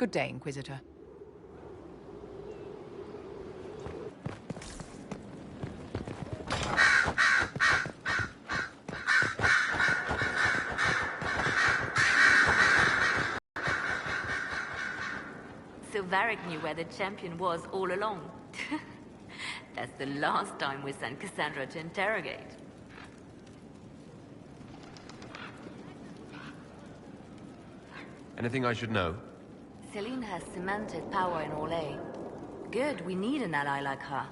Good day, Inquisitor. So Varric knew where the champion was all along. That's the last time we sent Cassandra to interrogate. Anything I should know? Celine has cemented power in Orlais. Good, we need an ally like her.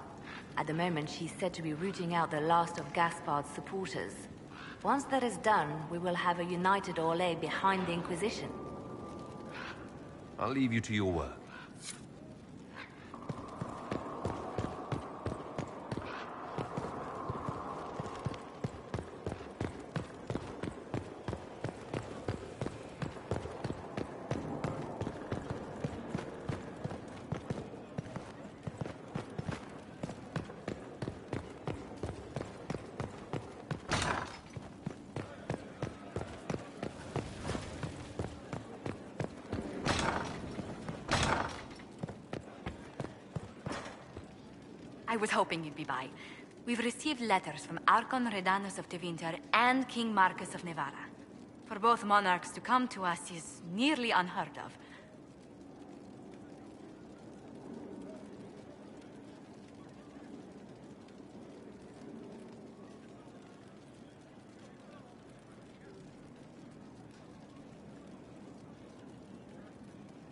At the moment, she's said to be rooting out the last of Gaspard's supporters. Once that is done, we will have a united Orlais behind the Inquisition. I'll leave you to your work. I was hoping you'd be by. We've received letters from Archon Redanus of Tevinter and King Marcus of Nevada. For both monarchs to come to us is nearly unheard of.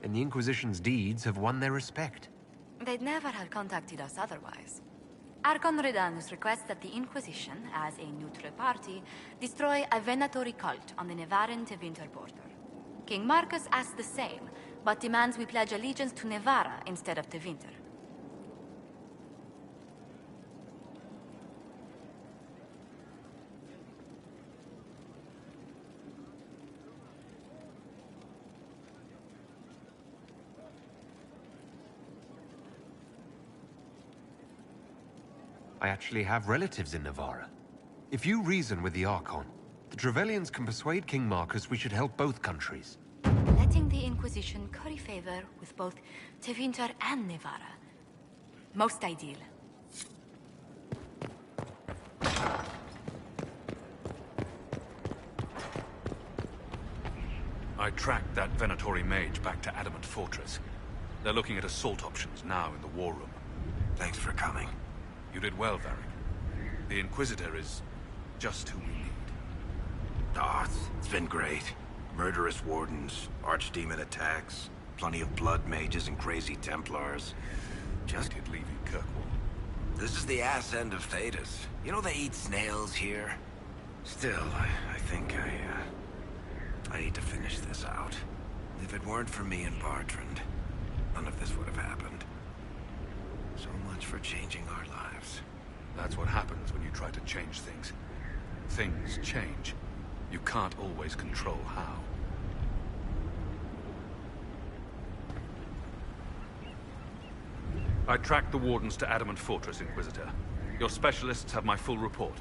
And the Inquisition's deeds have won their respect. They'd never have contacted us otherwise. Archon Redanus requests that the Inquisition, as a neutral party, destroy a venatory cult on the Nevaran-Tevinter border. King Marcus asks the same, but demands we pledge allegiance to Nevada instead of Tevinter. I actually have relatives in Navarra. If you reason with the Archon, the Trevelyan's can persuade King Marcus we should help both countries. Letting the Inquisition curry favor with both Tevinter and Nevada. Most ideal. I tracked that Venatory mage back to Adamant Fortress. They're looking at assault options now in the war room. Thanks for coming. You did well, Varric. The Inquisitor is just who we need. Ah, it's been great. Murderous wardens, archdemon attacks, plenty of blood mages and crazy Templars. Just Did leave you Kirkwall. this is the ass end of Thedas. You know they eat snails here? Still, I think I need to finish this out. If it weren't for me and Bartrand, none of this would have happened. So much for changing our lives. That's what happens when you try to change things. Things change. You can't always control how. I tracked the Wardens to Adamant Fortress, Inquisitor. Your specialists have my full report.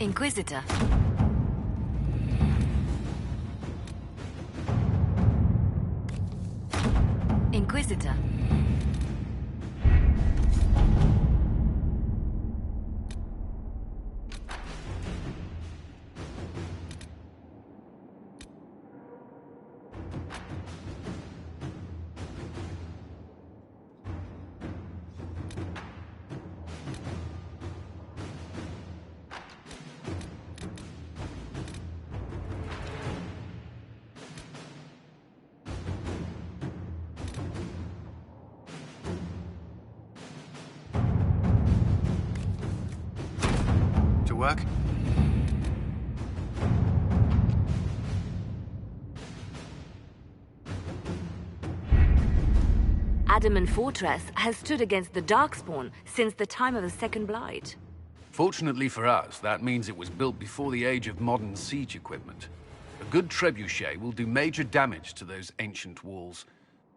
Inquisitor. Inquisitor. work? Adamant Fortress has stood against the Darkspawn since the time of the Second Blight. Fortunately for us, that means it was built before the age of modern siege equipment. A good trebuchet will do major damage to those ancient walls.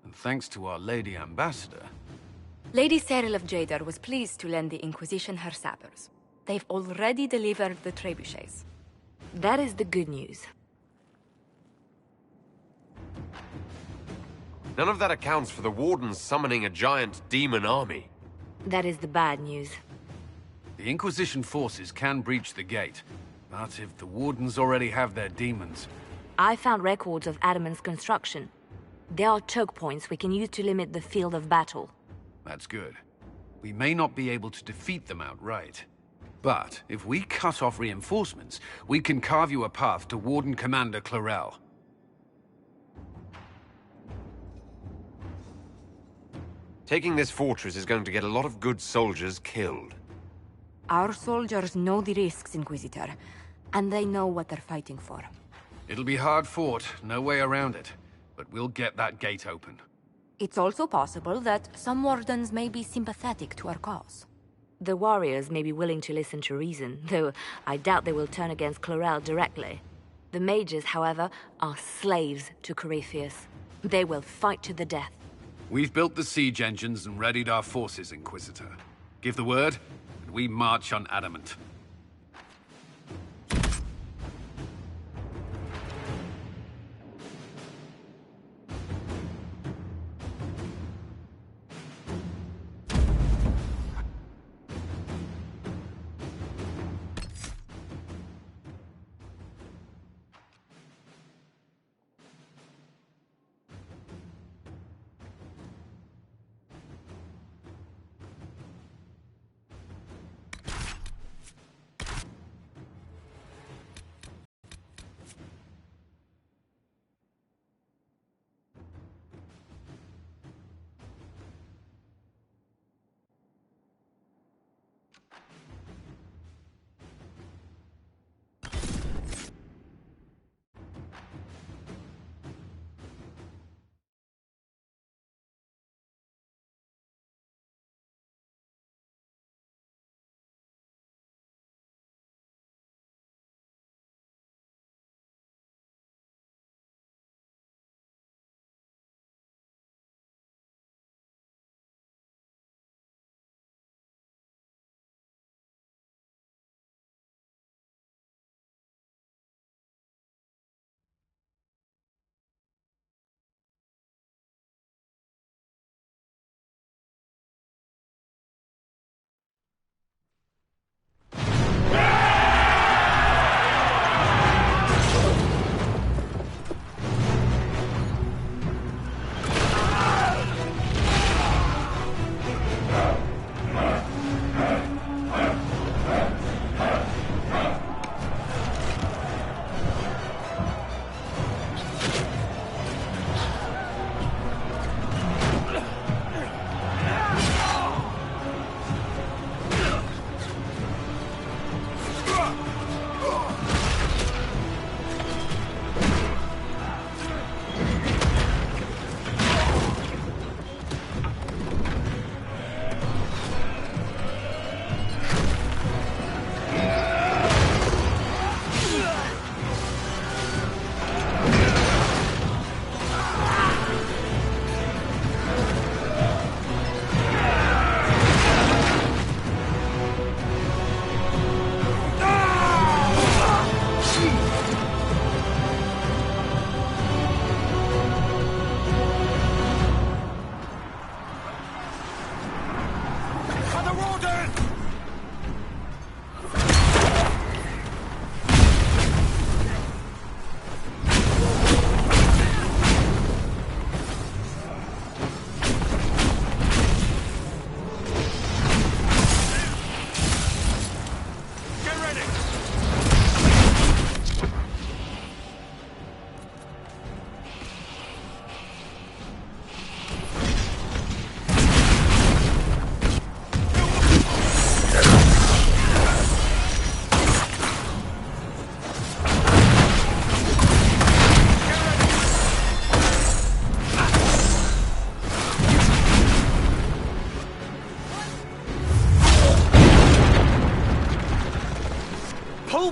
And thanks to our Lady Ambassador... Lady Cyril of Jadar was pleased to lend the Inquisition her sappers. They've already delivered the trebuchets. That is the good news. None of that accounts for the Wardens summoning a giant demon army. That is the bad news. The Inquisition forces can breach the gate, but if the Wardens already have their demons... I found records of Adamant's construction. There are choke points we can use to limit the field of battle. That's good. We may not be able to defeat them outright. But if we cut off reinforcements, we can carve you a path to Warden Commander Clarel. Taking this fortress is going to get a lot of good soldiers killed. Our soldiers know the risks, Inquisitor, and they know what they're fighting for. It'll be hard fought, no way around it. But we'll get that gate open. It's also possible that some Wardens may be sympathetic to our cause. The warriors may be willing to listen to reason, though I doubt they will turn against Clarel directly. The mages, however, are slaves to Corypheus. They will fight to the death. We've built the siege engines and readied our forces, Inquisitor. Give the word, and we march on Adamant.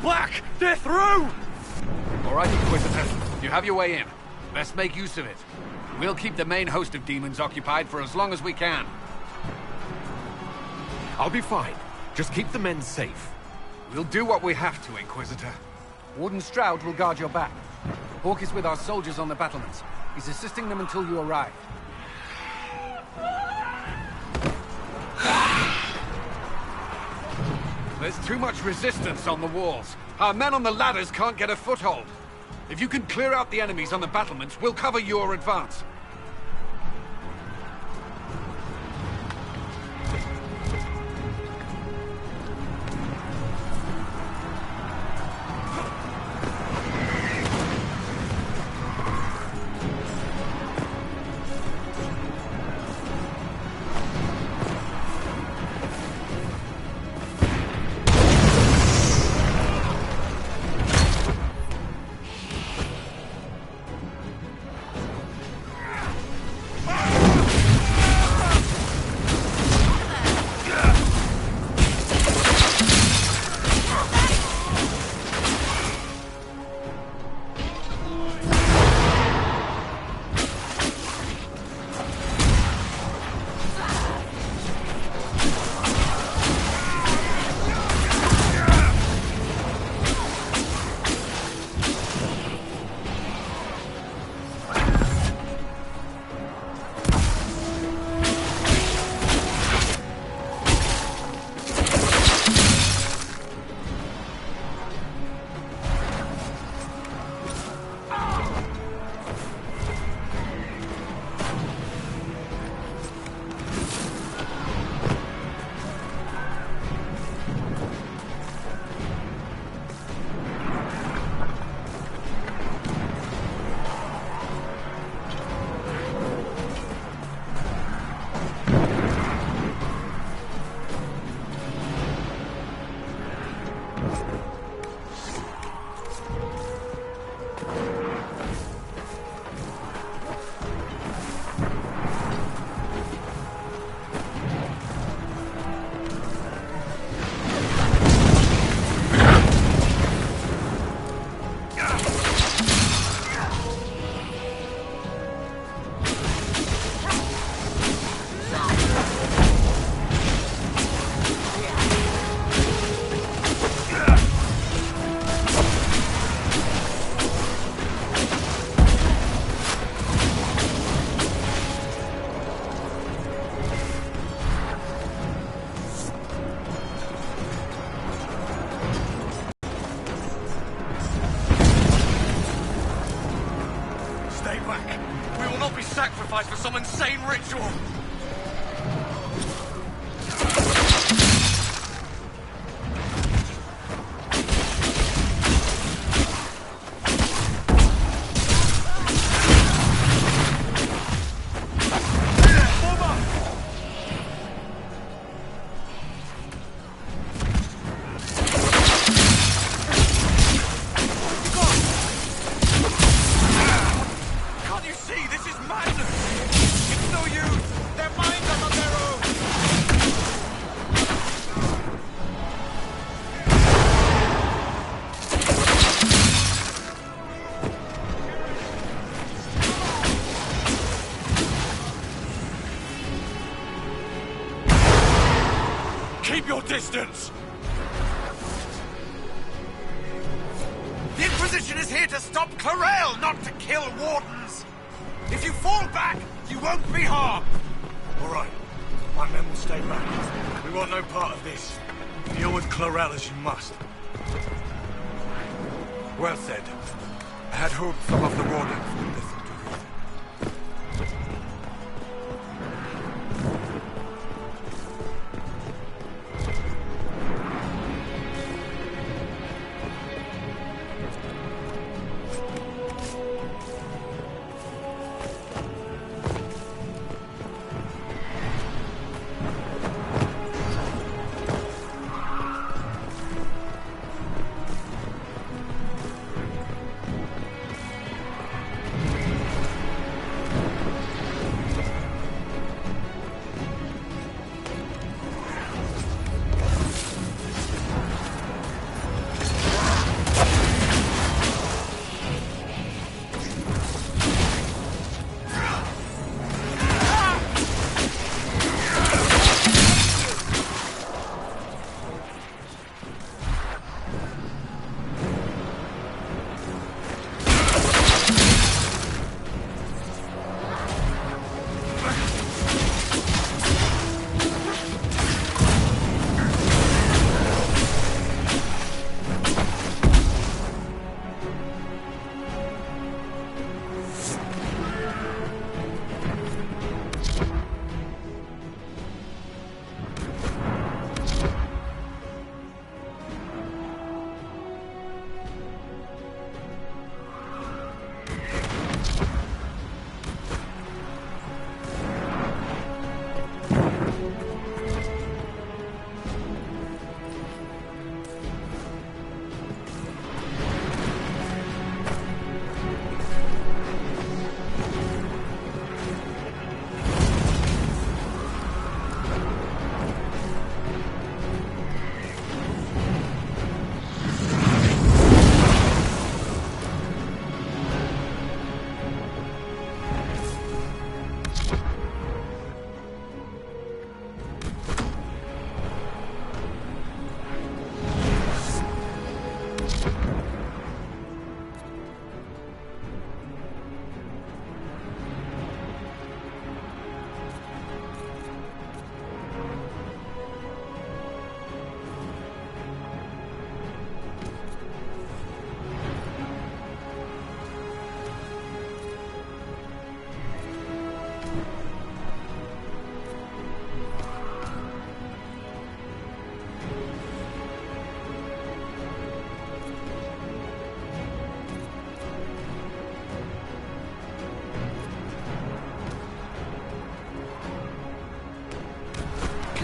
Fall back! They're through! All right, Inquisitor. You have your way in. Best make use of it. We'll keep the main host of demons occupied for as long as we can. I'll be fine. Just keep the men safe. We'll do what we have to, Inquisitor. Warden Stroud will guard your back. Hawk is with our soldiers on the battlements. He's assisting them until you arrive. There's too much resistance on the walls. Our men on the ladders can't get a foothold. If you can clear out the enemies on the battlements, we'll cover your advance. For some insane ritual! Keep your distance! The Inquisition is here to stop Clarel, not to kill wardens! If you fall back, you won't be harmed! All right. My men will stay back. We want no part of this. Deal with Clarel as you must. Well said. I had hoped some of the wardens would listen to reason.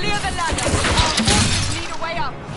Clear the ladder! Our forces need a way up!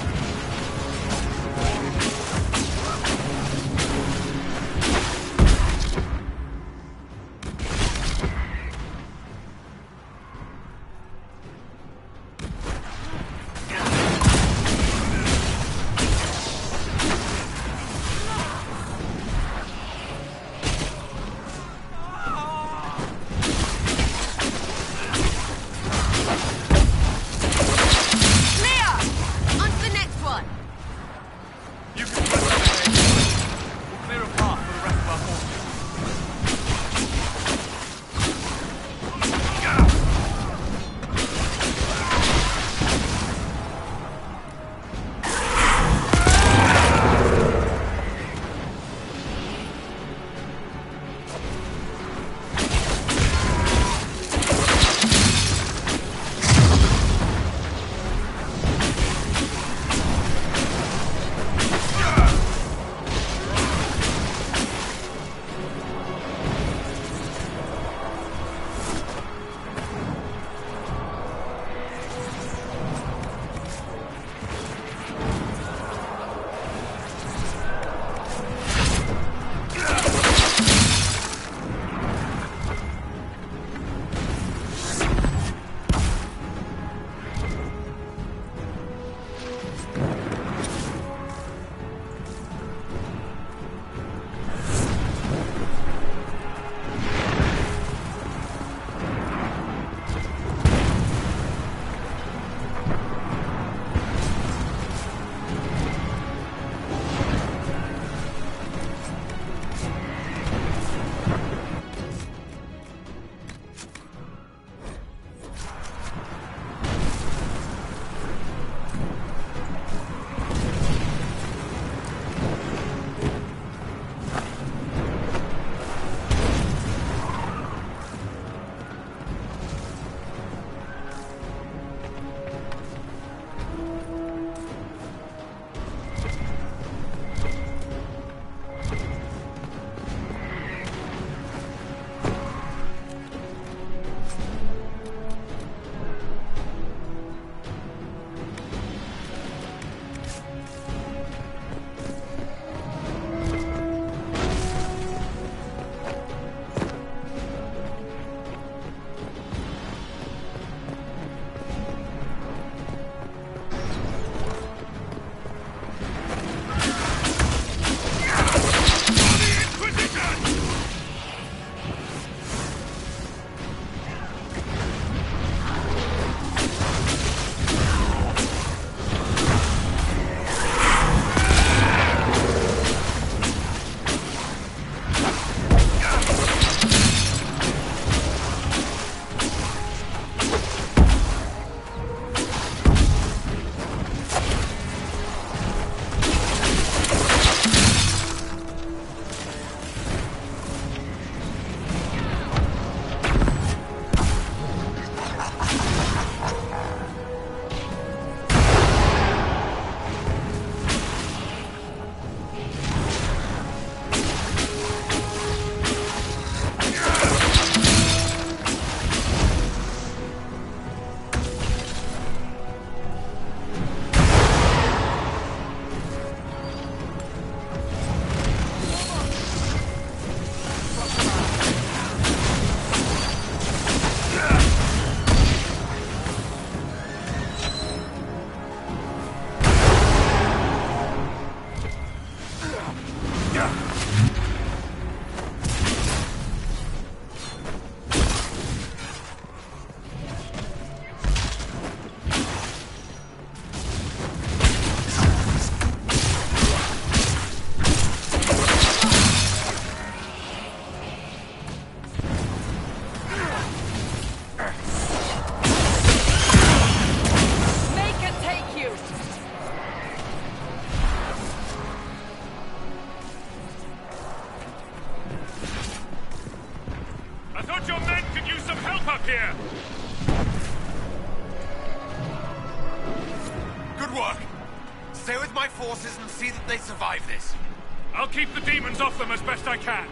here! Good work. Stay with my forces and see that they survive this. I'll keep the demons off them as best I can.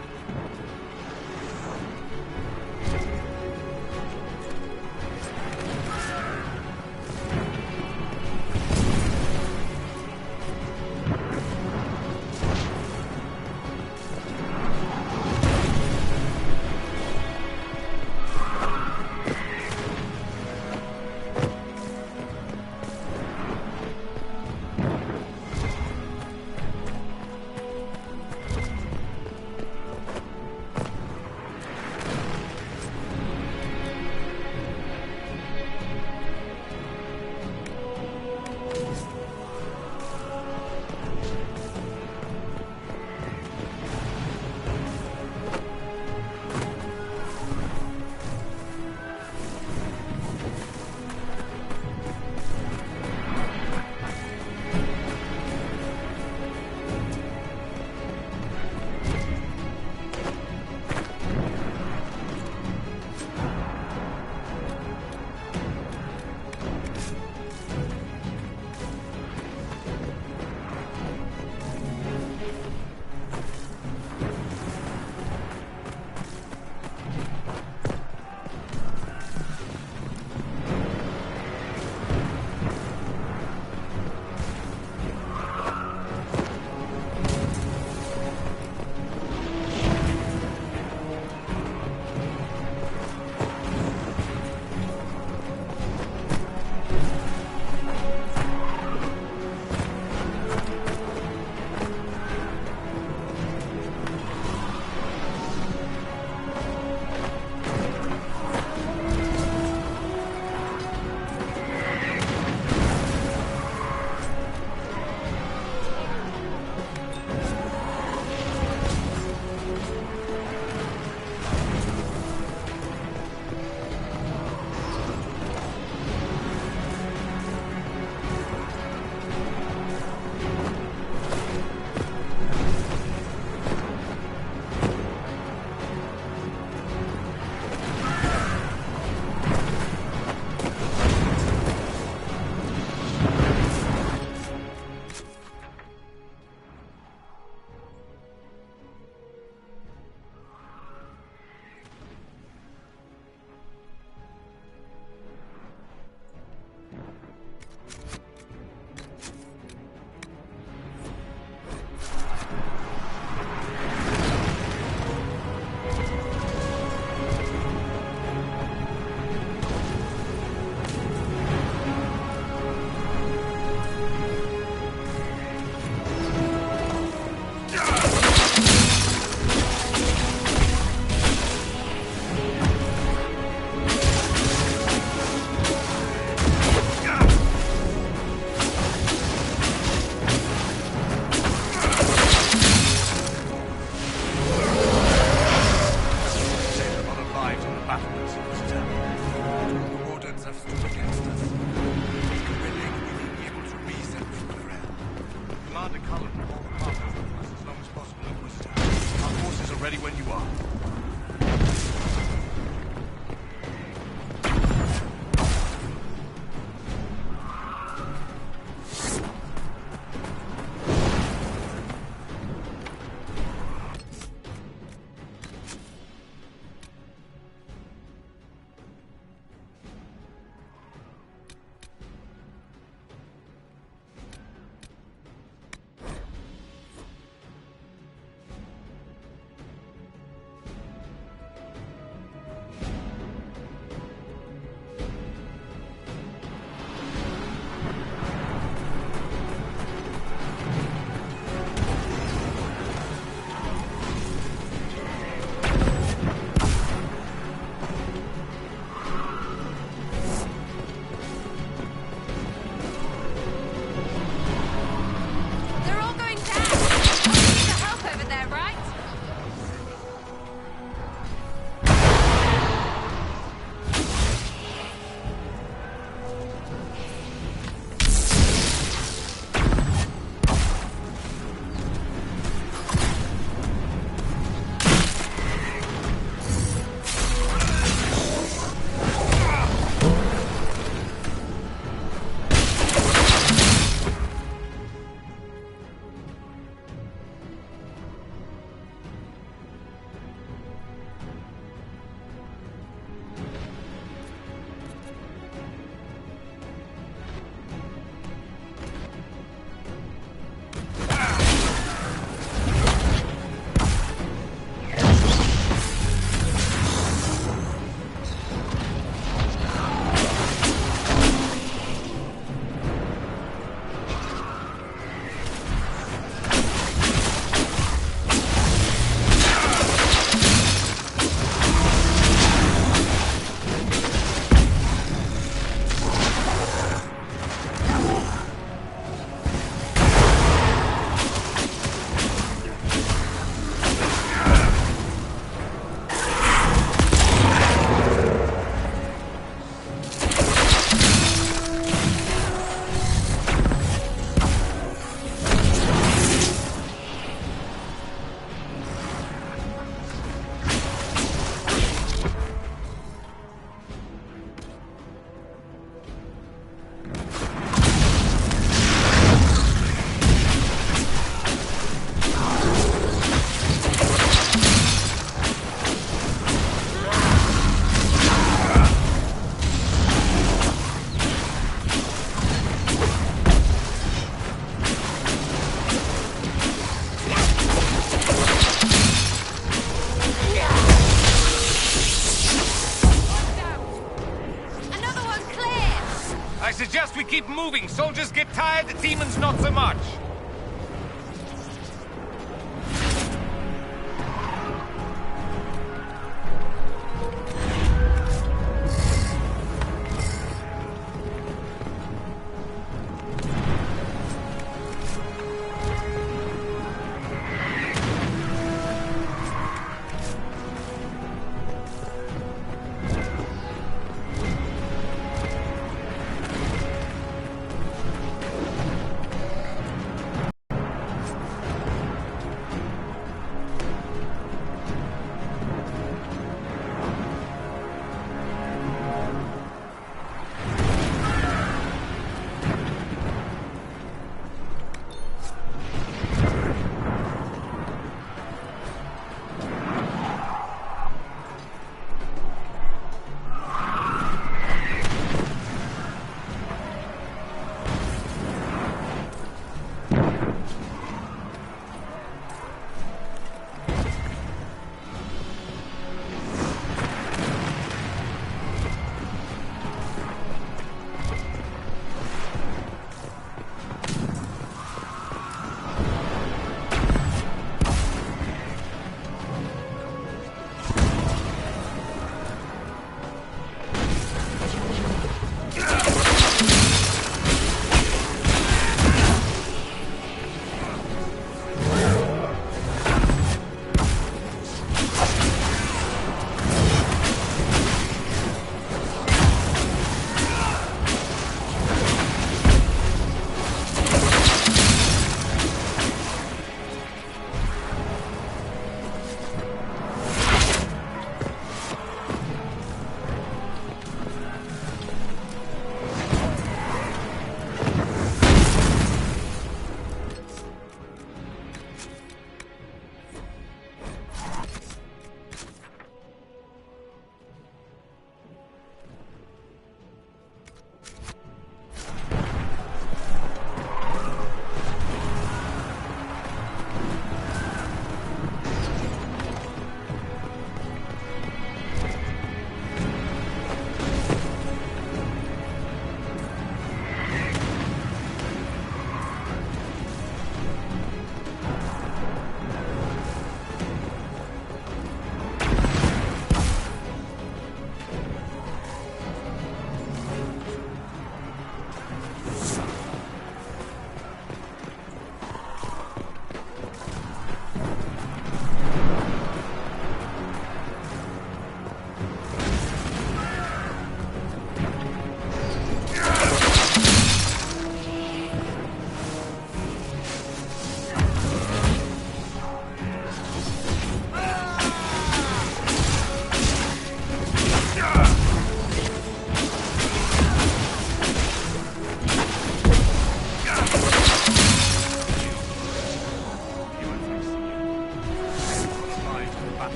suggest we keep moving. Soldiers get tired, the demons not so much.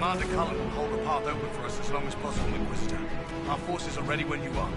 Commander Cullen will hold the path open for us as long as possible, Inquisitor. Our forces are ready when you are.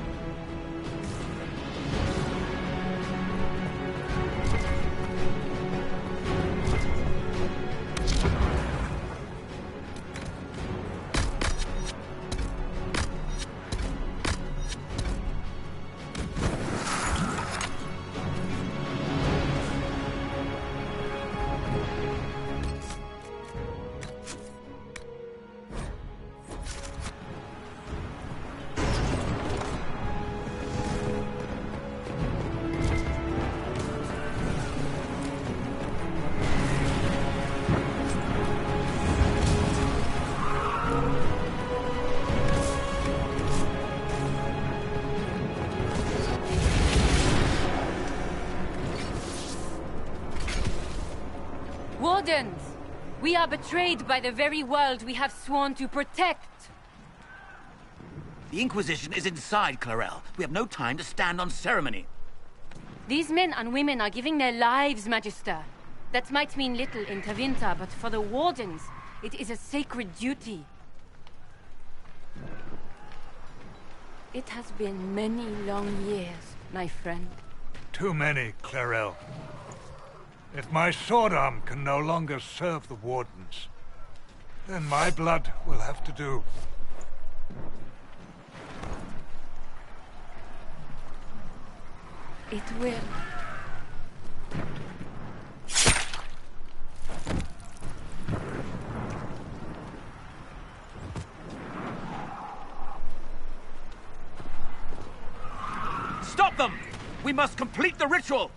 Wardens! We are betrayed by the very world we have sworn to protect! The Inquisition is inside, Clarel. We have no time to stand on ceremony. These men and women are giving their lives, Magister. That might mean little in Tevinter, but for the Wardens, it is a sacred duty. It has been many long years, my friend. Too many, Clarel. If my sword arm can no longer serve the Wardens, Then my blood will have to do. It will. Stop them! We must complete the ritual!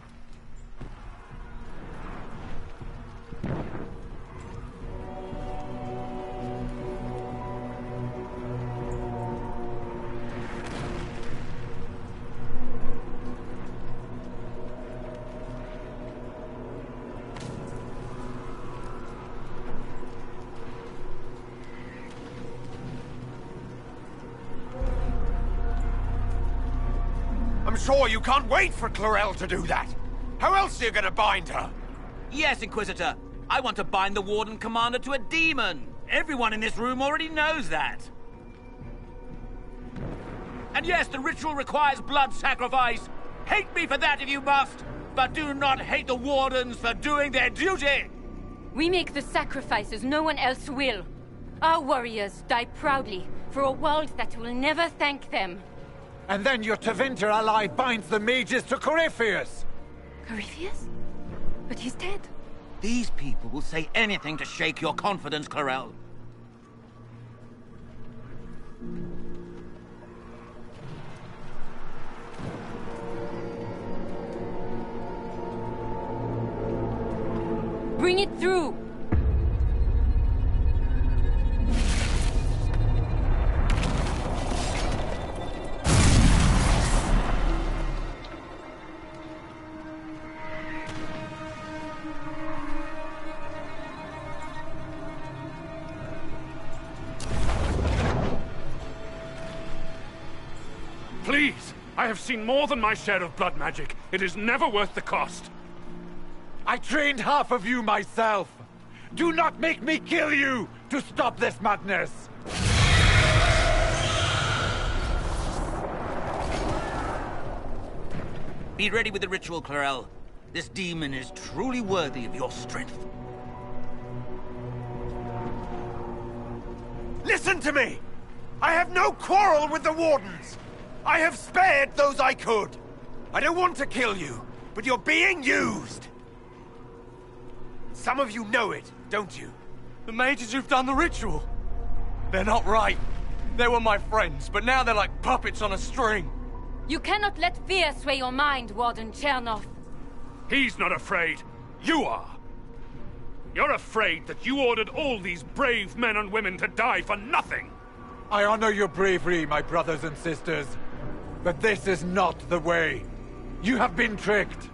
I'm sure you can't wait for Clarel to do that. How else are you gonna bind her? Yes, Inquisitor. I want to bind the Warden Commander to a demon. Everyone in this room already knows that. And yes, the ritual requires blood sacrifice. Hate me for that if you must, but do not hate the Wardens for doing their duty. We make the sacrifices no one else will. Our warriors die proudly for a world that will never thank them. And then your Tevinter ally binds the mages to Corypheus! Corypheus? But he's dead. These people will say anything to shake your confidence, Clarel. Bring it through! Please! I have seen more than my share of blood magic. It is never worth the cost. I trained half of you myself! Do not make me kill you to stop this madness! Be ready with the ritual, Clarel. This demon is truly worthy of your strength. Listen to me! I have no quarrel with the Wardens! I have spared those I could! I don't want to kill you, but you're being used! Some of you know it, don't you? The mages who've done the ritual. They're not right. They were my friends, but now they're like puppets on a string. You cannot let fear sway your mind, Warden Chernov. He's not afraid. You are. You're afraid that you ordered all these brave men and women to die for nothing. I honor your bravery, my brothers and sisters. But this is not the way. You have been tricked.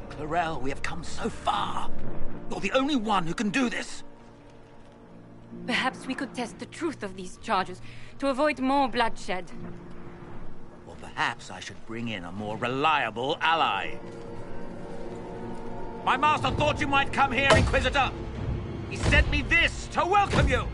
Clarel, we have come so far. You're the only one who can do this. Perhaps we could test the truth of these charges to avoid more bloodshed. Or perhaps I should bring in a more reliable ally. My master thought you might come here, Inquisitor. He sent me this to welcome you.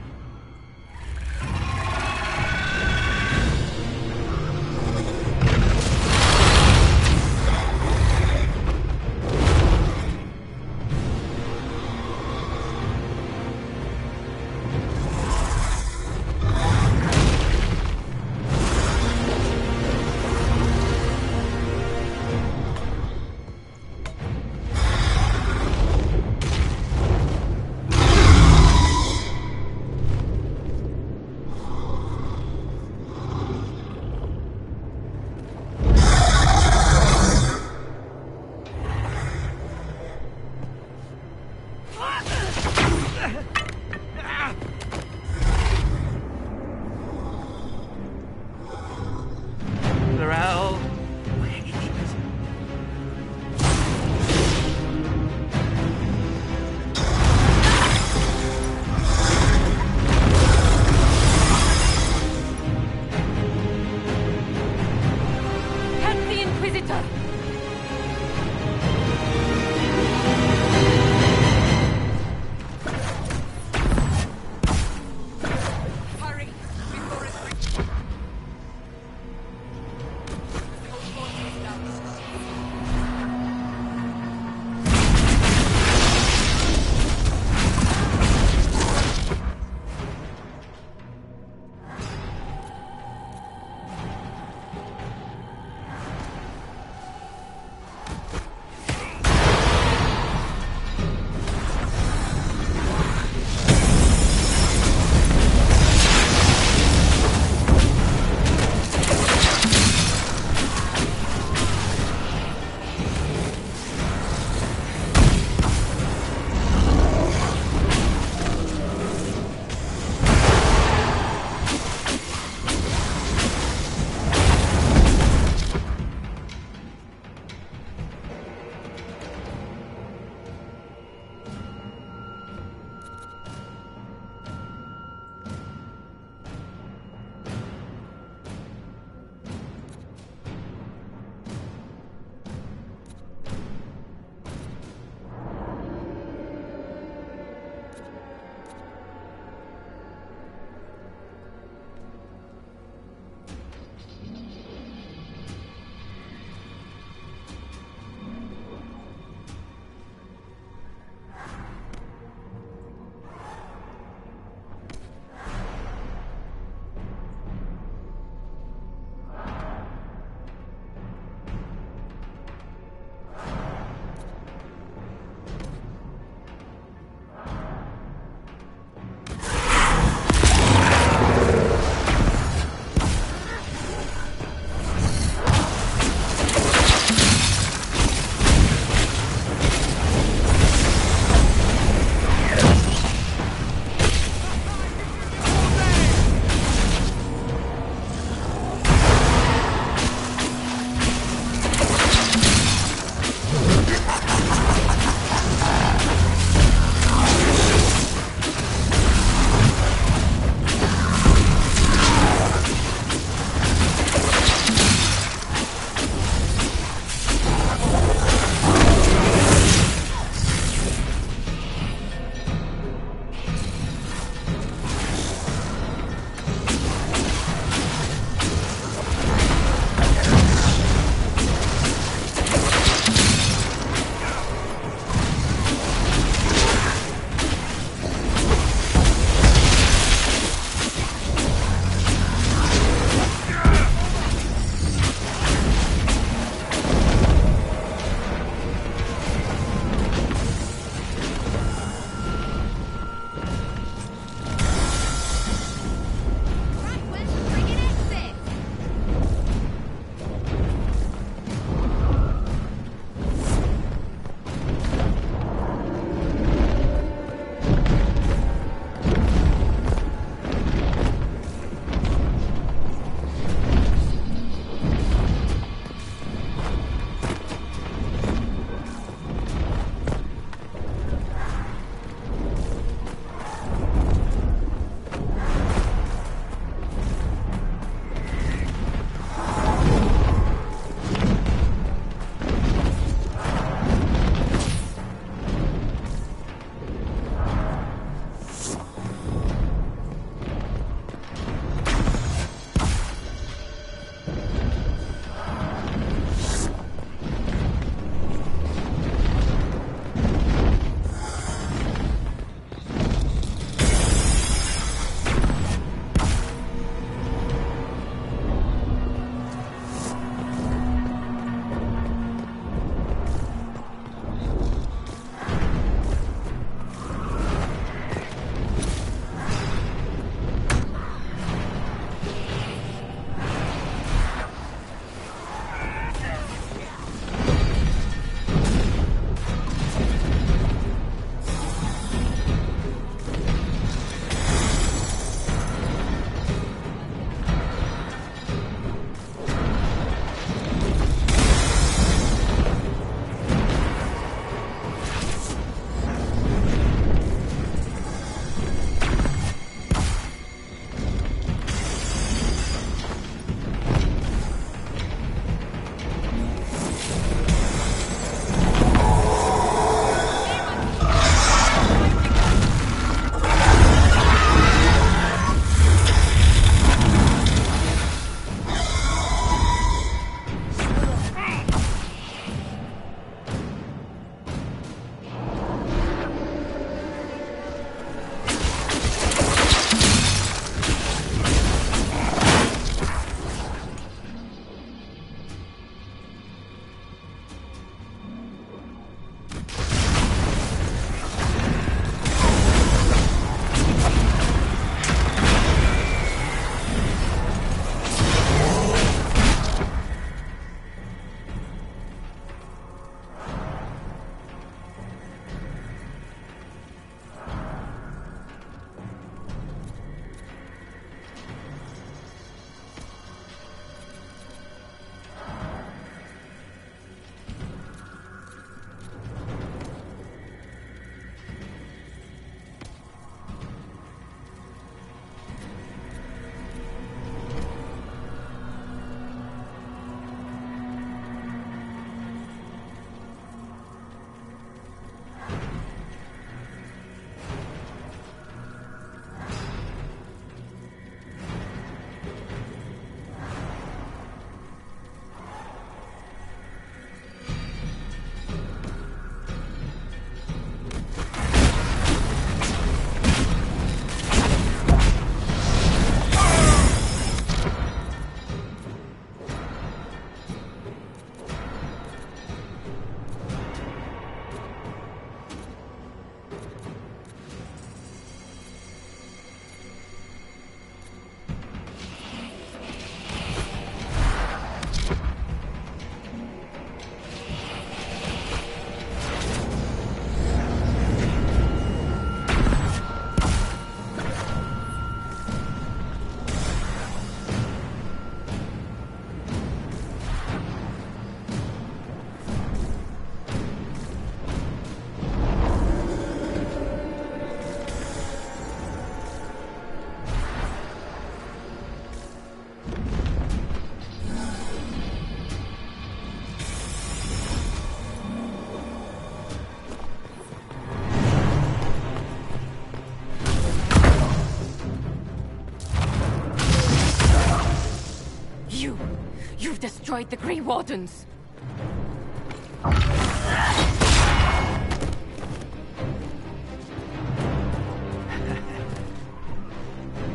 You've destroyed the Grey Wardens.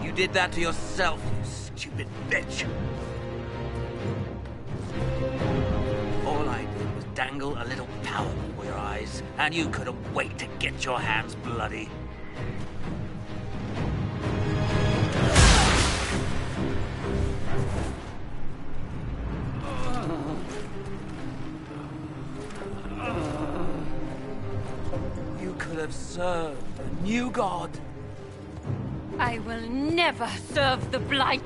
You did that to yourself, you stupid bitch. All I did was dangle a little power before your eyes, and you couldn't wait to get your hands bloody. You could have served a new god. I will never serve the Blight!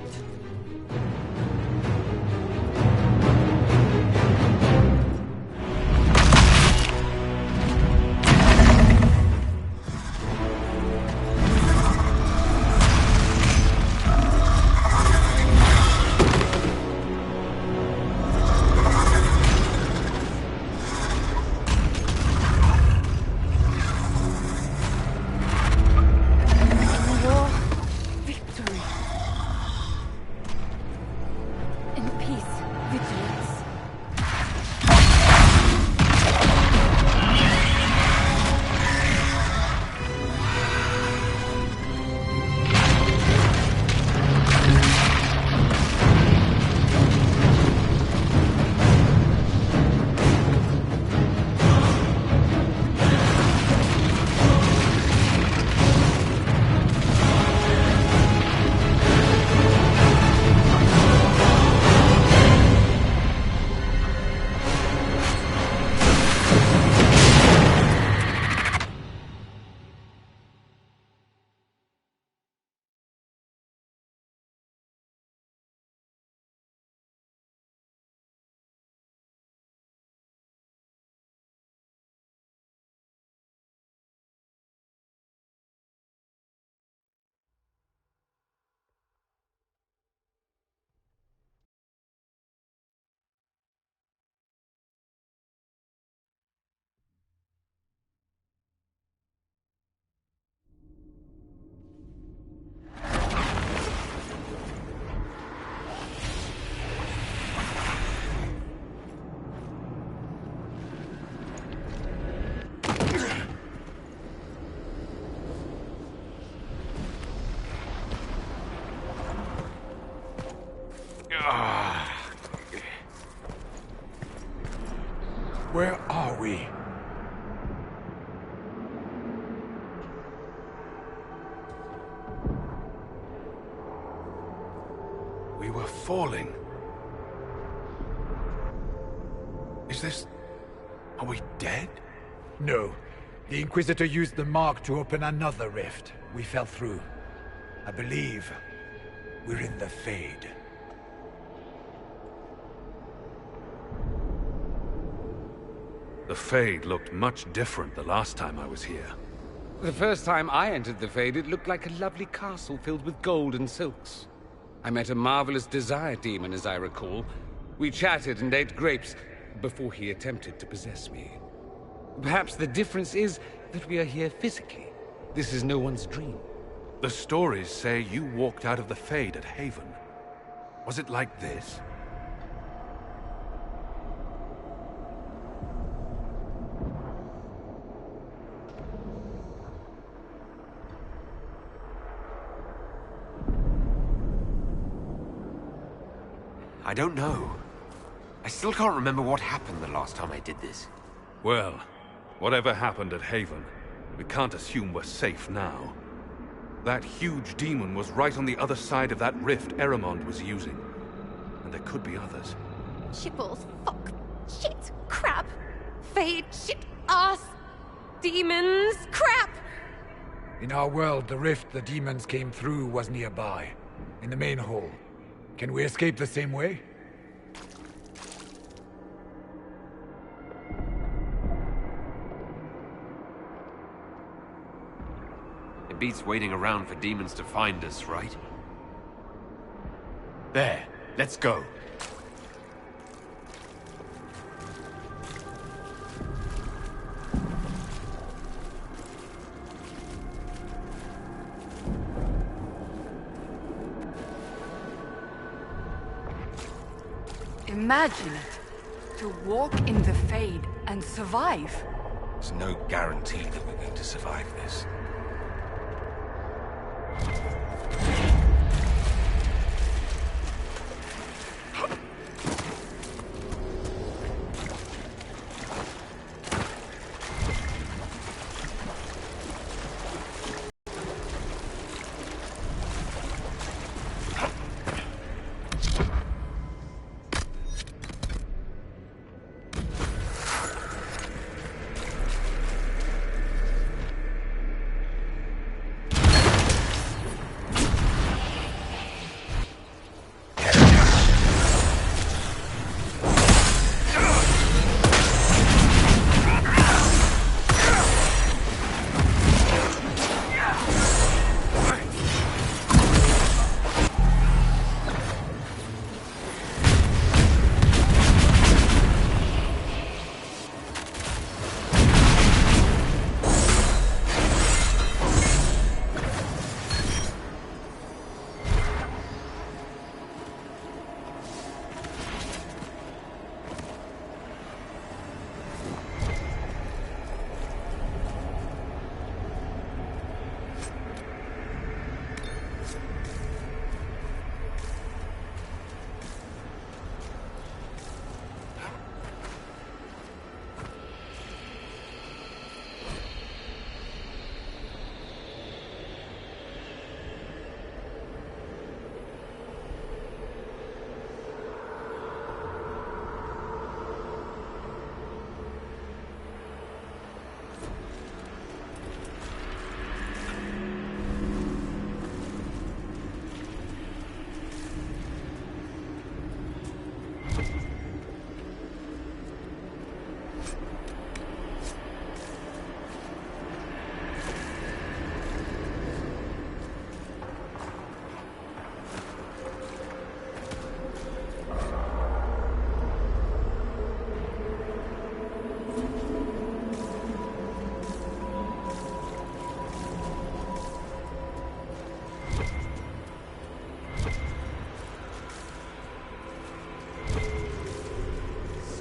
Where are we? We were falling. Is this... Are we dead? No. The Inquisitor used the mark to open another rift. We fell through. I believe we're in the Fade. The Fade looked much different the last time I was here. The first time I entered the Fade, it looked like a lovely castle filled with gold and silks. I met a marvelous desire demon, as I recall. We chatted and ate grapes before he attempted to possess me. Perhaps the difference is that we are here physically. This is no one's dream. The stories say you walked out of the Fade at Haven. Was it like this? I don't know. I still can't remember what happened the last time I did this. Well, whatever happened at Haven, we can't assume we're safe now. That huge demon was right on the other side of that rift Eramond was using. And there could be others. Shitballs, fuck, shit, crap, Fade, shit, ass, demons, crap! In our world, the rift the demons came through was nearby, in the main hall. Can we escape the same way? It beats waiting around for demons to find us, right? There. Let's go. Imagine it. To walk in the Fade and survive. There's no guarantee that we're going to survive this.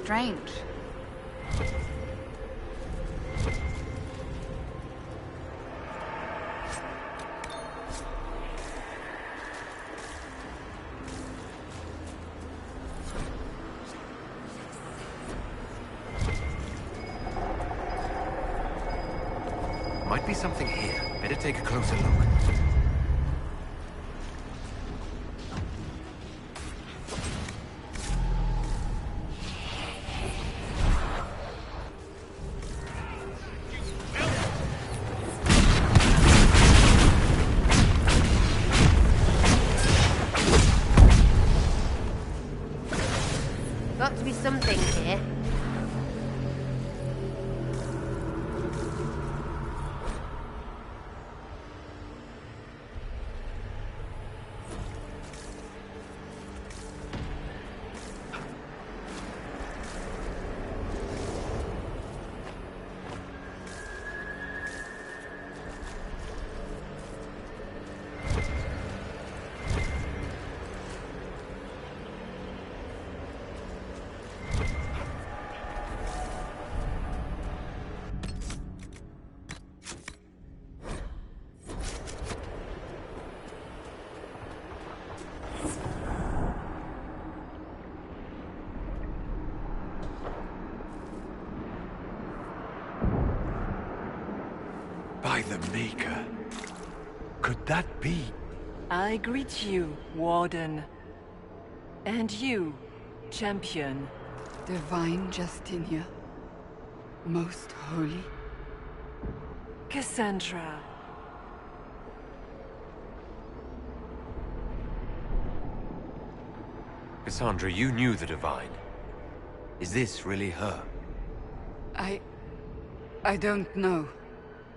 Strange. Might be something here. Better take a closer look. Got to be something here. By the Maker. Could that be? I greet you, Warden. And you, Champion. Divine Justinia. Most Holy. Cassandra. Cassandra, you knew the Divine. Is this really her? I don't know.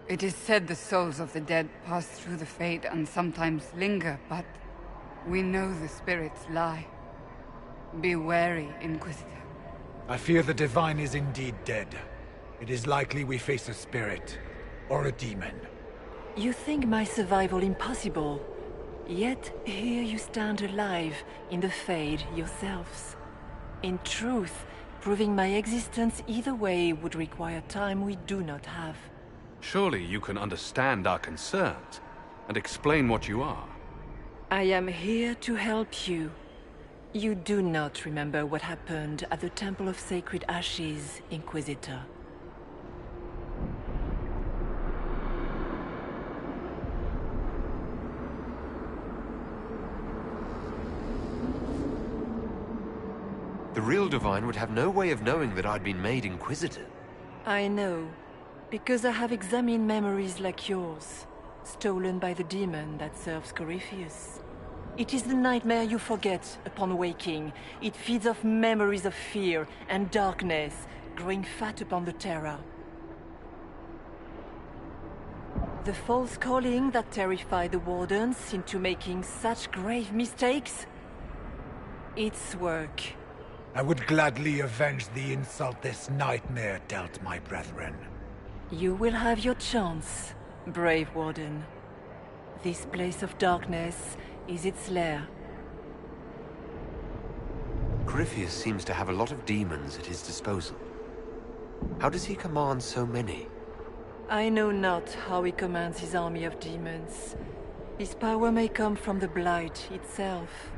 It is said the souls of the dead pass through the Fade and sometimes linger, but we know the spirits lie. Be wary, Inquisitor. I fear the Divine is indeed dead. It is likely we face a spirit, or a demon. You think my survival impossible, yet here you stand alive in the Fade yourselves. In truth, proving my existence either way would require time we do not have. Surely you can understand our concerns, and explain what you are. I am here to help you. You do not remember what happened at the Temple of Sacred Ashes, Inquisitor. The real Divine would have no way of knowing that I'd been made Inquisitor. I know, because I have examined memories like yours, stolen by the demon that serves Corypheus. It is the nightmare you forget upon waking. It feeds off memories of fear and darkness, growing fat upon the terror. The false calling that terrified the Wardens into making such grave mistakes? Its work. I would gladly avenge the insult this nightmare dealt my brethren. You will have your chance, brave Warden. This place of darkness is its lair. Corypheus seems to have a lot of demons at his disposal. How does he command so many? I know not how he commands his army of demons. His power may come from the Blight itself,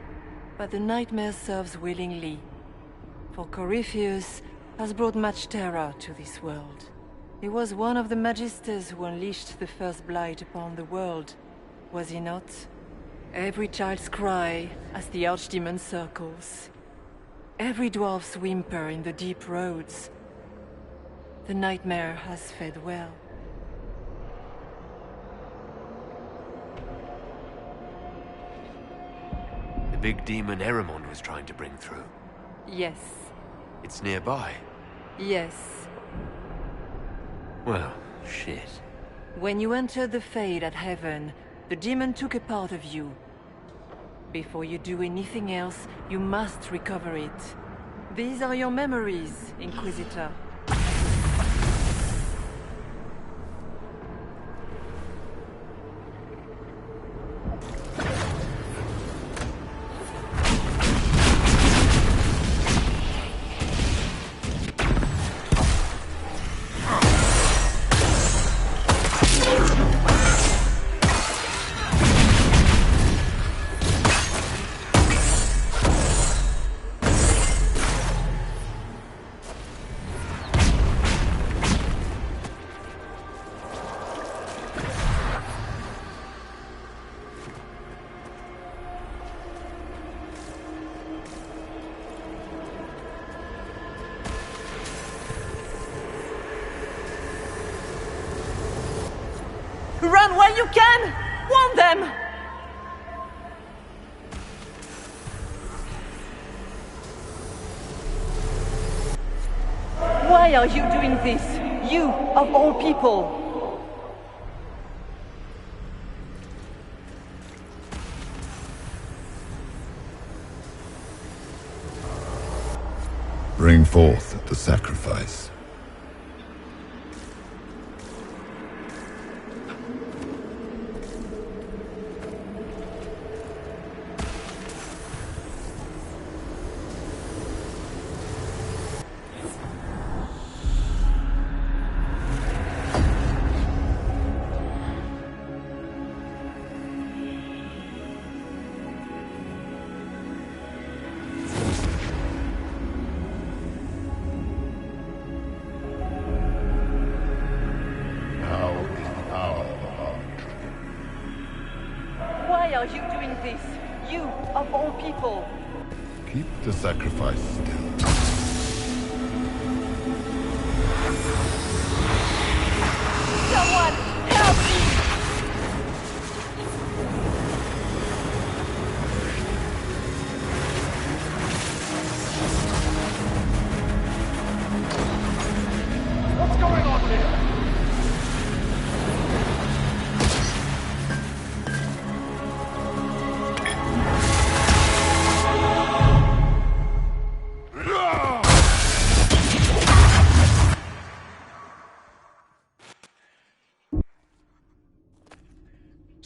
but the nightmare serves willingly. For Corypheus has brought much terror to this world. He was one of the Magisters who unleashed the first Blight upon the world, was he not? Every child's cry as the Archdemon circles. Every dwarf's whimper in the deep roads. The nightmare has fed well. The big demon Eramond was trying to bring through. Yes. It's nearby. Yes. Well, shit. When you entered the Fade at Heaven, the demon took a part of you. Before you do anything else, you must recover it. These are your memories, Inquisitor. Run while you can! Warn them! Why are you doing this? You, of all people! Bring forth the sacrifice. Why are you doing this? You, of all people! Keep the sacrifice still. Someone, help me! What's going on here?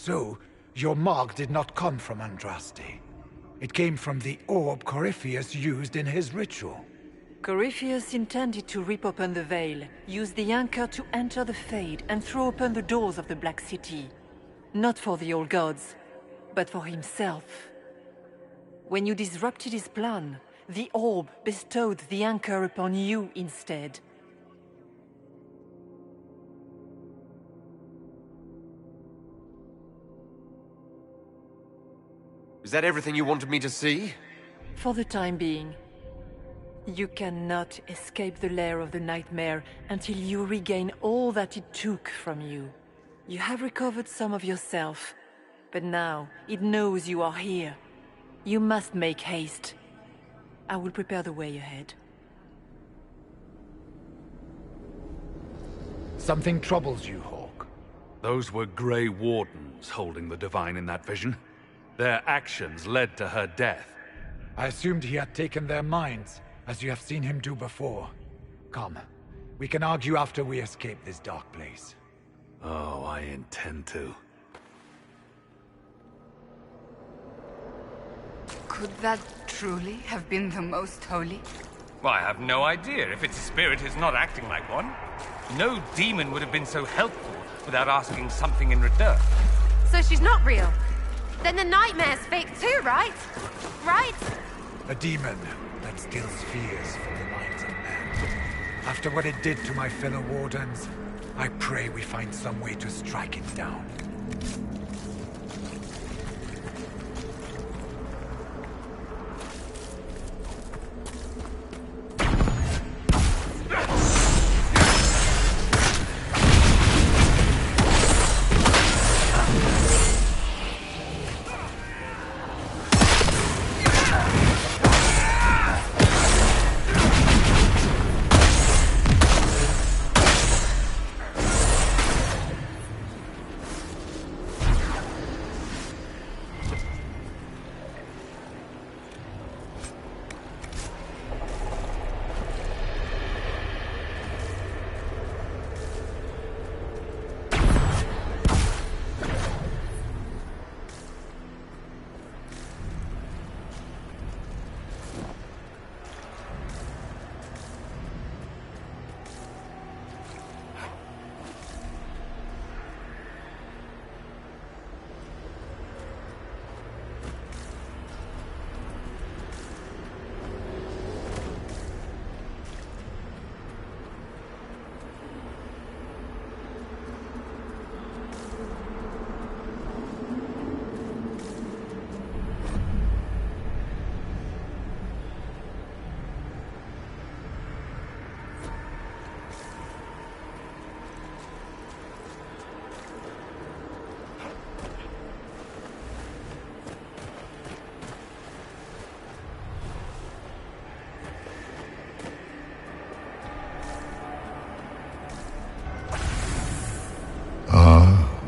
So, your mark did not come from Andraste. It came from the orb Corypheus used in his ritual. Corypheus intended to rip open the veil, use the anchor to enter the Fade, and throw open the doors of the Black City. Not for the old gods, but for himself. When you disrupted his plan, the orb bestowed the anchor upon you instead. Is that everything you wanted me to see? For the time being. You cannot escape the lair of the nightmare until you regain all that it took from you. You have recovered some of yourself, but now it knows you are here. You must make haste. I will prepare the way ahead. Something troubles you, Hawk. Those were Grey Wardens holding the Divine in that vision. Their actions led to her death. I assumed he had taken their minds, as you have seen him do before. Come, we can argue after we escape this dark place. Oh, I intend to. Could that truly have been the most holy? Well, I have no idea if its spirit is not acting like one. No demon would have been so helpful without asking something in return. So she's not real? Then the nightmare's fake too, right? Right? A demon that steals fears from the minds of men. After what it did to my fellow Wardens, I pray we find some way to strike it down.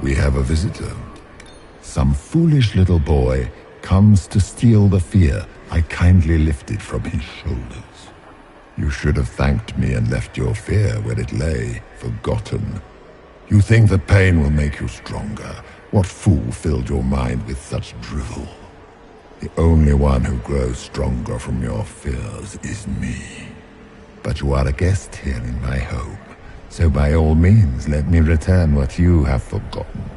We have a visitor. Some foolish little boy comes to steal the fear I kindly lifted from his shoulders. You should have thanked me and left your fear where it lay, forgotten. You think the pain will make you stronger. What fool filled your mind with such drivel? The only one who grows stronger from your fears is me. But you are a guest here in my home. So by all means, let me return what you have forgotten.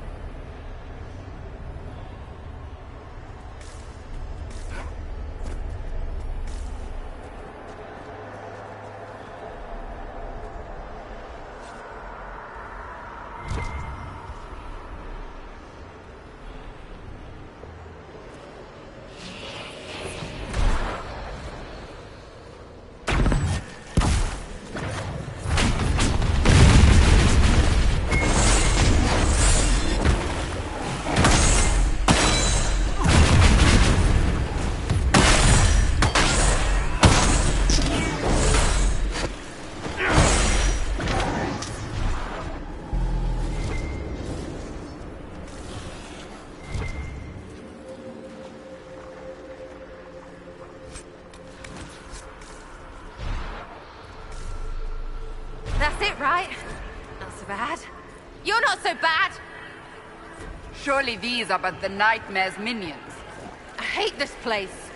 That's it, right? Not so bad. You're not so bad! Surely these are but the Nightmare's minions. I hate this place.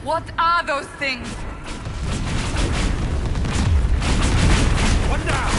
What are those things? One down!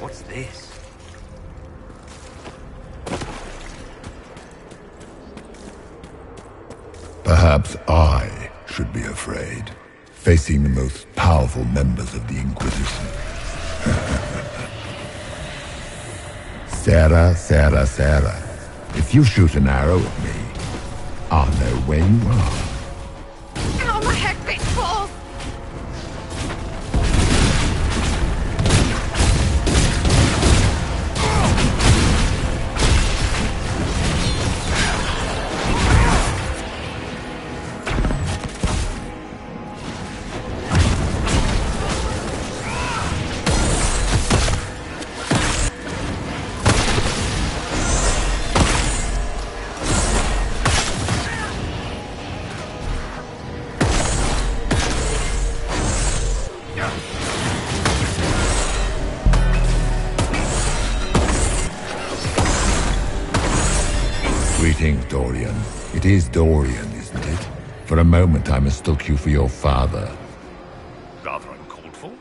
What's this? Perhaps I should be afraid, facing the most powerful members of the Inquisition. Sarah. If you shoot an arrow at me, I'll know where you are. Ow, my head bit balls! Greetings, Dorian. It is Dorian, isn't it? For a moment I mistook you for your father. Rather uncalled for.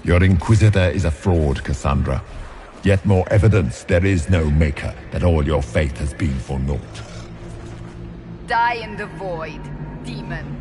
Your Inquisitor is a fraud, Cassandra. Yet more evidence there is no maker, that all your faith has been for naught. Die in the void, demon.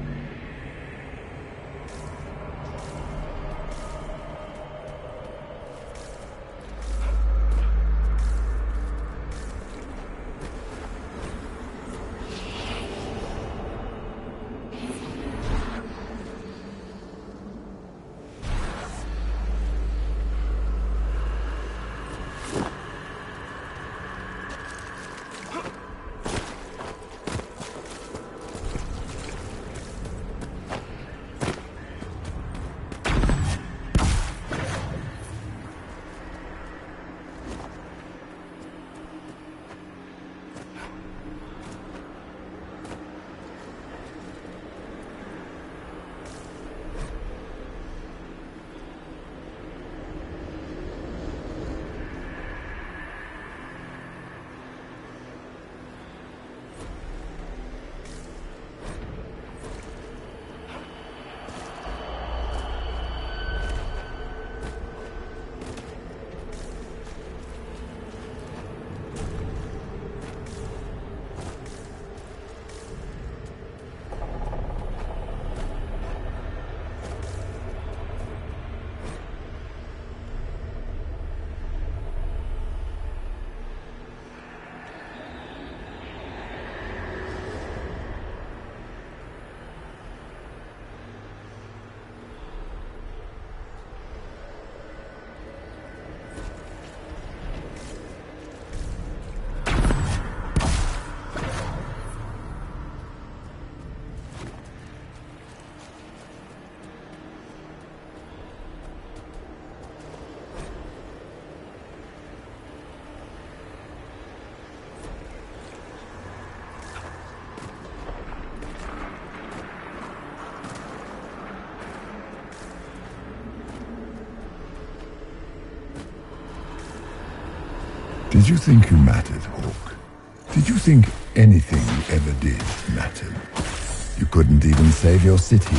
Did you think you mattered, Hawk? Did you think anything you ever did mattered? You couldn't even save your city.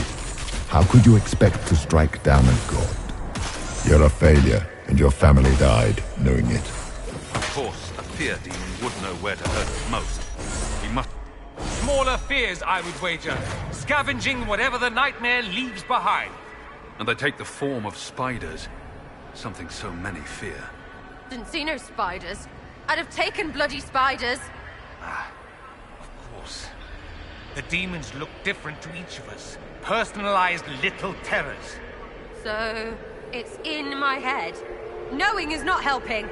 How could you expect to strike down a god? You're a failure, and your family died knowing it. Of course, a fear demon would know where to hurt us most. We must... Smaller fears, I would wager. Scavenging whatever the nightmare leaves behind. And they take the form of spiders. Something so many fear. Didn't see no spiders. I'd have taken bloody spiders. Of course. The demons look different to each of us. Personalized little terrors. So, It's in my head. Knowing is not helping.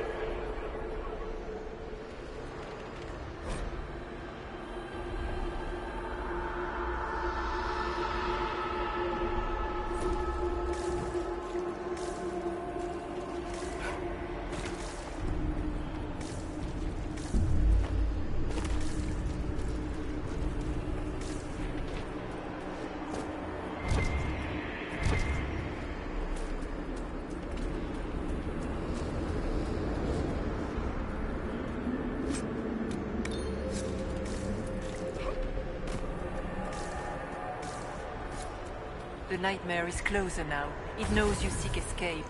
The nightmare is closer now. It knows you seek escape.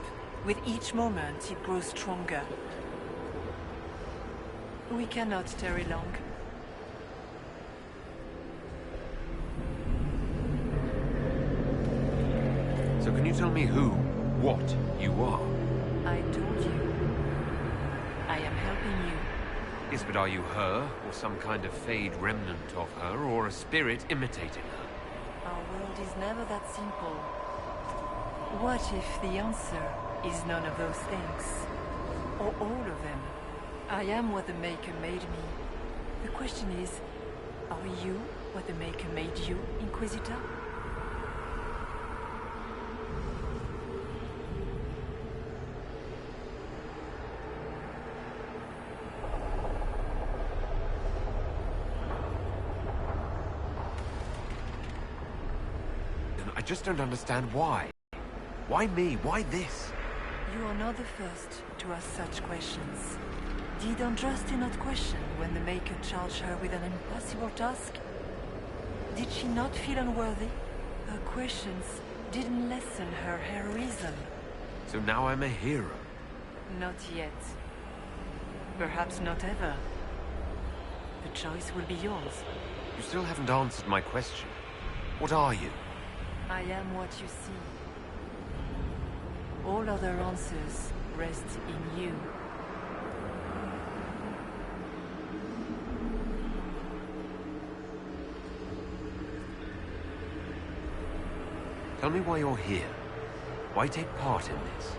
With each moment, it grows stronger. We cannot tarry long. So can you tell me who, what you are? I told you. I am helping you. Yes, but are you her, or some kind of fade remnant of her, or a spirit imitating her? Our world is never that simple. What if the answer is none of those things? Or all of them? I am what the Maker made me. The question is, are you what the Maker made you, Inquisitor? I just don't understand why. Why me? Why this? You are not the first to ask such questions. Did Andraste not question when the Maker charged her with an impossible task? Did she not feel unworthy? Her questions didn't lessen her heroism. So now I'm a hero? Not yet. Perhaps not ever. The choice will be yours. You still haven't answered my question. What are you? I am what you see. All other answers rest in you. Tell me why you're here. Why take part in this?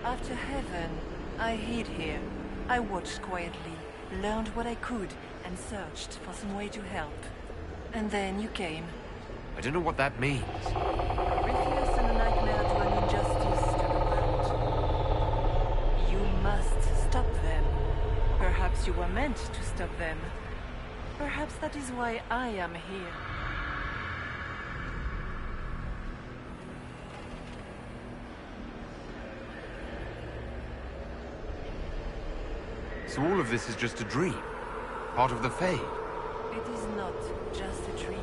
After heaven, I hid here. I watched quietly, learned what I could, and searched for some way to help. And then you came. I don't know what that means. Refuse and a nightmare do an injustice to the world. You must stop them. Perhaps you were meant to stop them. Perhaps that is why I am here. So all of this is just a dream? Part of the Fade? It is not just a dream.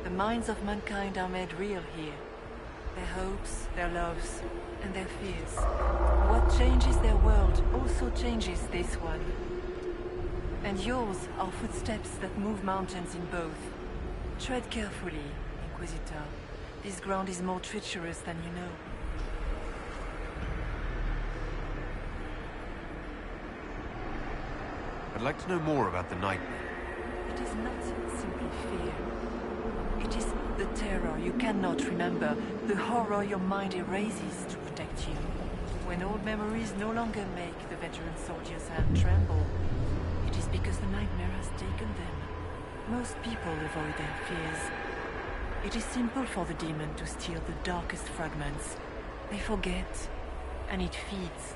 The minds of mankind are made real here. Their hopes, their loves, and their fears. What changes their world also changes this one. And yours are footsteps that move mountains in both. Tread carefully, Inquisitor. This ground is more treacherous than you know. I'd like to know more about the nightmare. It is not simply fear. It is the terror you cannot remember, the horror your mind erases to protect you. When old memories no longer make the veteran soldier's hand tremble, it is because the nightmare has taken them. Most people avoid their fears. It is simple for the demon to steal the darkest fragments. They forget, and it feeds.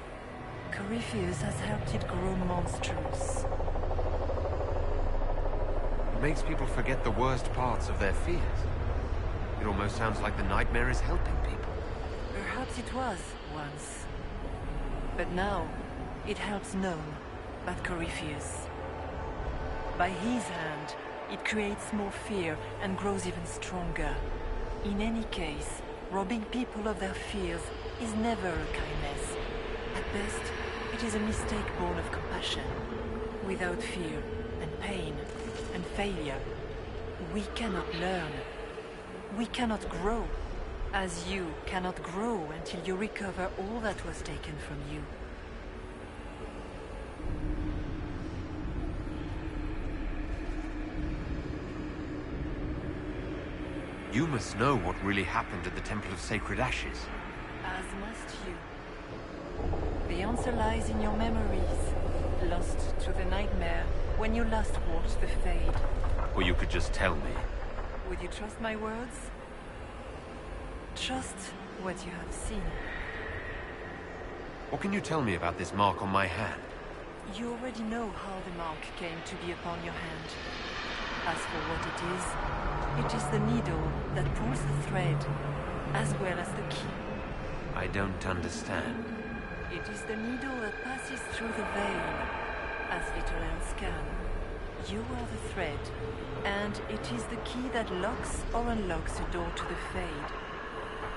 Corypheus has helped it grow monstrous. It makes people forget the worst parts of their fears. It almost sounds like the nightmare is helping people. Perhaps it was, once. But now, it helps none but Corypheus. By his hand, it creates more fear and grows even stronger. In any case, robbing people of their fears is never a kindness. At best, it is a mistake born of compassion. Without fear and pain and failure, we cannot learn. We cannot grow, as you cannot grow until you recover all that was taken from you. You must know what really happened at the Temple of Sacred Ashes. As must you. The answer lies in your memories, lost to the nightmare when you last watched the fade. Or you could just tell me. Would you trust my words? Trust what you have seen. What can you tell me about this mark on my hand? You already know how the mark came to be upon your hand. As for what it is the needle that pulls the thread, as well as the key. I don't understand. It is the needle that passes through the veil, as little else can. You are the thread, and it is the key that locks or unlocks a door to the fade.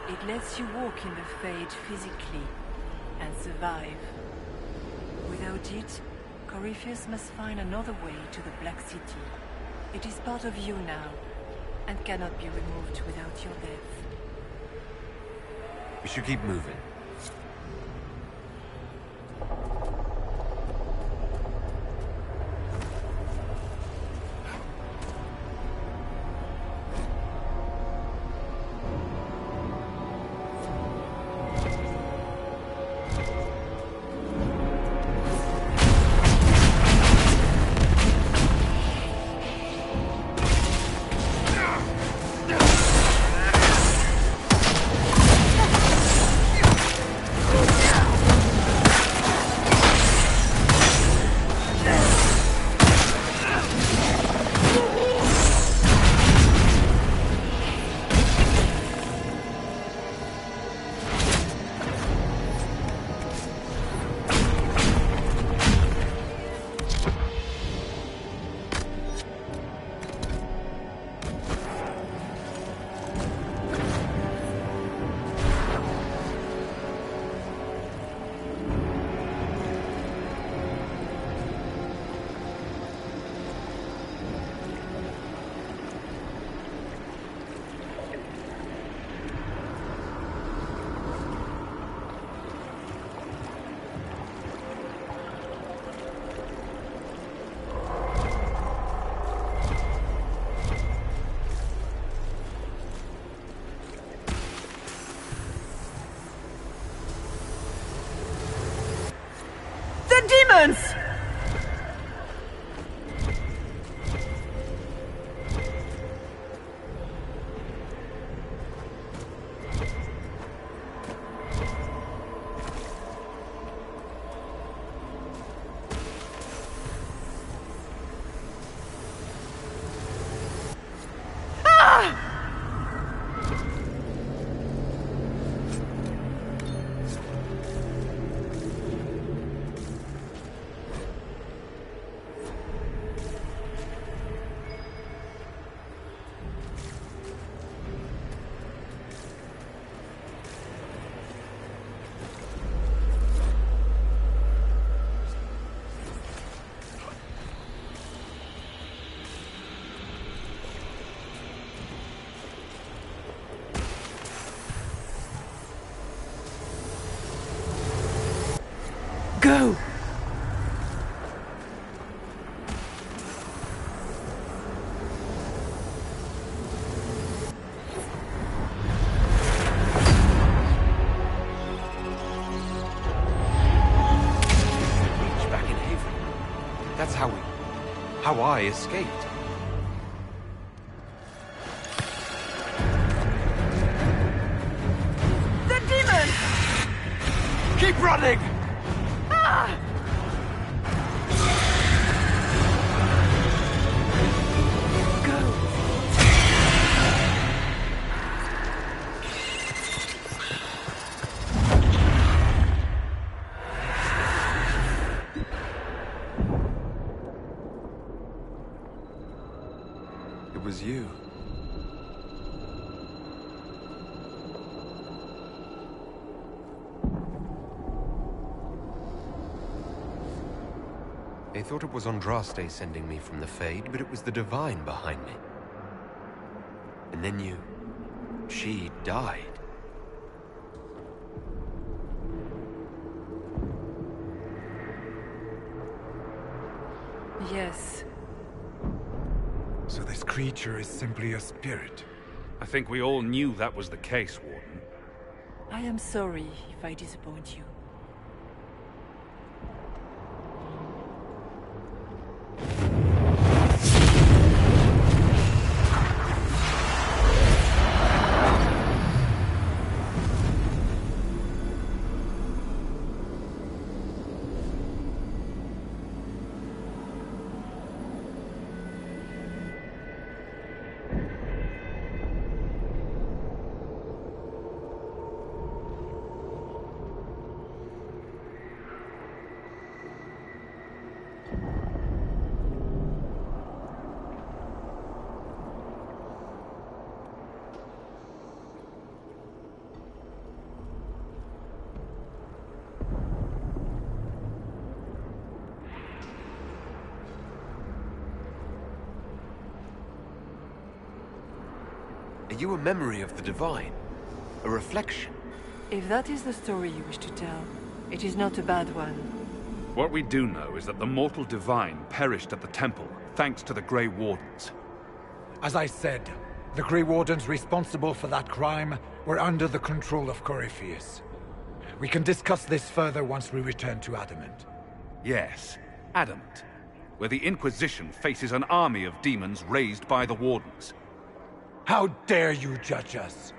It lets you walk in the fade physically, and survive. Without it, Corypheus must find another way to the Black City. It is part of you now, and cannot be removed without your death. We should keep moving. Demons! Go! Back in Haven. That's how I escaped. The demon! Keep running! It was you. They thought it was Andraste sending me from the Fade, but it was the Divine behind me. And then she died. Yes. So this creature is simply a spirit? I think we all knew that was the case, Warden. I am sorry if I disappoint you. Are you a memory of the divine? A reflection? If that is the story you wish to tell, it is not a bad one. What we do know is that the mortal divine perished at the temple, thanks to the Grey Wardens. As I said, the Grey Wardens responsible for that crime were under the control of Corypheus. We can discuss this further once we return to Adamant. Yes, Adamant, where the Inquisition faces an army of demons raised by the Wardens. How dare you judge us?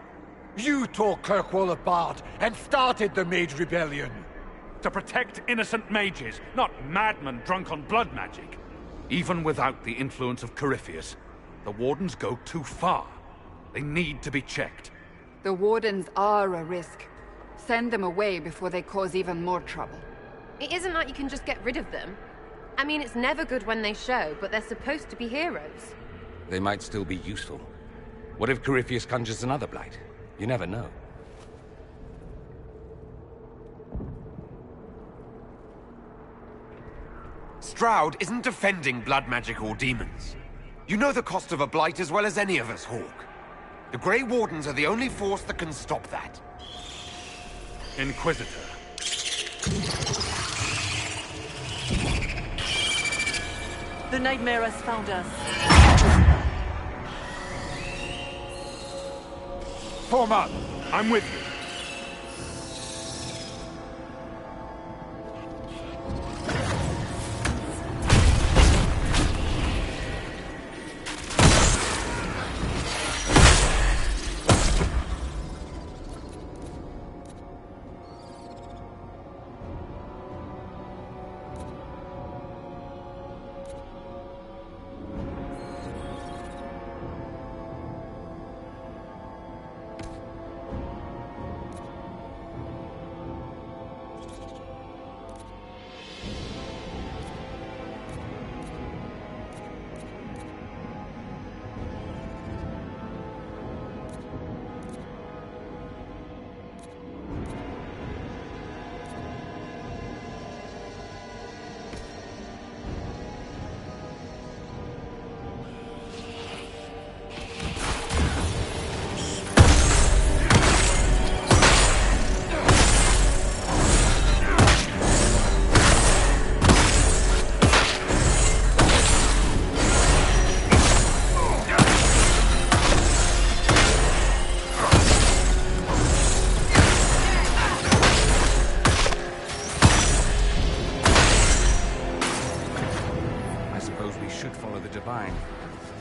You tore Kirkwall apart and started the Mage Rebellion! To protect innocent mages, not madmen drunk on blood magic. Even without the influence of Corypheus, the Wardens go too far. They need to be checked. The Wardens are a risk. Send them away before they cause even more trouble. It isn't like you can just get rid of them. I mean, it's never good when they show, but they're supposed to be heroes. They might still be useful. What if Corypheus conjures another blight? You never know. Stroud isn't defending blood magic or demons. You know the cost of a blight as well as any of us, Hawk. The Grey Wardens are the only force that can stop that. Inquisitor. The nightmare has found us. Form up! I'm with you.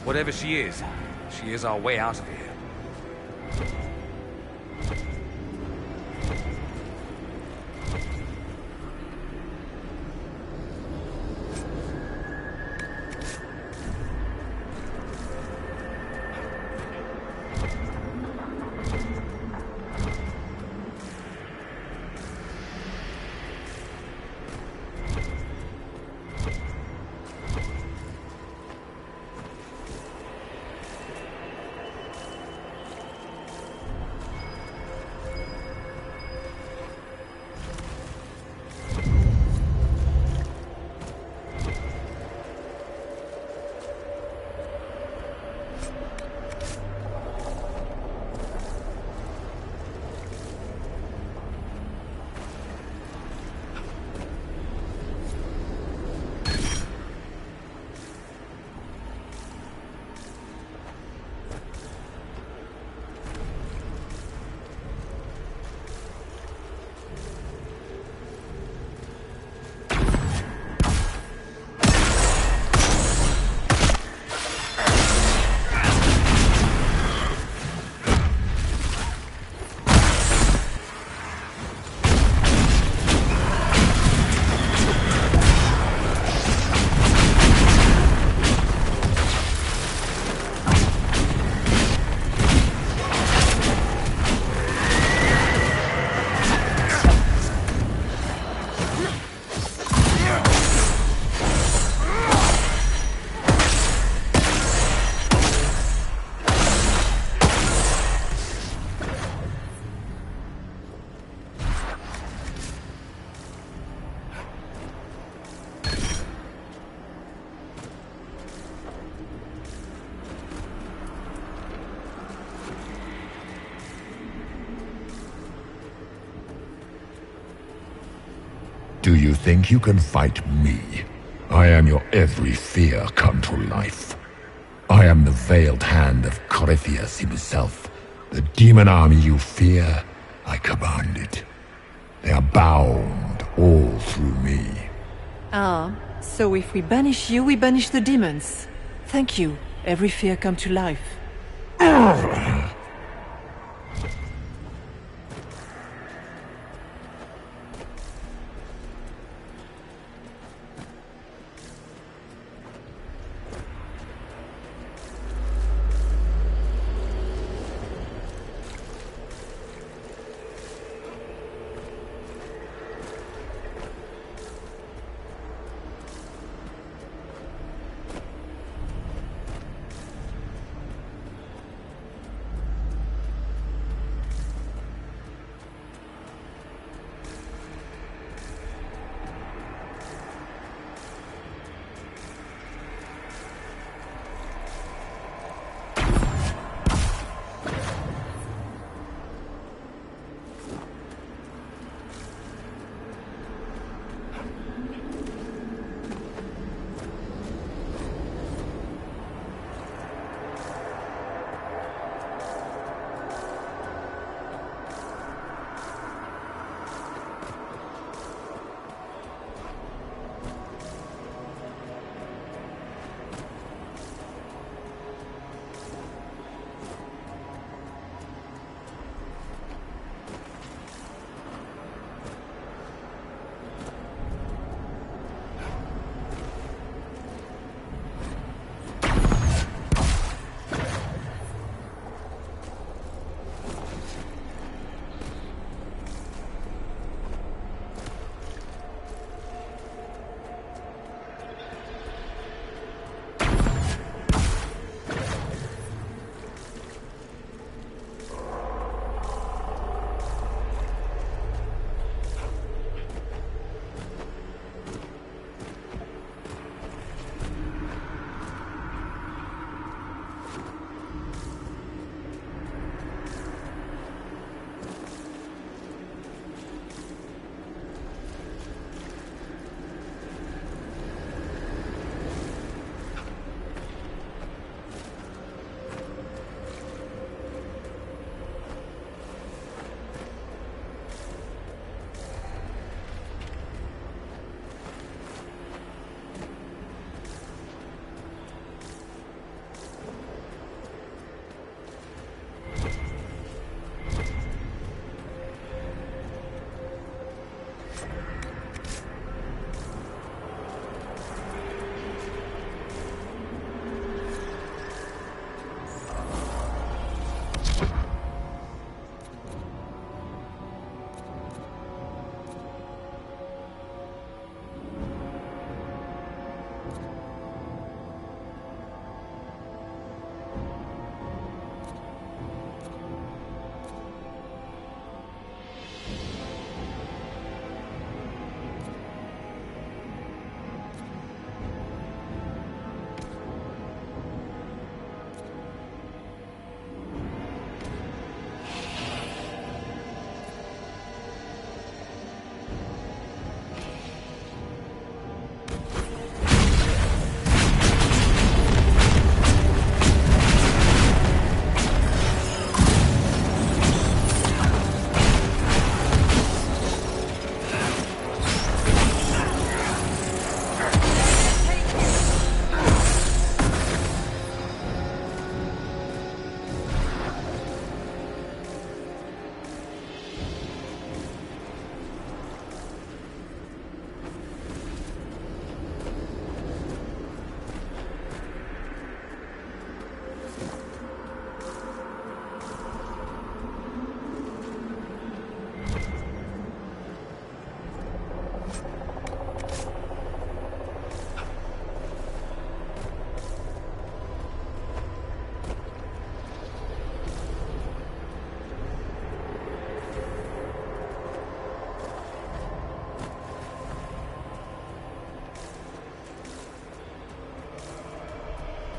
Whatever she is our way out of here. do you think you can fight me? I am your every fear come to life. I am the veiled hand of Corypheus himself. The demon army you fear, I command it. They are bound all through me. Ah, so if we banish you, we banish the demons. Thank you. Every fear come to life.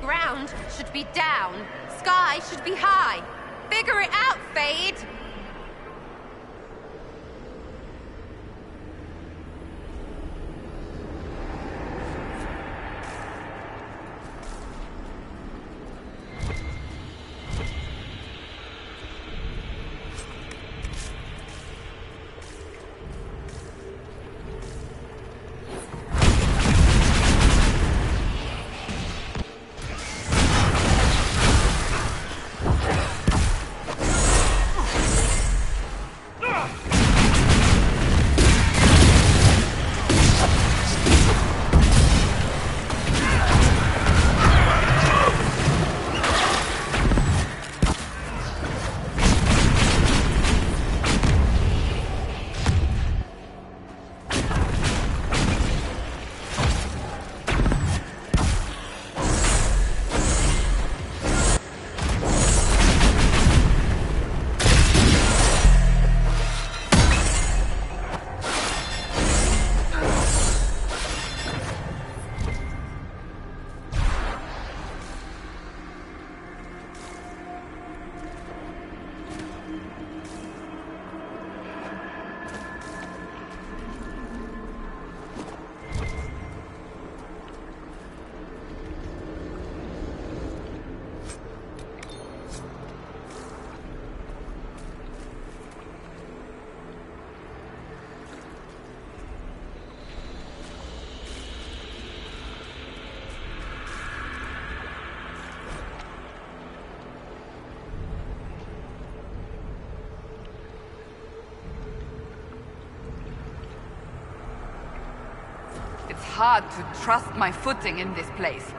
Ground should be down. Sky should be high. Figure it out, Fade! It's hard to trust my footing in this place.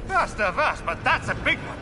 Vast of us, but that's a big one.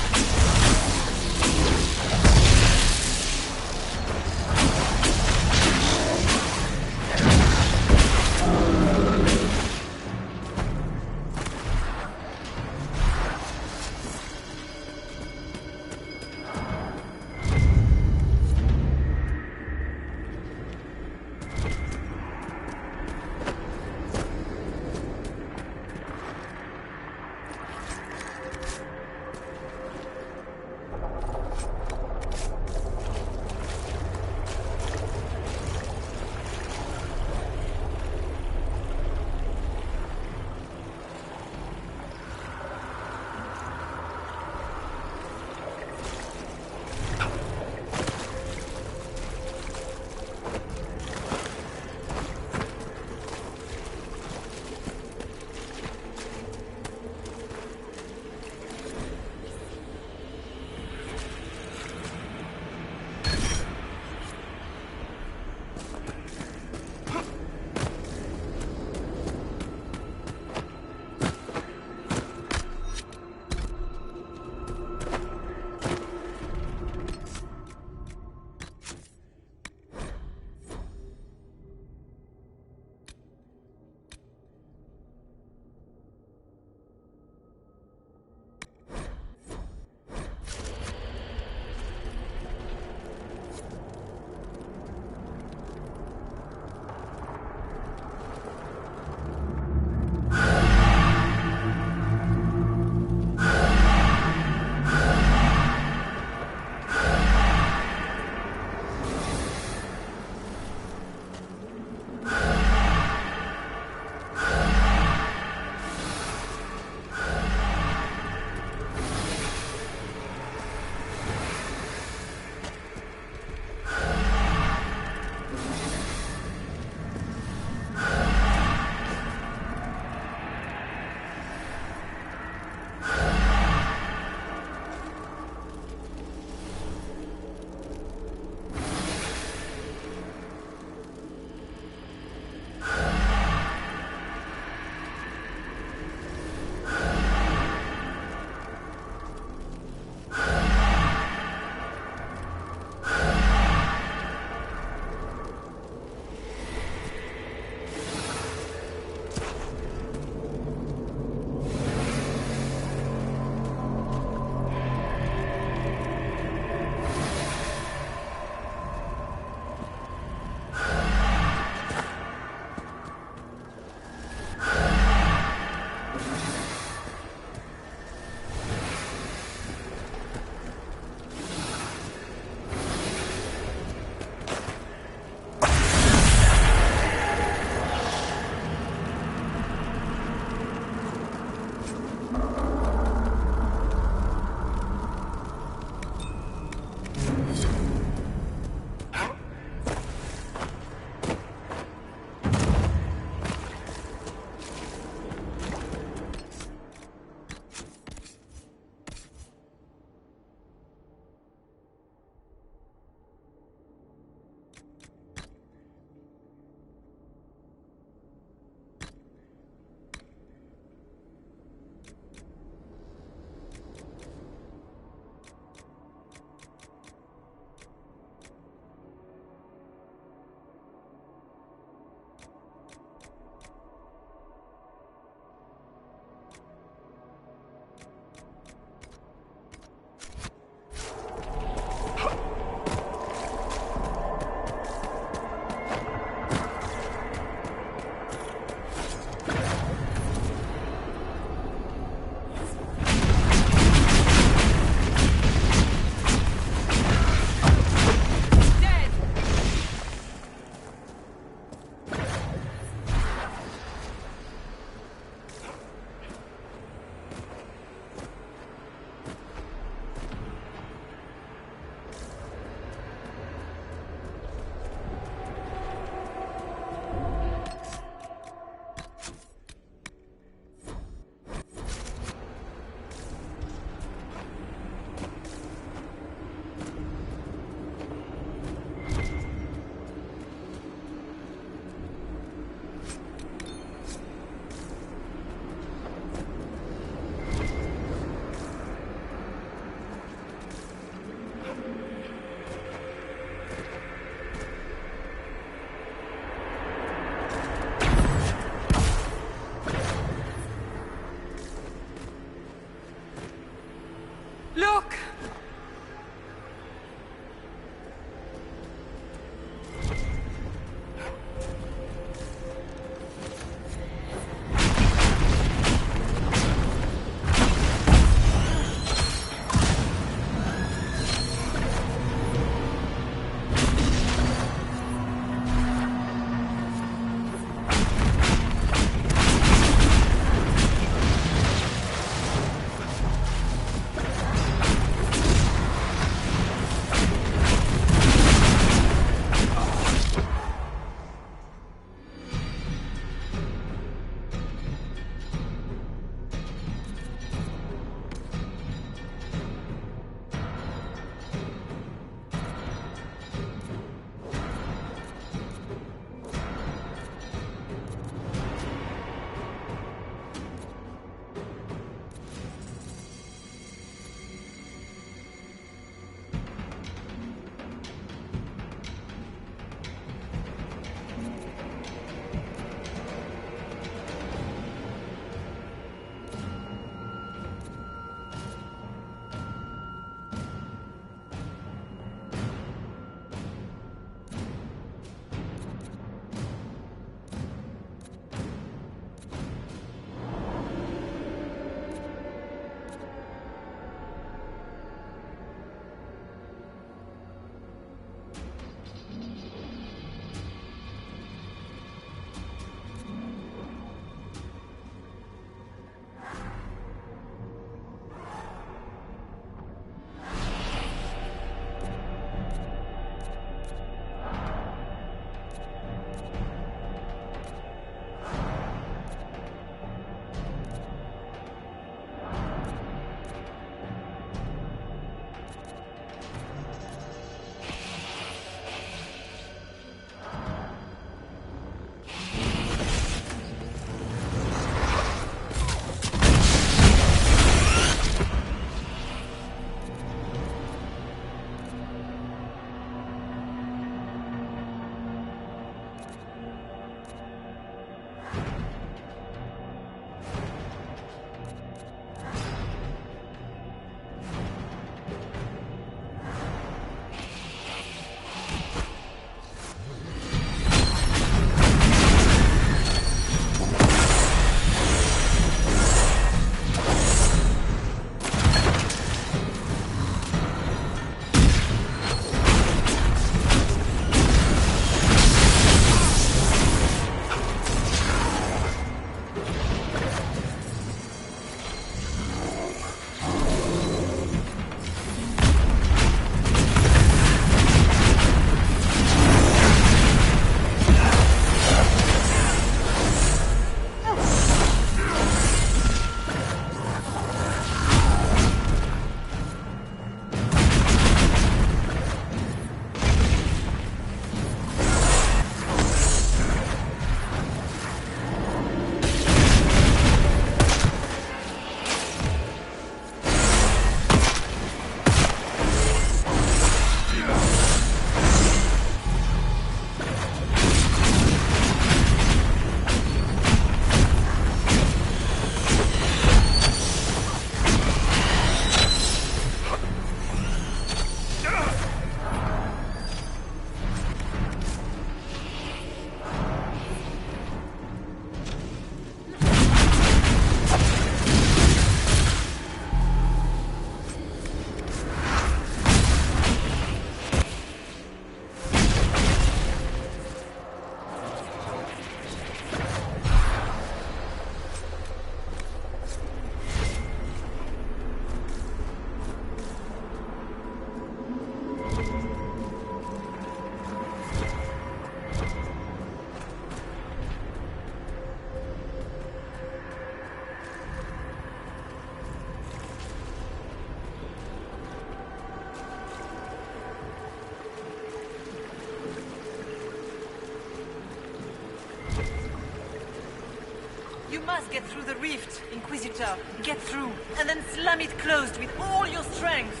must get through the rift, Inquisitor. Get through, and then slam it closed with all your strength.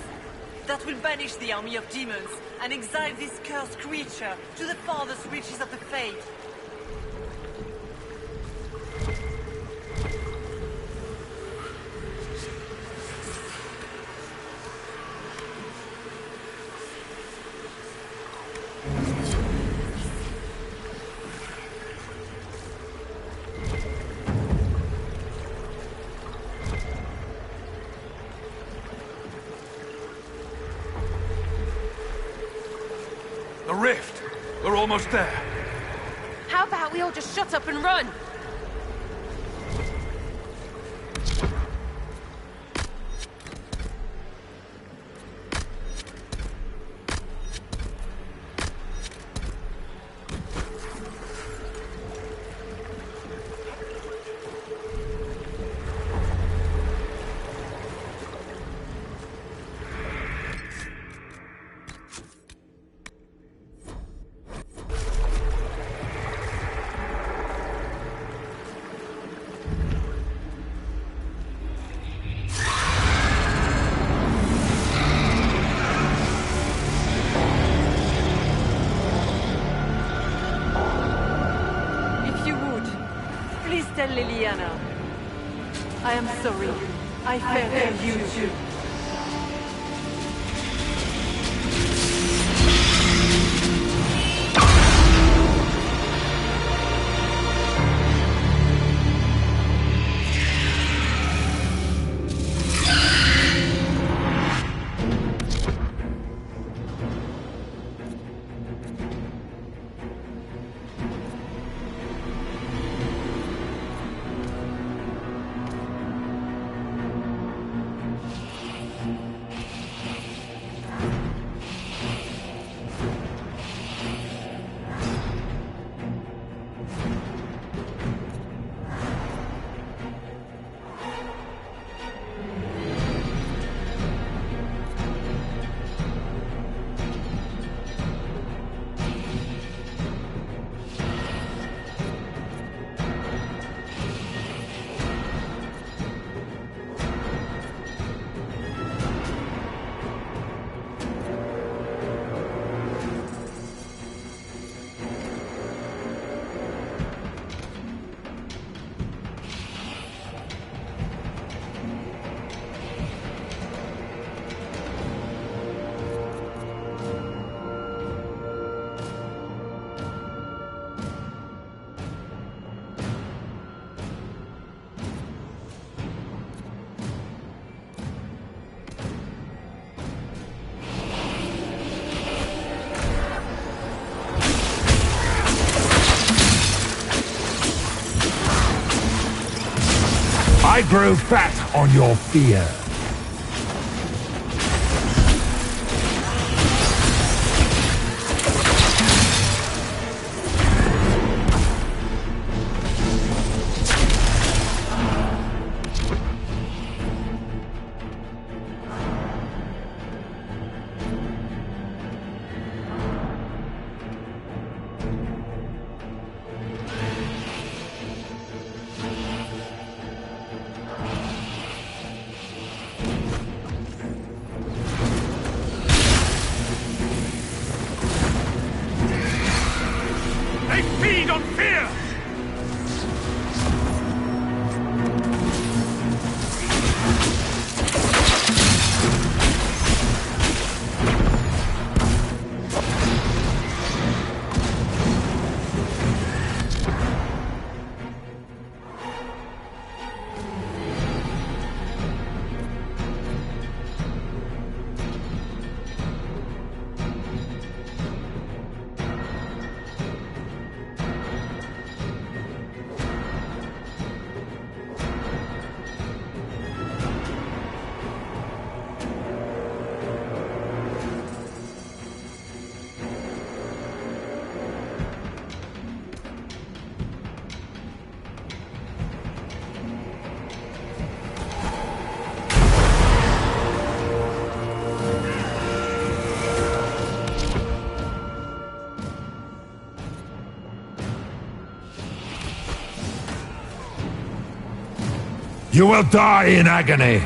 That will banish the army of demons, and exile this cursed creature to the farthest reaches of the Fate. The rift! We're almost there. How about we all just shut up and run? Liliana. I am sorry. I failed you too. I grow fat on your fear. You will die in agony!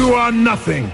You are nothing!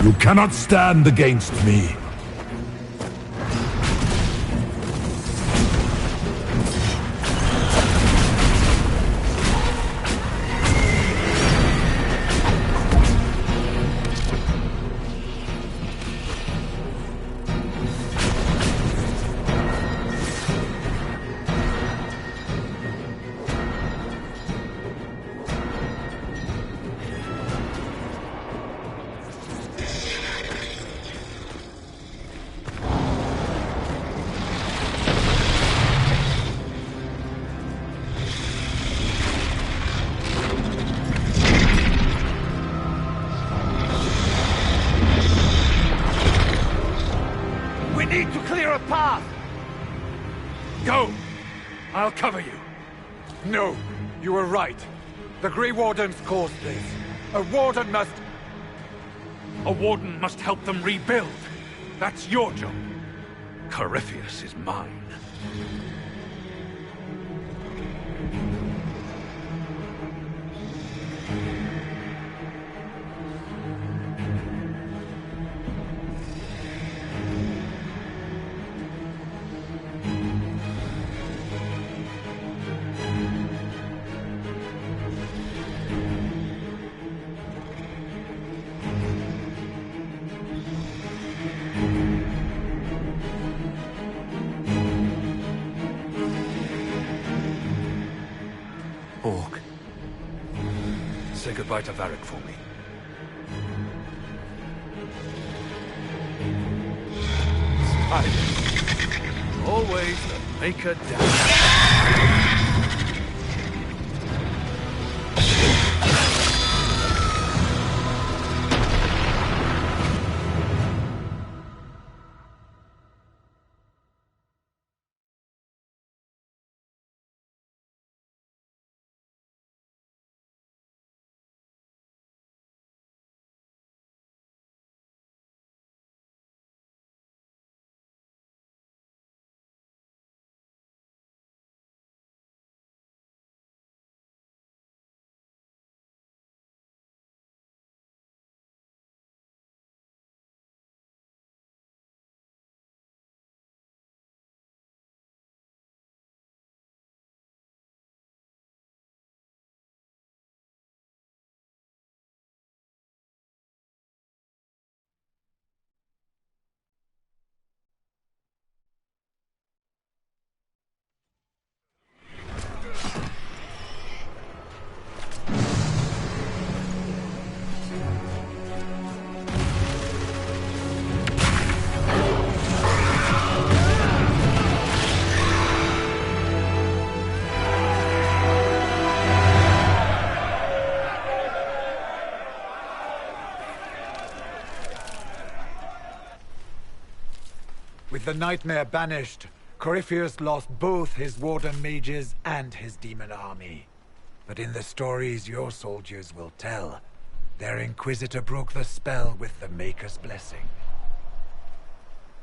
You cannot stand against me. a path! Go! I'll cover you. No, you were right. The Grey Wardens caused this. A Warden must... A Warden must help them rebuild. That's your job. Corypheus is mine. Hawk, say goodbye to Varric for me. Spider. Always the maker down. With the nightmare banished, Corypheus lost both his Warden mages and his demon army. But in the stories your soldiers will tell, their Inquisitor broke the spell with the Maker's blessing.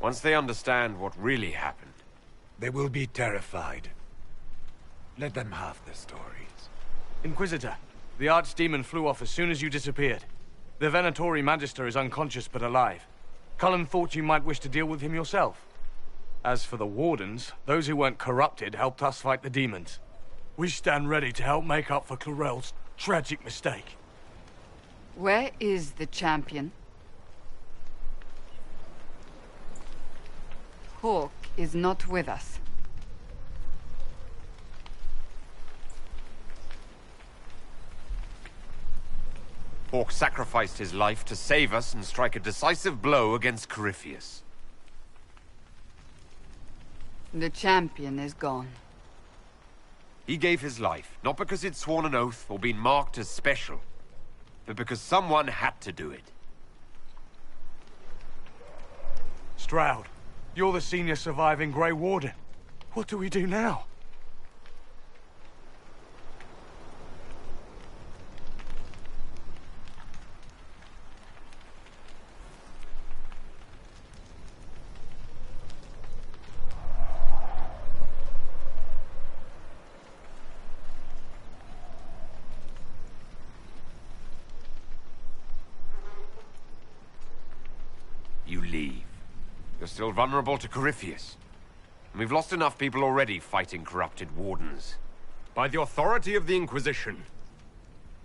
Once they understand what really happened, they will be terrified. Let them have the stories. Inquisitor, the Archdemon flew off as soon as you disappeared. The Venatori Magister is unconscious but alive. Cullen thought you might wish to deal with him yourself. As for the Wardens, those who weren't corrupted helped us fight the demons. We stand ready to help make up for Clarel's tragic mistake. Where is the champion? Hawk is not with us. Hawk sacrificed his life to save us and strike a decisive blow against Corypheus. The champion is gone. He gave his life, not because he'd sworn an oath or been marked as special, but because someone had to do it. Stroud, you're the senior surviving Grey Warden. What do we do now? You leave. You're still vulnerable to Corypheus. And we've lost enough people already fighting corrupted Wardens. By the authority of the Inquisition,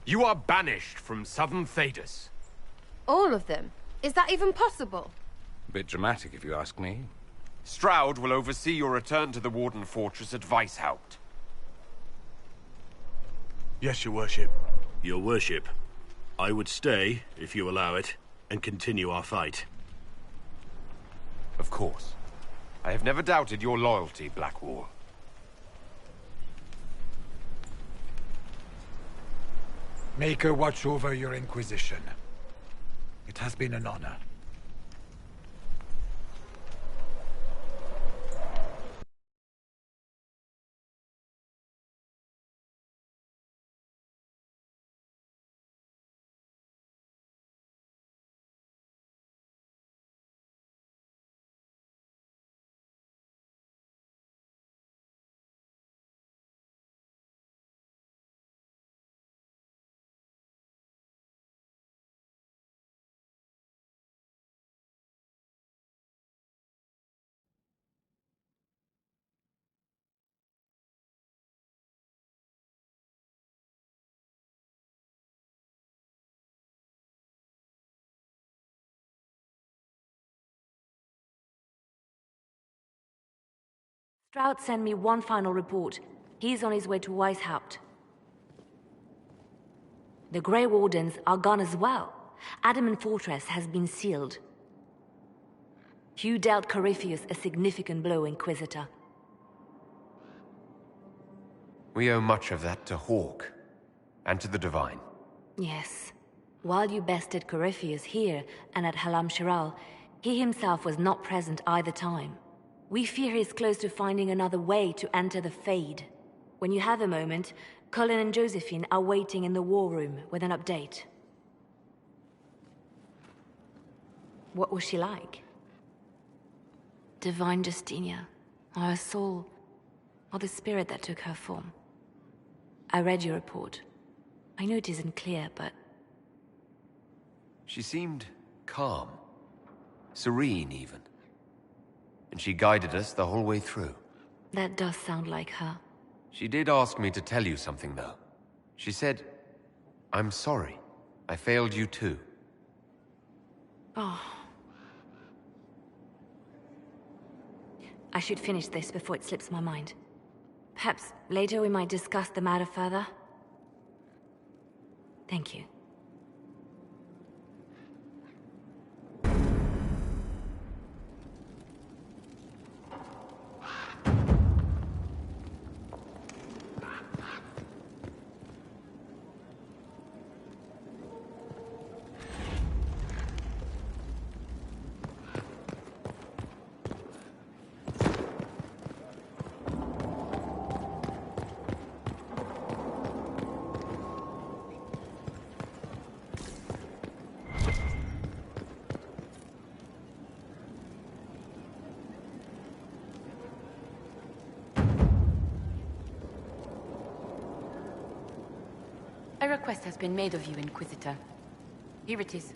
you are banished from southern Thedas. All of them? Is that even possible? A bit dramatic, if you ask me. Stroud will oversee your return to the Warden Fortress at Weishaupt. Yes, Your Worship. Your Worship, I would stay, if you allow it, and continue our fight. Of course. I have never doubted your loyalty, Blackwall. Maker watch over your Inquisition. It has been an honor. Stroud sent me one final report. He's on his way to Weishaupt. The Grey Wardens are gone as well. Adamant Fortress has been sealed. You dealt Corypheus a significant blow, Inquisitor. We owe much of that to Hawk, and to the Divine. Yes. While you bested Corypheus here and at Halam Shiral, he himself was not present either time. We fear he's close to finding another way to enter the Fade. When you have a moment, Colin and Josephine are waiting in the war room with an update. What was she like? Divine Justinia, or her soul, or the spirit that took her form. I read your report. I know it isn't clear, but... She seemed calm. Serene, even. And she guided us the whole way through. That does sound like her. She did ask me to tell you something, though. She said, "I'm sorry. I failed you too." Oh. I should finish this before it slips my mind. Perhaps later we might discuss the matter further. Thank you. A request has been made of you, Inquisitor. Here it is.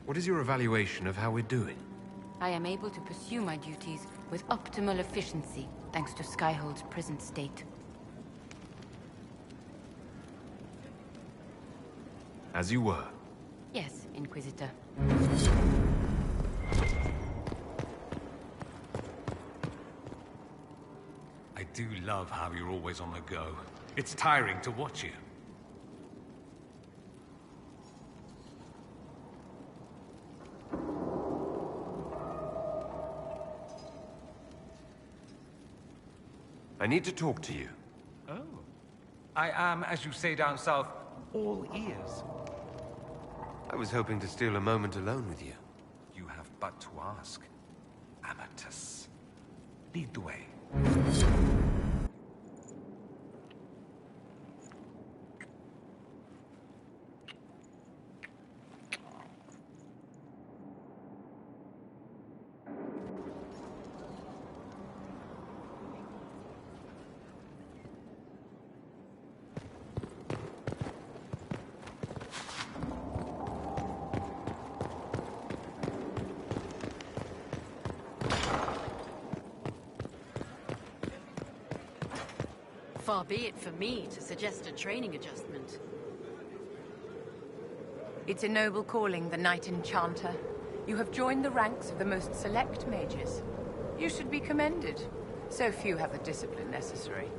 What is your evaluation of how we're doing? I am able to pursue my duties with optimal efficiency, thanks to Skyhold's present state. As you were. Yes, Inquisitor. I do love how you're always on the go. It's tiring to watch you. I need to talk to you. Oh. I am, as you say down south, all ears. I was hoping to steal a moment alone with you. You have but to ask. Amatus. Lead the way. Far be it for me to suggest a training adjustment. It's a noble calling, the Knight Enchanter. You have joined the ranks of the most select mages. You should be commended. So few have the discipline necessary.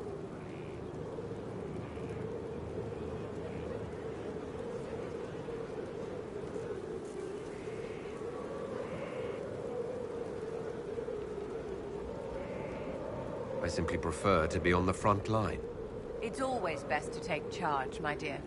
I simply prefer to be on the front line. It's always best to take charge, my dear.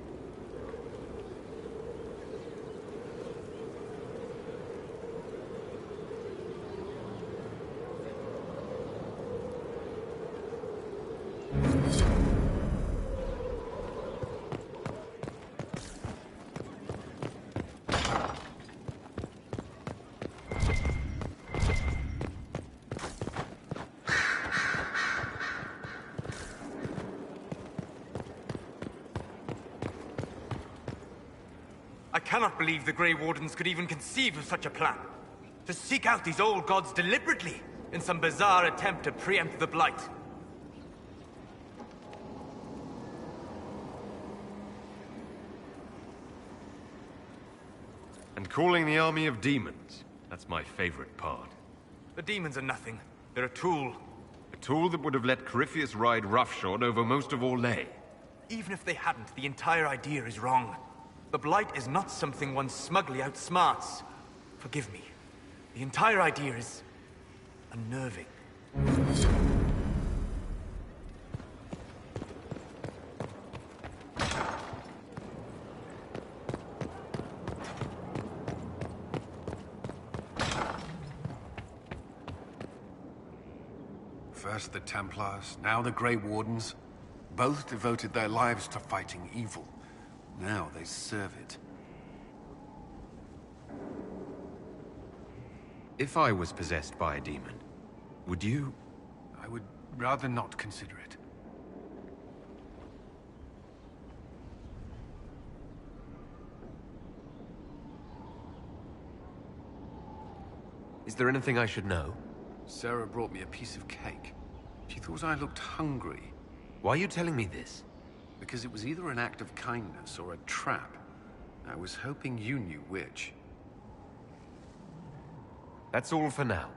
I cannot believe the Grey Wardens could even conceive of such a plan. To seek out these old gods deliberately, in some bizarre attempt to preempt the Blight. And calling the army of demons. That's my favorite part. The demons are nothing. They're a tool. tool that would have let Corypheus ride roughshod over most of Orlais. Even if they hadn't, the entire idea is wrong. The Blight is not something one smugly outsmarts. Forgive me. The entire idea is unnerving. First the Templars, now the Grey Wardens. Both devoted their lives to fighting evil. Now they serve it. If I was possessed by a demon, would you? I would rather not consider it. Is there anything I should know? Sarah brought me a piece of cake. She thought I looked hungry. Why are you telling me this? Because it was either an act of kindness or a trap. I was hoping you knew which. That's all for now.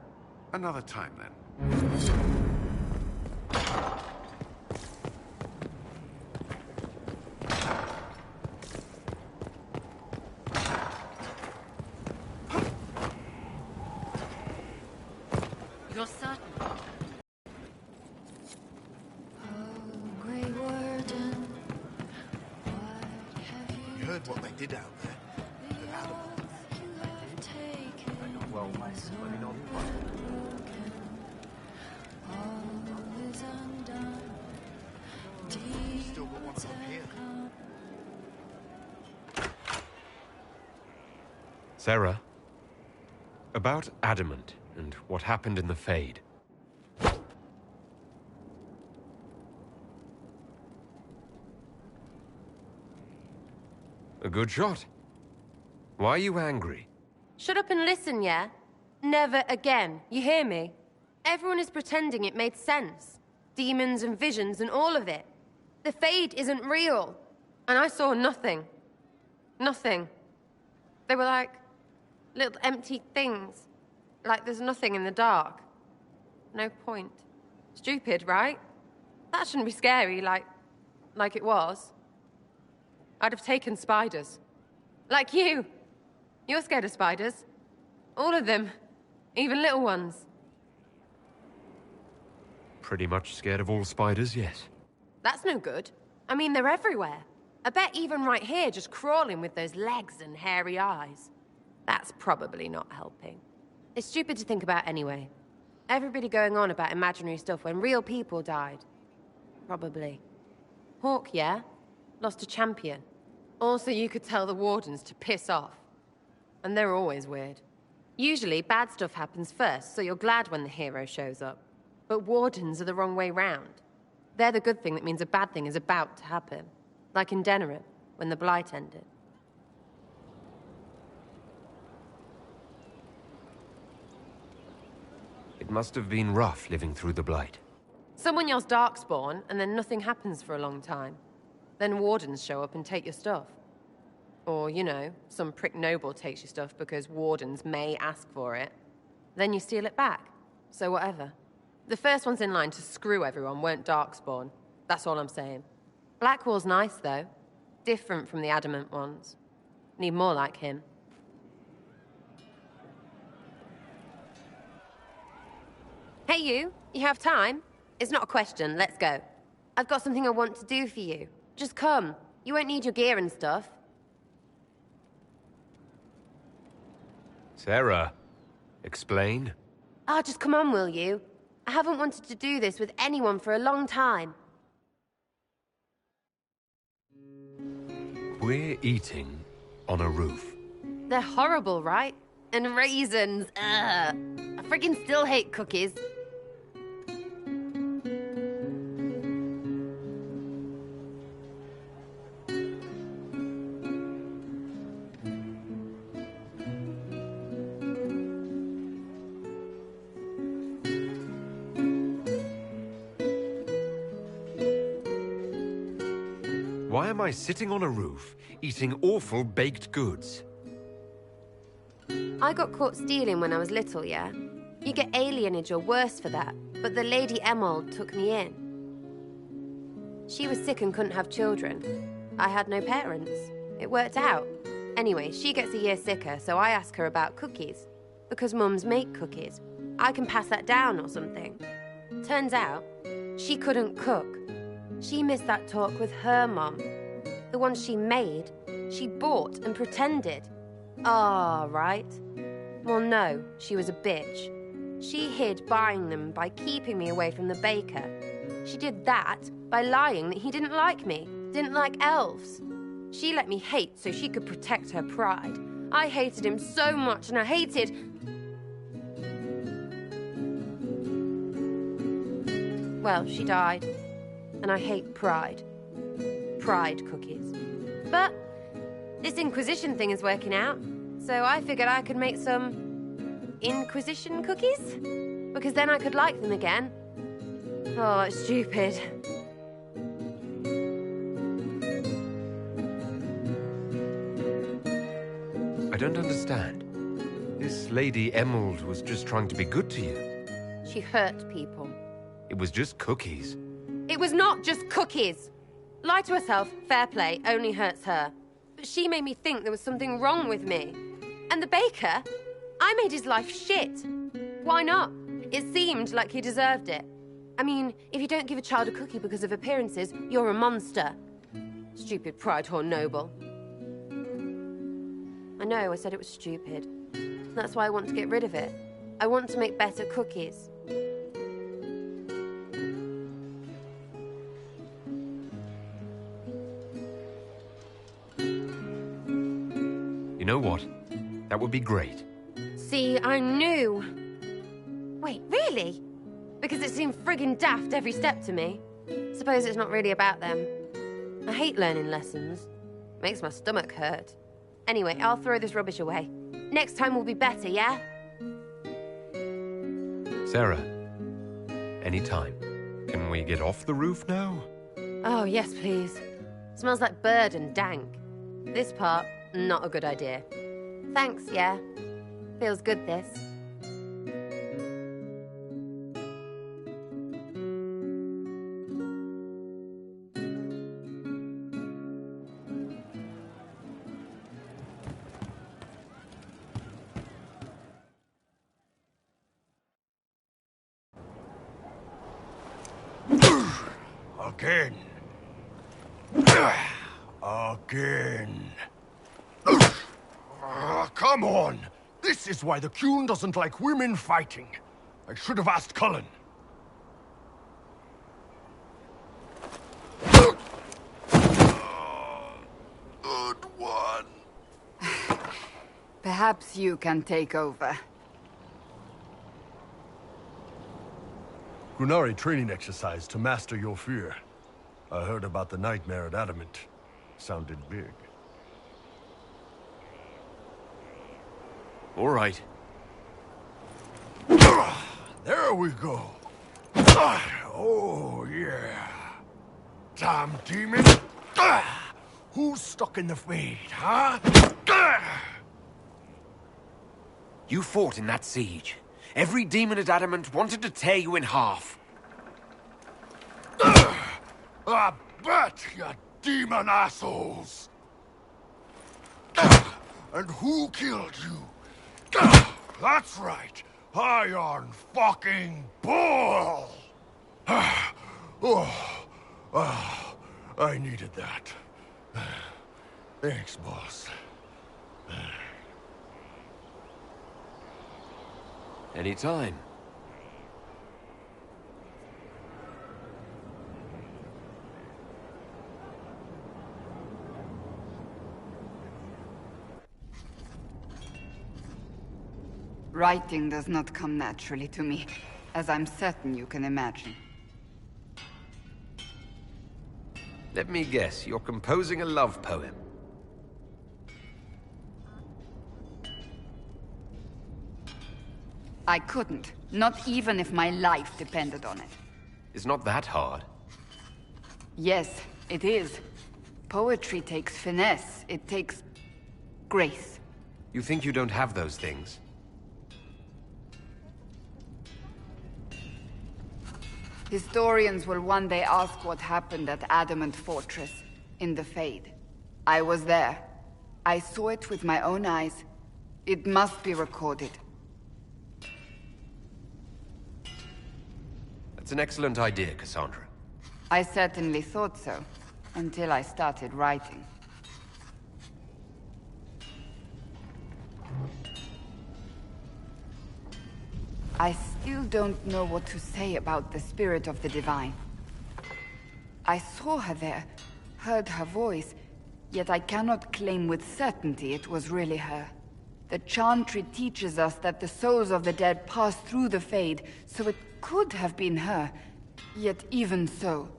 Another time, then. You're certain? You heard what they did out there? With Adam. Well, let me know. Still got one up here. Sarah, about Adamant and what happened in the Fade. A good shot. Why are you angry? Shut up and listen, yeah? Never again. You hear me? Everyone is pretending it made sense. Demons and visions and all of it. The Fade isn't real. And I saw nothing. Nothing. They were like little empty things. Like there's nothing in the dark. No point. Stupid, right? That shouldn't be scary, like it was. I'd have taken spiders. Like you. You're scared of spiders. All of them. Even little ones. Pretty much scared of all spiders, yes. That's no good. I mean, they're everywhere. I bet even right here, just crawling with those legs and hairy eyes. That's probably not helping. It's stupid to think about anyway. Everybody going on about imaginary stuff when real people died. Probably. Hawk, yeah? Lost a champion. Also, you could tell the Wardens to piss off. And they're always weird. Usually, bad stuff happens first, so you're glad when the hero shows up. But Wardens are the wrong way round. They're the good thing that means a bad thing is about to happen. Like in Dennerit, when the Blight ended. It must have been rough living through the Blight. Someone yells Darkspawn, and then nothing happens for a long time. Then Wardens show up and take your stuff. Or, you know, some prick noble takes your stuff because Wardens may ask for it. Then you steal it back. So whatever. The first ones in line to screw everyone weren't Darkspawn. That's all I'm saying. Blackwall's nice, though. Different from the Adamant ones. Need more like him. Hey, you. You have time? It's not a question. Let's go. I've got something I want to do for you. Just come. You won't need your gear and stuff. Sarah, explain? Ah, just come on, will you? I haven't wanted to do this with anyone for a long time. We're eating on a roof. They're horrible, right? And raisins, ugh. I friggin' still hate cookies. Why am I sitting on a roof, eating awful baked goods? I got caught stealing when I was little, yeah? You get alienage or worse for that, but the Lady Emerald took me in. She was sick and couldn't have children. I had no parents. It worked out. Anyway, she gets a year sicker, so I ask her about cookies. Because mums make cookies. I can pass that down or something. Turns out, she couldn't cook. She missed that talk with her mum. The one she made, she bought and pretended. Ah, right. Well, no, she was a bitch. She hid buying them by keeping me away from the baker. She did that by lying that he didn't like me, didn't like elves. She let me hate so she could protect her pride. I hated him so much, and I hated... Well, she died. And I hate pride. Pride cookies. But this Inquisition thing is working out, so I figured I could make some... Inquisition cookies? Because then I could like them again. Oh, it's stupid. I don't understand. This Lady Emerald was just trying to be good to you. She hurt people. It was just cookies. It was not just cookies! Lie to herself, fair play, only hurts her. But she made me think there was something wrong with me. And the baker? I made his life shit. Why not? It seemed like he deserved it. I mean, if you don't give a child a cookie because of appearances, you're a monster. Stupid pride whore noble. I know, I said it was stupid. That's why I want to get rid of it. I want to make better cookies. You know what? That would be great. See, I knew. Wait, really? Because it seemed friggin' daft every step to me. Suppose it's not really about them. I hate learning lessons. Makes my stomach hurt. Anyway, I'll throw this rubbish away. Next time will be better, yeah? Sarah, anytime. Can we get off the roof now? Oh, yes, please. Smells like bird and dank. This part, not a good idea. Thanks, yeah. Feels good, this. Again. Again. Come on! This is why the Qun doesn't like women fighting. I should have asked Cullen. Good one. Perhaps you can take over. Grunari training exercise to master your fear. I heard about the nightmare at Adamant. Sounded big. All right. There we go. Oh, yeah. Damn demon. Who's stuck in the fade, huh? You fought in that siege. Every demon at Adamant wanted to tear you in half. I bet, you demon assholes. And who killed you? That's right. Iron fucking Bull! I needed that. Thanks, boss. Anytime. Writing does not come naturally to me, as I'm certain you can imagine. Let me guess, you're composing a love poem. I couldn't, not even if my life depended on it. It's not that hard. Yes, it is. Poetry takes finesse, it takes grace. You think you don't have those things? Historians will one day ask what happened at Adamant Fortress, in the Fade. I was there. I saw it with my own eyes. It must be recorded. That's an excellent idea, Cassandra. I certainly thought so, until I started writing. I still don't know what to say about the spirit of the divine. I saw her there, heard her voice, yet I cannot claim with certainty it was really her. The Chantry teaches us that the souls of the dead pass through the Fade, so it could have been her, yet even so.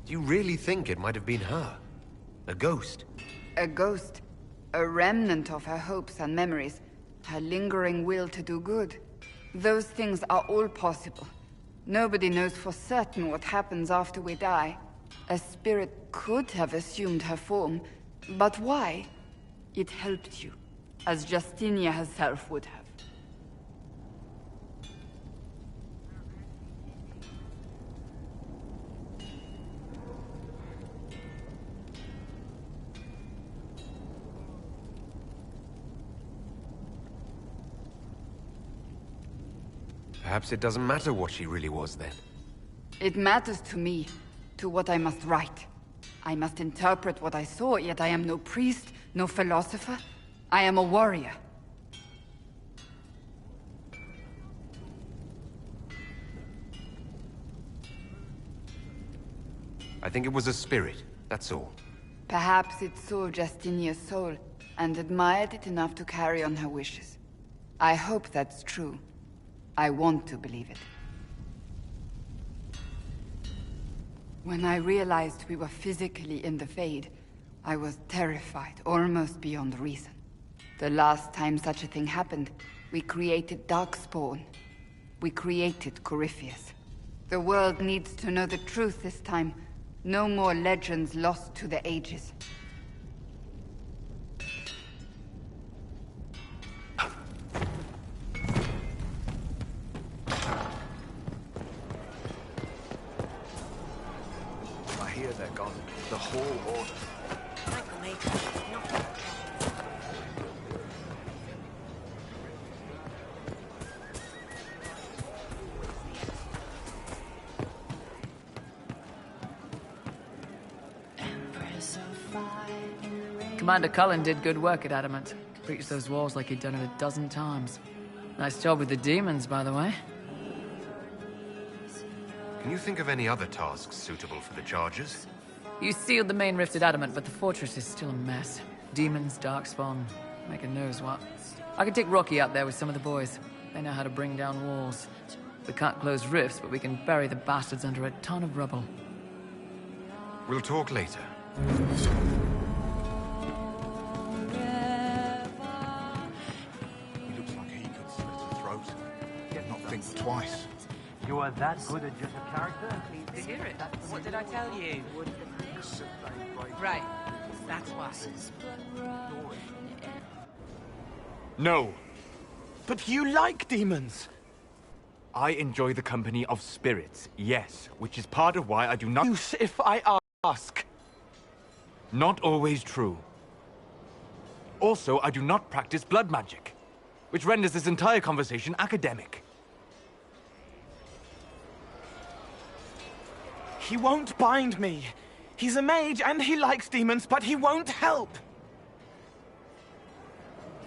Do you really think it might have been her? A ghost? A ghost. A remnant of her hopes and memories. Her lingering will to do good. Those things are all possible. Nobody knows for certain what happens after we die. A spirit could have assumed her form, but why? It helped you, as Justinia herself would have. Perhaps it doesn't matter what she really was then. It matters to me, to what I must write. I must interpret what I saw, yet I am no priest, no philosopher. I am a warrior. I think it was a spirit, that's all. Perhaps it saw Justinia's soul, and admired it enough to carry on her wishes. I hope that's true. I want to believe it. When I realized we were physically in the Fade, I was terrified, almost beyond reason. The last time such a thing happened, we created Darkspawn. We created Corypheus. The world needs to know the truth this time. No more legends lost to the ages. I hear they're gone. The whole order. Commander Cullen did good work at Adamant. Breached those walls like he'd done it a dozen times. Nice job with the demons, by the way. Can you think of any other tasks suitable for the Chargers? You sealed the main rift at Adamant, but the fortress is still a mess. Demons, darkspawn, making knows what. I could take Rocky out there with some of the boys. They know how to bring down walls. We can't close rifts, but we can bury the bastards under a ton of rubble. We'll talk later. Twice. You are that good at just a character? Pleased to hear it. What did I tell you? Right. That's why. No. But you like demons. I enjoy the company of spirits, yes, which is part of why I do not use if I ask. Not always true. Also, I do not practice blood magic, which renders this entire conversation academic. He won't bind me. He's a mage and he likes demons, but he won't help.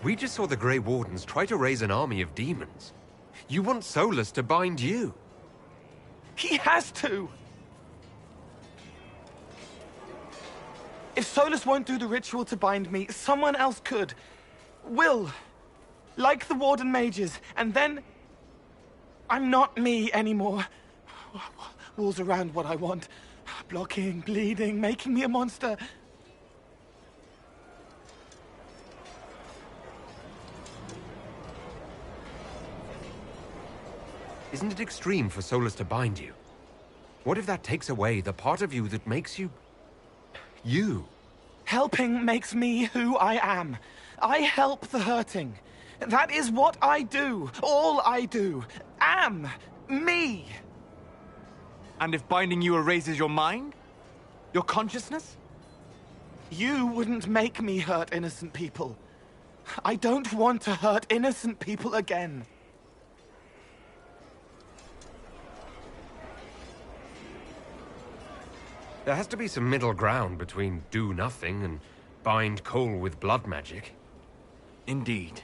We just saw the Grey Wardens try to raise an army of demons. You want Solus to bind you. He has to. If Solus won't do the ritual to bind me, someone else could. Will. Like the Warden mages, and then I'm not me anymore. Walls around what I want. Blocking, bleeding, making me a monster. Isn't it extreme for Solus to bind you? What if that takes away the part of you that makes you... you? Helping makes me who I am. I help the hurting. That is what I do. All I do. Am. Me. And if binding you erases your mind? Your consciousness? You wouldn't make me hurt innocent people. I don't want to hurt innocent people again. There has to be some middle ground between do nothing and bind Cole with blood magic. Indeed.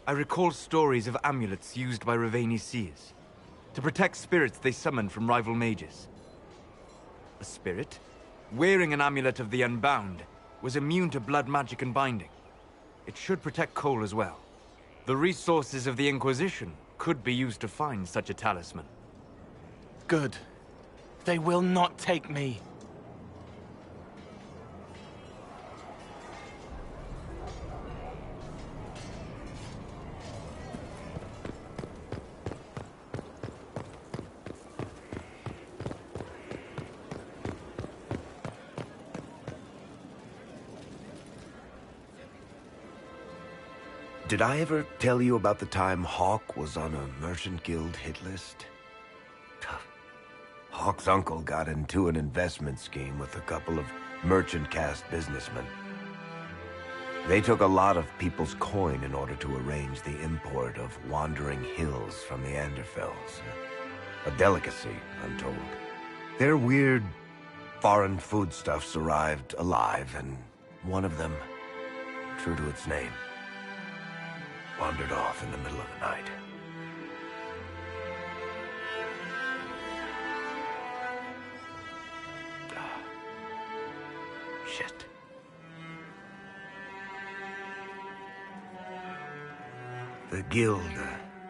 I recall stories of amulets used by Raveni seers to protect spirits they summoned from rival mages. A spirit, wearing an amulet of the Unbound, was immune to blood magic and binding. It should protect Cole as well. The resources of the Inquisition could be used to find such a talisman. Good. They will not take me. Did I ever tell you about the time Hawk was on a Merchant Guild hit list? Hawk's uncle got into an investment scheme with a couple of merchant caste businessmen. They took a lot of people's coin in order to arrange the import of wandering hills from the Anderfells. A delicacy, I'm told. Their weird, foreign foodstuffs arrived alive, and one of them, true to its name, wandered off in the middle of the night. Shit. The guild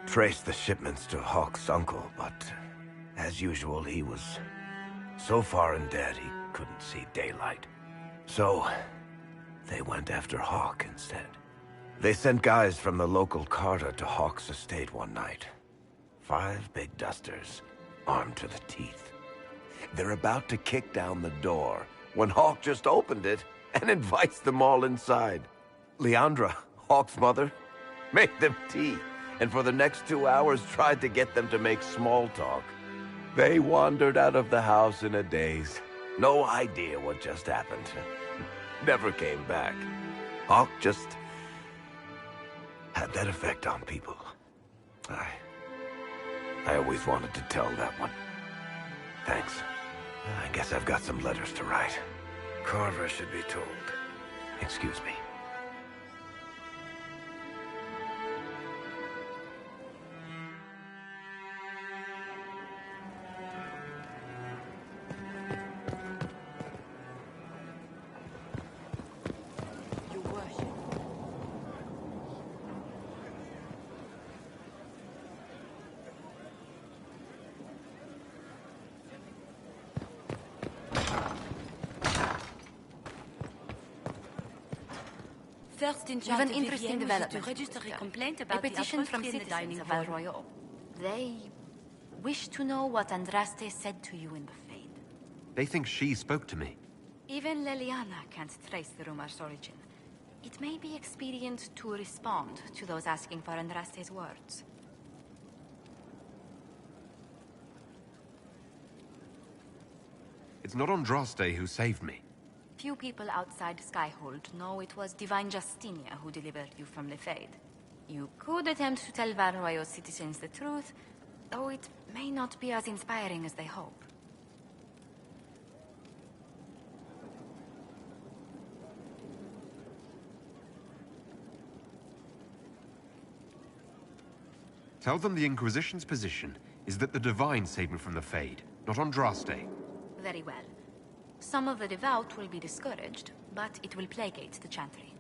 traced the shipments to Hawk's uncle, but as usual, he was so far in debt he couldn't see daylight. So they went after Hawk instead. They sent guys from the local carter to Hawk's estate one night. 5 big dusters, armed to the teeth. They're about to kick down the door when Hawk just opened it and invites them all inside. Leandra, Hawk's mother, made them tea, and for the next 2 hours tried to get them to make small talk. They wandered out of the house in a daze. No idea what just happened. Never came back. Hawk just had that effect on people. I always wanted to tell that one. Thanks. I guess I've got some letters to write. Carver should be told. Excuse me. We have an interesting development. A petition from citizens of Val Royal. They wish to know what Andraste said to you in the Fade. They think she spoke to me. Even Leliana can't trace the rumor's origin. It may be expedient to respond to those asking for Andraste's words. It's not Andraste who saved me. Few people outside Skyhold know it was Divine Justinia who delivered you from the Fade. You could attempt to tell Val Royal citizens the truth, though it may not be as inspiring as they hope. Tell them the Inquisition's position is that the Divine saved me from the Fade, not Andraste. Very well. Some of the devout will be discouraged, but it will placate the Chantry.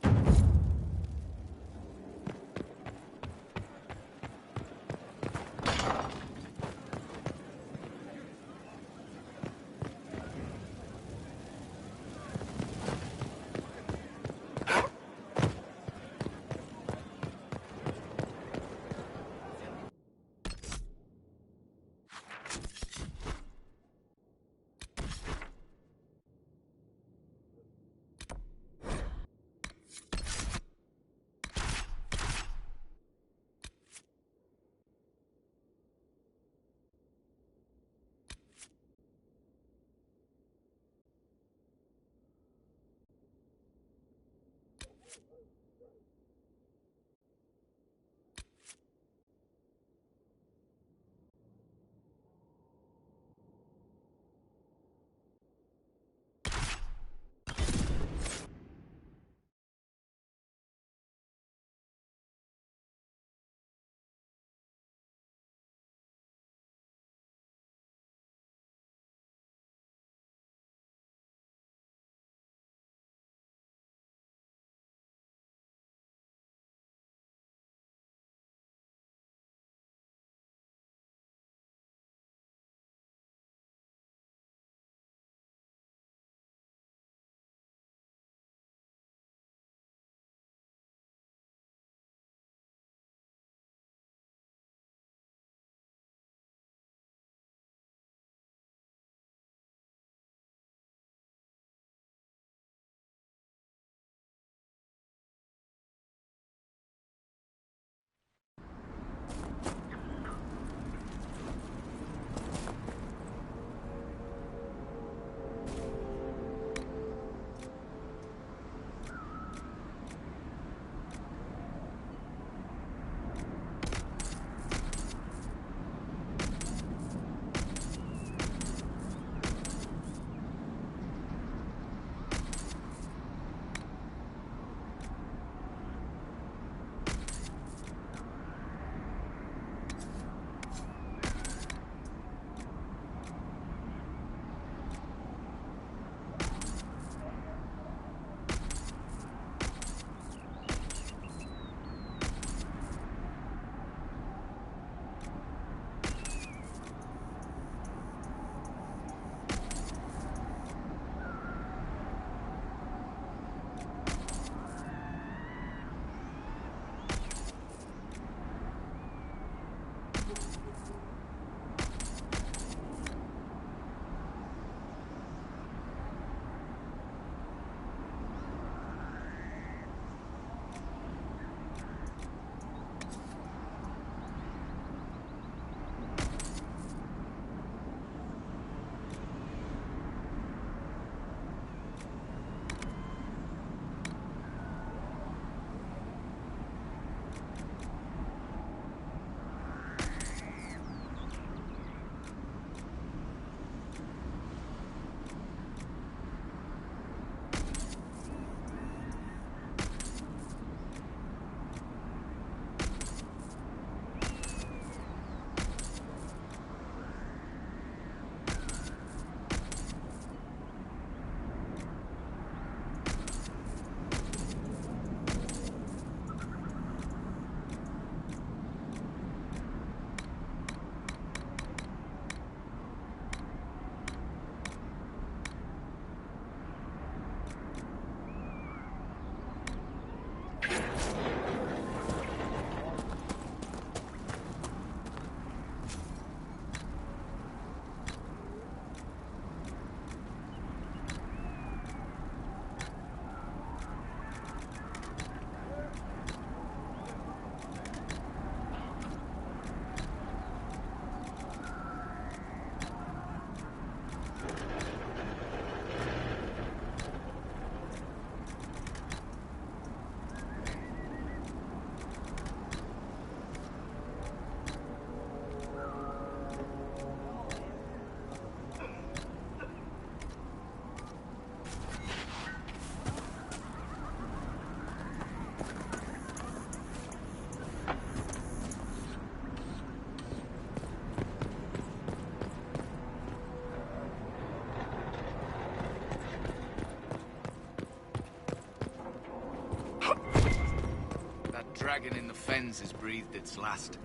dragon in the fens has breathed its last.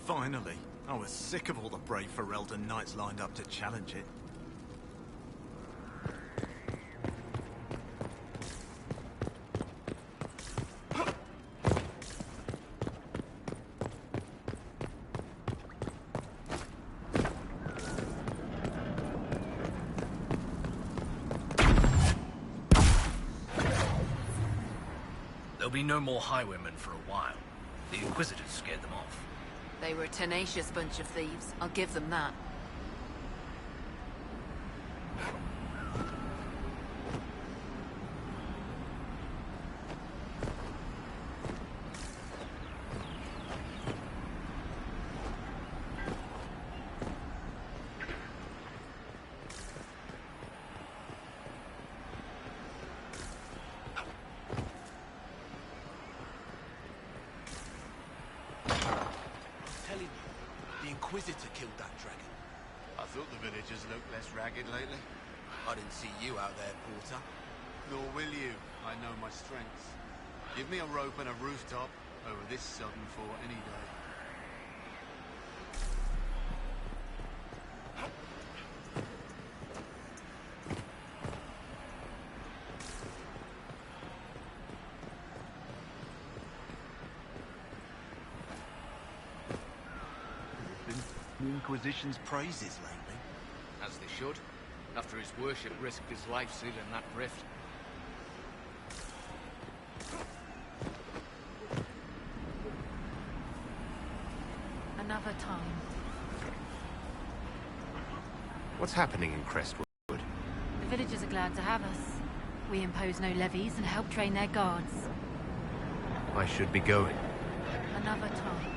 Finally. I was sick of all the brave Ferelden knights lined up to challenge it. There'll be no more highwaymen for a while. The Inquisitors scared them off. They were a tenacious bunch of thieves. I'll give them that. Inquisitor killed that dragon. I thought the villagers looked less ragged lately. I didn't see you out there, Porter. Nor will you. I know my strengths. Give me a rope and a rooftop over this southern fort any day. The Inquisition's praises lately. As they should. After his worship risked his life sealing that rift. Another time. What's happening in Crestwood? The villagers are glad to have us. We impose no levies and help train their guards. I should be going. Another time.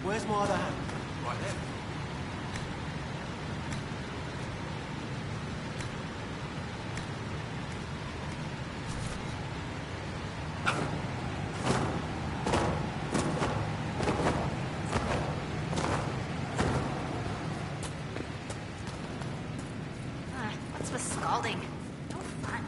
Where's my other hand? Right there. What's for scalding? No fun.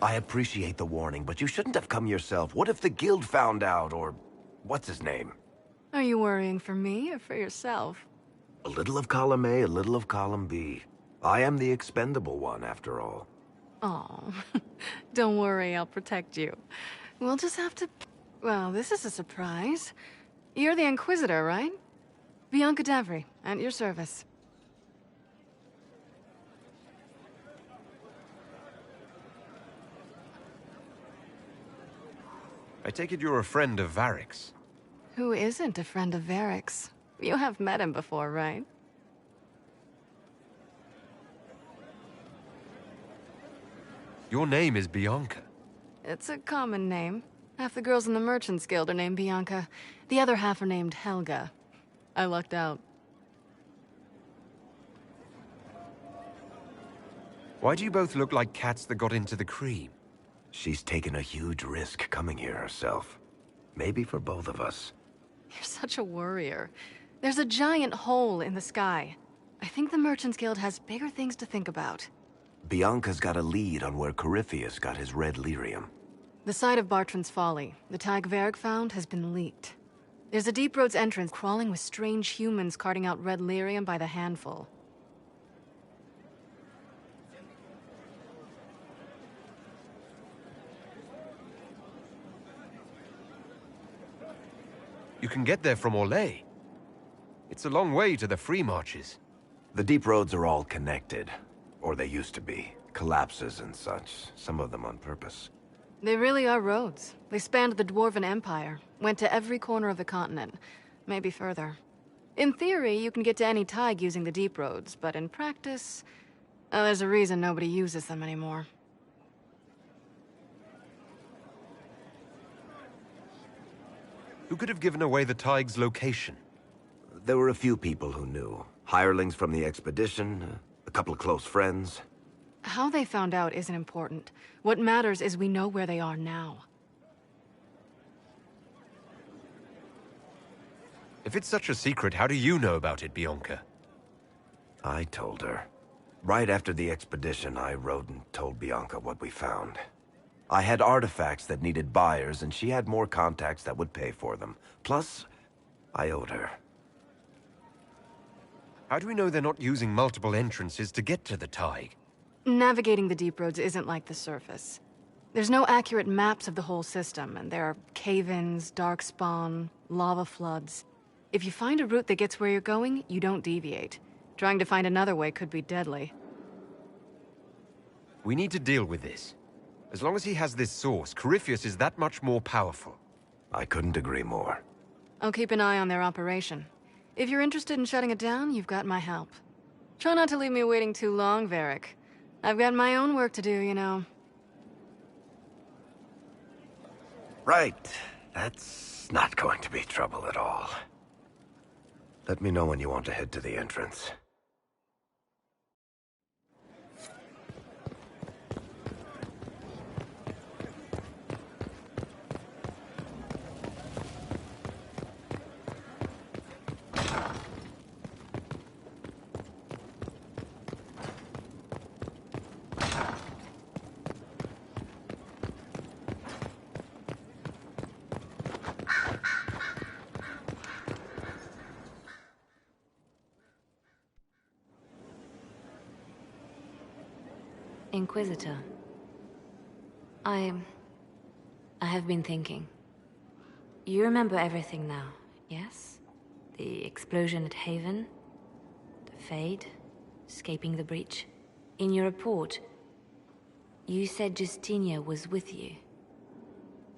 I appreciate the warning, but you shouldn't have come yourself. What if the guild found out, or what's his name? Are you worrying for me or for yourself? A little of column A, a little of column B. I am the expendable one, after all. Oh, don't worry, I'll protect you. We'll just have to... Well, this is a surprise. You're the Inquisitor, right? Bianca Davry, at your service. I take it you're a friend of Varric's. Who isn't a friend of Varric's? You have met him before, right? Your name is Bianca. It's a common name. Half the girls in the Merchants Guild are named Bianca. The other half are named Helga. I lucked out. Why do you both look like cats that got into the cream? She's taken a huge risk coming here herself. Maybe for both of us. You're such a worrier. There's a giant hole in the sky. I think the Merchants Guild has bigger things to think about. Bianca's got a lead on where Corypheus got his red lyrium. The site of Bartran's Folly, the tag Varric found, has been leaked. There's a Deep Roads entrance crawling with strange humans carting out red lyrium by the handful. You can get there from Orlais. It's a long way to the free marches. The deep roads are all connected. Or they used to be. Collapses and such. Some of them on purpose. They really are roads. They spanned the Dwarven Empire, went to every corner of the continent, maybe further. In theory, you can get to any tide using the deep roads, but in practice, there's a reason nobody uses them anymore. Who could have given away the Tig's location? There were a few people who knew. Hirelings from the expedition, a couple of close friends. How they found out isn't important. What matters is we know where they are now. If it's such a secret, how do you know about it, Bianca? I told her. Right after the expedition, I rode and told Bianca what we found. I had artifacts that needed buyers, and she had more contacts that would pay for them. Plus, I owed her. How do we know they're not using multiple entrances to get to the Tig? Navigating the deep roads isn't like the surface. There's no accurate maps of the whole system, and there are cave-ins, darkspawn, lava floods. If you find a route that gets where you're going, you don't deviate. Trying to find another way could be deadly. We need to deal with this. As long as he has this source, Corypheus is that much more powerful. I couldn't agree more. I'll keep an eye on their operation. If you're interested in shutting it down, you've got my help. Try not to leave me waiting too long, Varric. I've got my own work to do, you know. Right. That's not going to be trouble at all. Let me know when you want to head to the entrance. Inquisitor. I have been thinking. You remember everything now, yes? The explosion at Haven, the Fade, escaping the breach. In your report, you said Justinia was with you.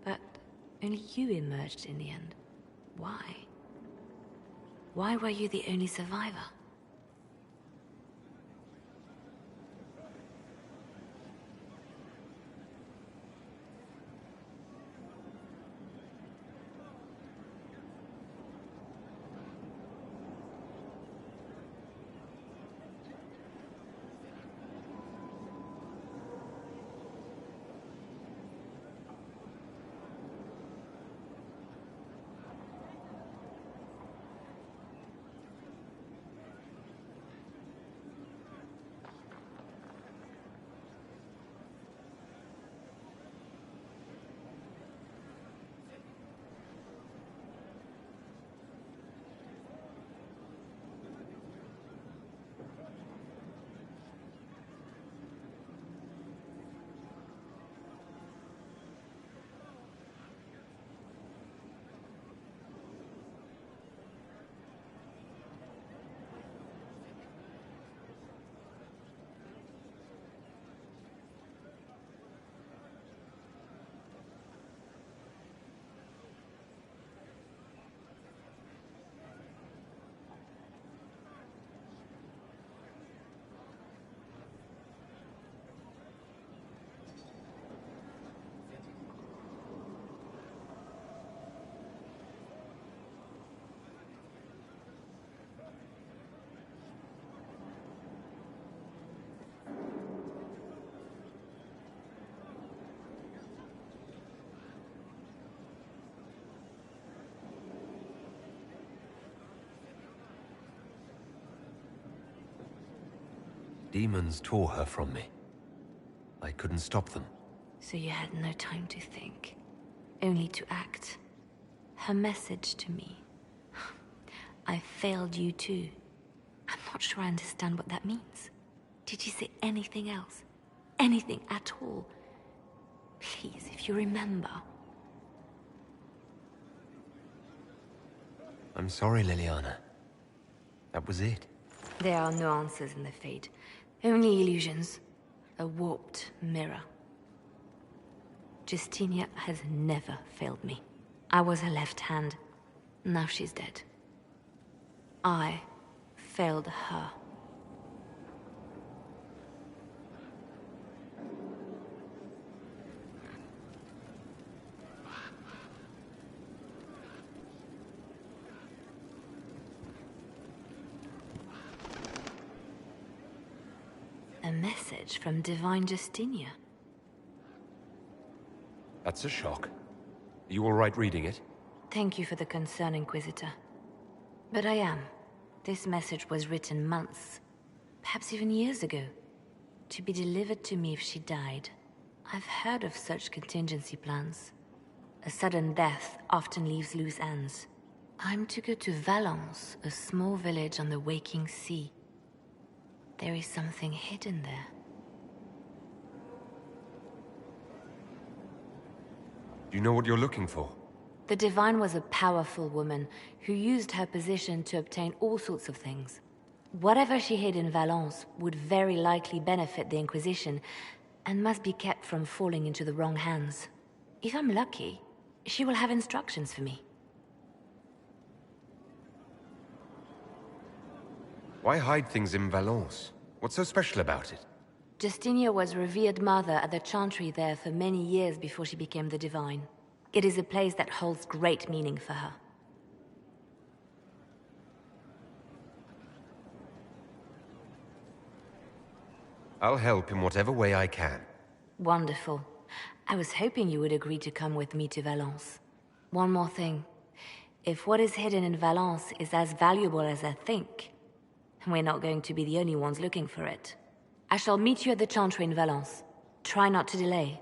But only you emerged in the end. Why? Why were you the only survivor? Demons tore her from me. I couldn't stop them. So you had no time to think, only to act. Her message to me. I failed you too. I'm not sure I understand what that means. Did she say anything else? Anything at all? Please, if you remember. I'm sorry, Liliana. That was it. There are no answers in the fate. Only illusions. A warped mirror. Justinia has never failed me. I was her left hand. Now she's dead. I failed her. A message from Divine Justinia. That's a shock. You all right reading it? Thank you for the concern, Inquisitor. But I am. This message was written months, perhaps even years ago, to be delivered to me if she died. I've heard of such contingency plans. A sudden death often leaves loose ends. I'm to go to Valence, a small village on the waking sea. There is something hidden there. Do you know what you're looking for? The Divine was a powerful woman who used her position to obtain all sorts of things. Whatever she hid in Valence would very likely benefit the Inquisition and must be kept from falling into the wrong hands. If I'm lucky, she will have instructions for me. Why hide things in Valence? What's so special about it? Justinia was revered mother at the chantry there for many years before she became the Divine. It is a place that holds great meaning for her. I'll help in whatever way I can. Wonderful. I was hoping you would agree to come with me to Valence. One more thing. If what is hidden in Valence is as valuable as I think, we're not going to be the only ones looking for it. I shall meet you at the chantry in Valence. Try not to delay.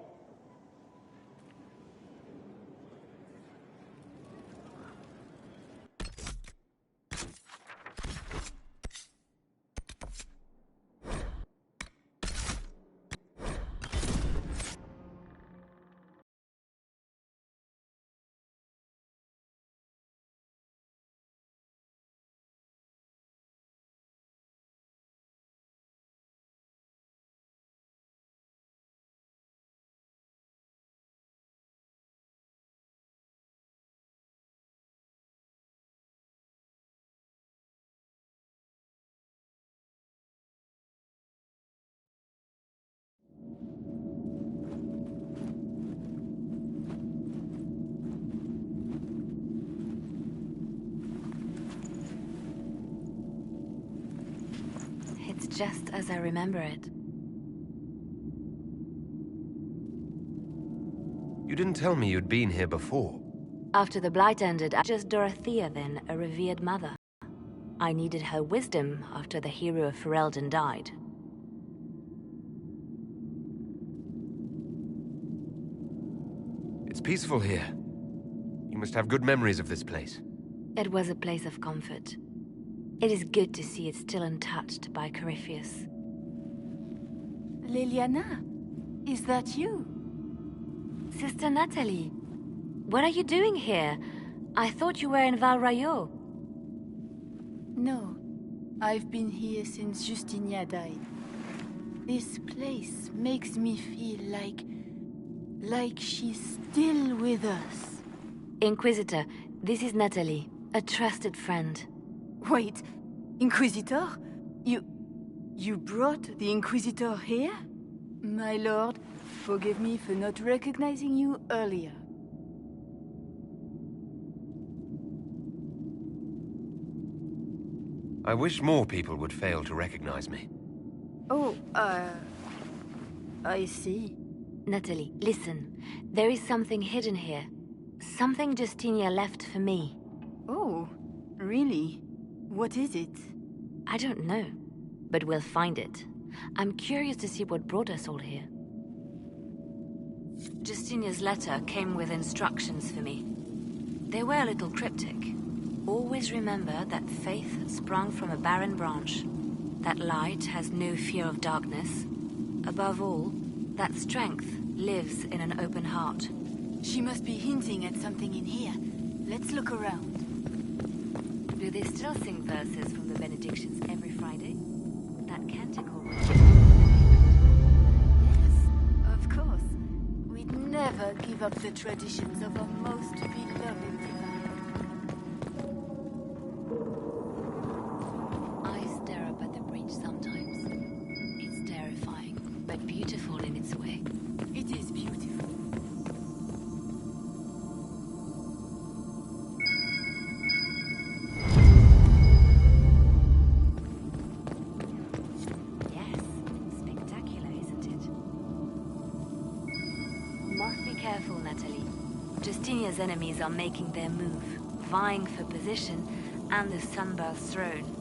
It's just as I remember it. You didn't tell me you'd been here before. After the Blight ended, I just Dorothea then, a revered mother. I needed her wisdom after the hero of Ferelden died. It's peaceful here. You must have good memories of this place. It was a place of comfort. It is good to see it still untouched by Corypheus. Liliana, is that you? Sister Natalie, what are you doing here? I thought you were in Val Rayo. No, I've been here since Justinia died. This place makes me feel like she's still with us. Inquisitor, this is Natalie, a trusted friend. Wait, Inquisitor? You brought the Inquisitor here? My lord, forgive me for not recognizing you earlier. I wish more people would fail to recognize me. Oh, I see. Natalie, listen. There is something hidden here. Something Justinia left for me. Oh, really? What is it? I don't know, but we'll find it. I'm curious to see what brought us all here. Justinia's letter came with instructions for me. They were a little cryptic. Always remember that faith sprung from a barren branch, that light has no fear of darkness. Above all, that strength lives in an open heart. She must be hinting at something in here. Let's look around. Do they still sing verses from the benedictions every Friday? That canticle was... Yes, of course. We'd never give up the traditions of our most beloved divine. I stare up at the bridge sometimes. It's terrifying, but beautiful in its way. It is beautiful. Justinia's enemies are making their move, vying for position and the Sunburst throne.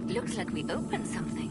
Looks like we opened something.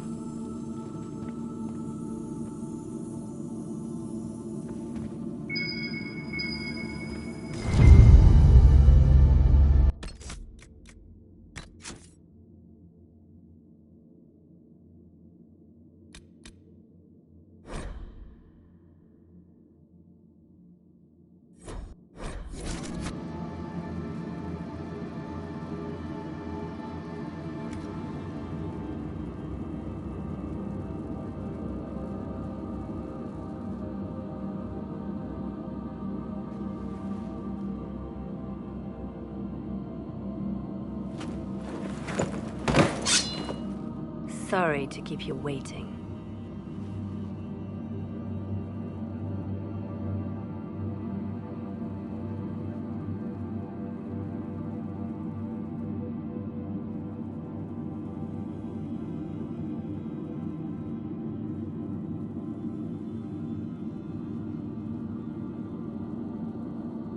Sorry to keep you waiting.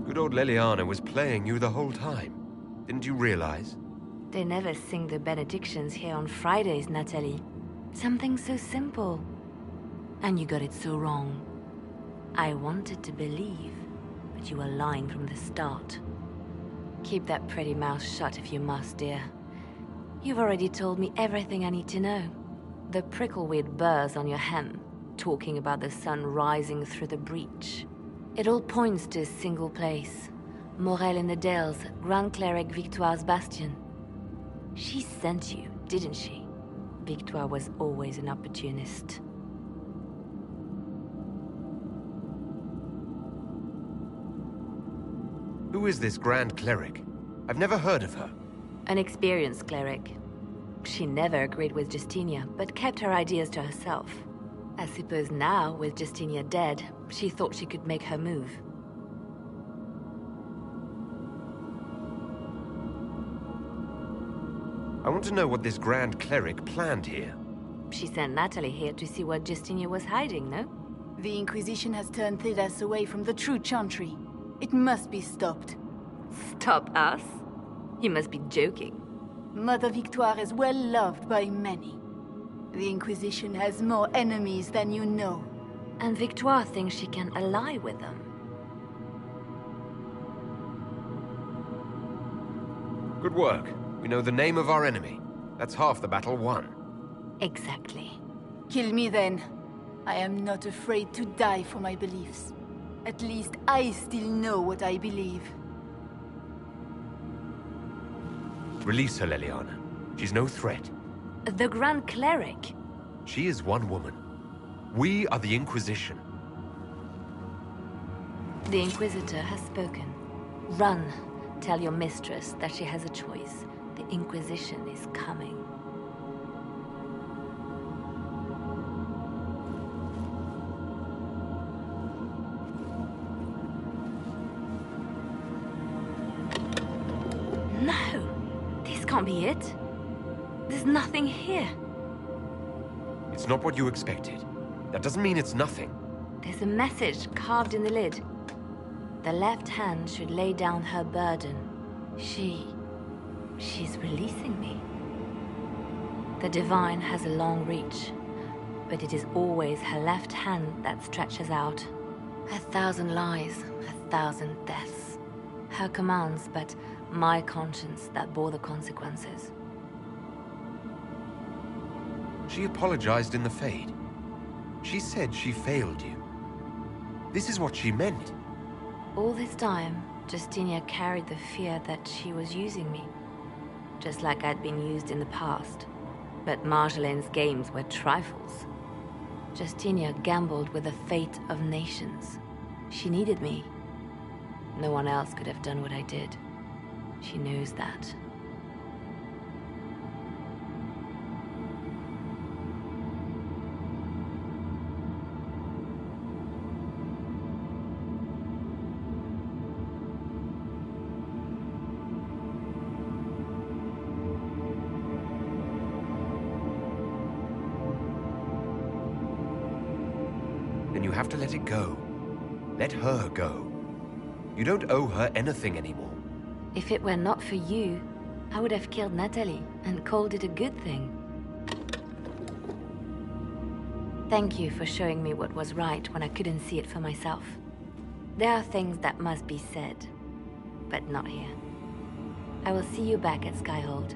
Good old Leliana was playing you the whole time. Didn't you realize? They never sing the benedictions here on Fridays, Natalie. Something so simple. And you got it so wrong. I wanted to believe, but you were lying from the start. Keep that pretty mouth shut if you must, dear. You've already told me everything I need to know. The prickleweed burrs on your hem, talking about the sun rising through the breach. It all points to a single place. Morel in the Dales, Grand Cleric Victoire's bastion. She sent you, didn't she? Victoire was always an opportunist. Who is this Grand Cleric? I've never heard of her. An experienced cleric. She never agreed with Justinia, but kept her ideas to herself. I suppose now, with Justinia dead, she thought she could make her move. I want to know what this Grand Cleric planned here. She sent Natalie here to see what Justinia was hiding, no? The Inquisition has turned Thedas away from the true chantry. It must be stopped. Stop us? You must be joking. Mother Victoire is well loved by many. The Inquisition has more enemies than you know. And Victoire thinks she can ally with them. Good work. We know the name of our enemy. That's half the battle won. Exactly. Kill me then. I am not afraid to die for my beliefs. At least I still know what I believe. Release her, Leliana. She's no threat. The Grand Cleric? She is one woman. We are the Inquisition. The Inquisitor has spoken. Run. Tell your mistress that she has a choice. The Inquisition is coming. can't be it. There's nothing here. It's not what you expected. That doesn't mean it's nothing. There's a message carved in the lid. The left hand should lay down her burden. She's releasing me. The divine has a long reach, but it is always her left hand that stretches out. 1,000 lies, 1,000 deaths. Her commands, but my conscience that bore the consequences. She apologized in the Fade. She said she failed you. This is what she meant. All this time, Justinia carried the fear that she was using me, just like I'd been used in the past. But Marjolaine's games were trifles. Justinia gambled with the fate of nations. She needed me. No one else could have done what I did. She knows that. You have to let it go. Let her go. You don't owe her anything anymore. If it were not for you, I would have killed Natalie and called it a good thing. Thank you for showing me what was right when I couldn't see it for myself. There are things that must be said, but not here. I will see you back at Skyhold.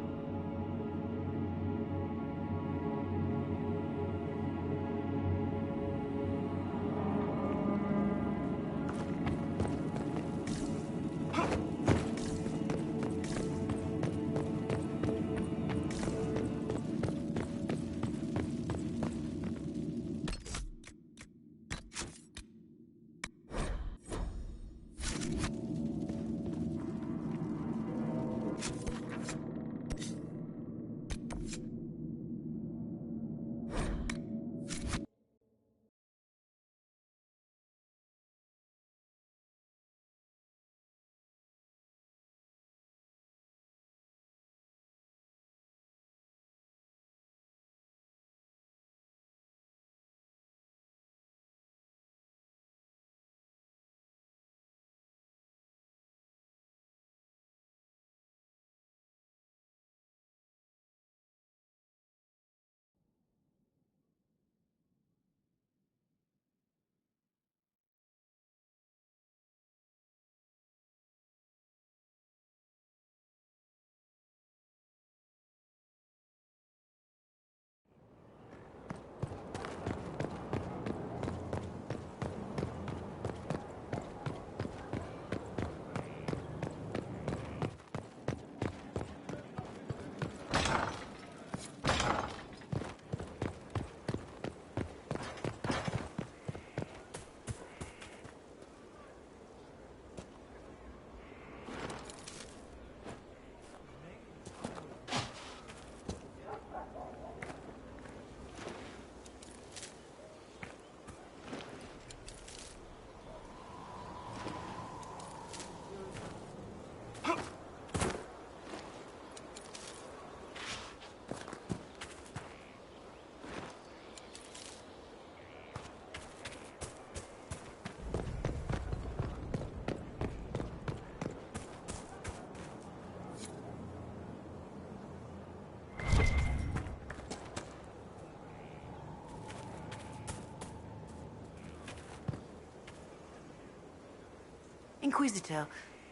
Inquisitor,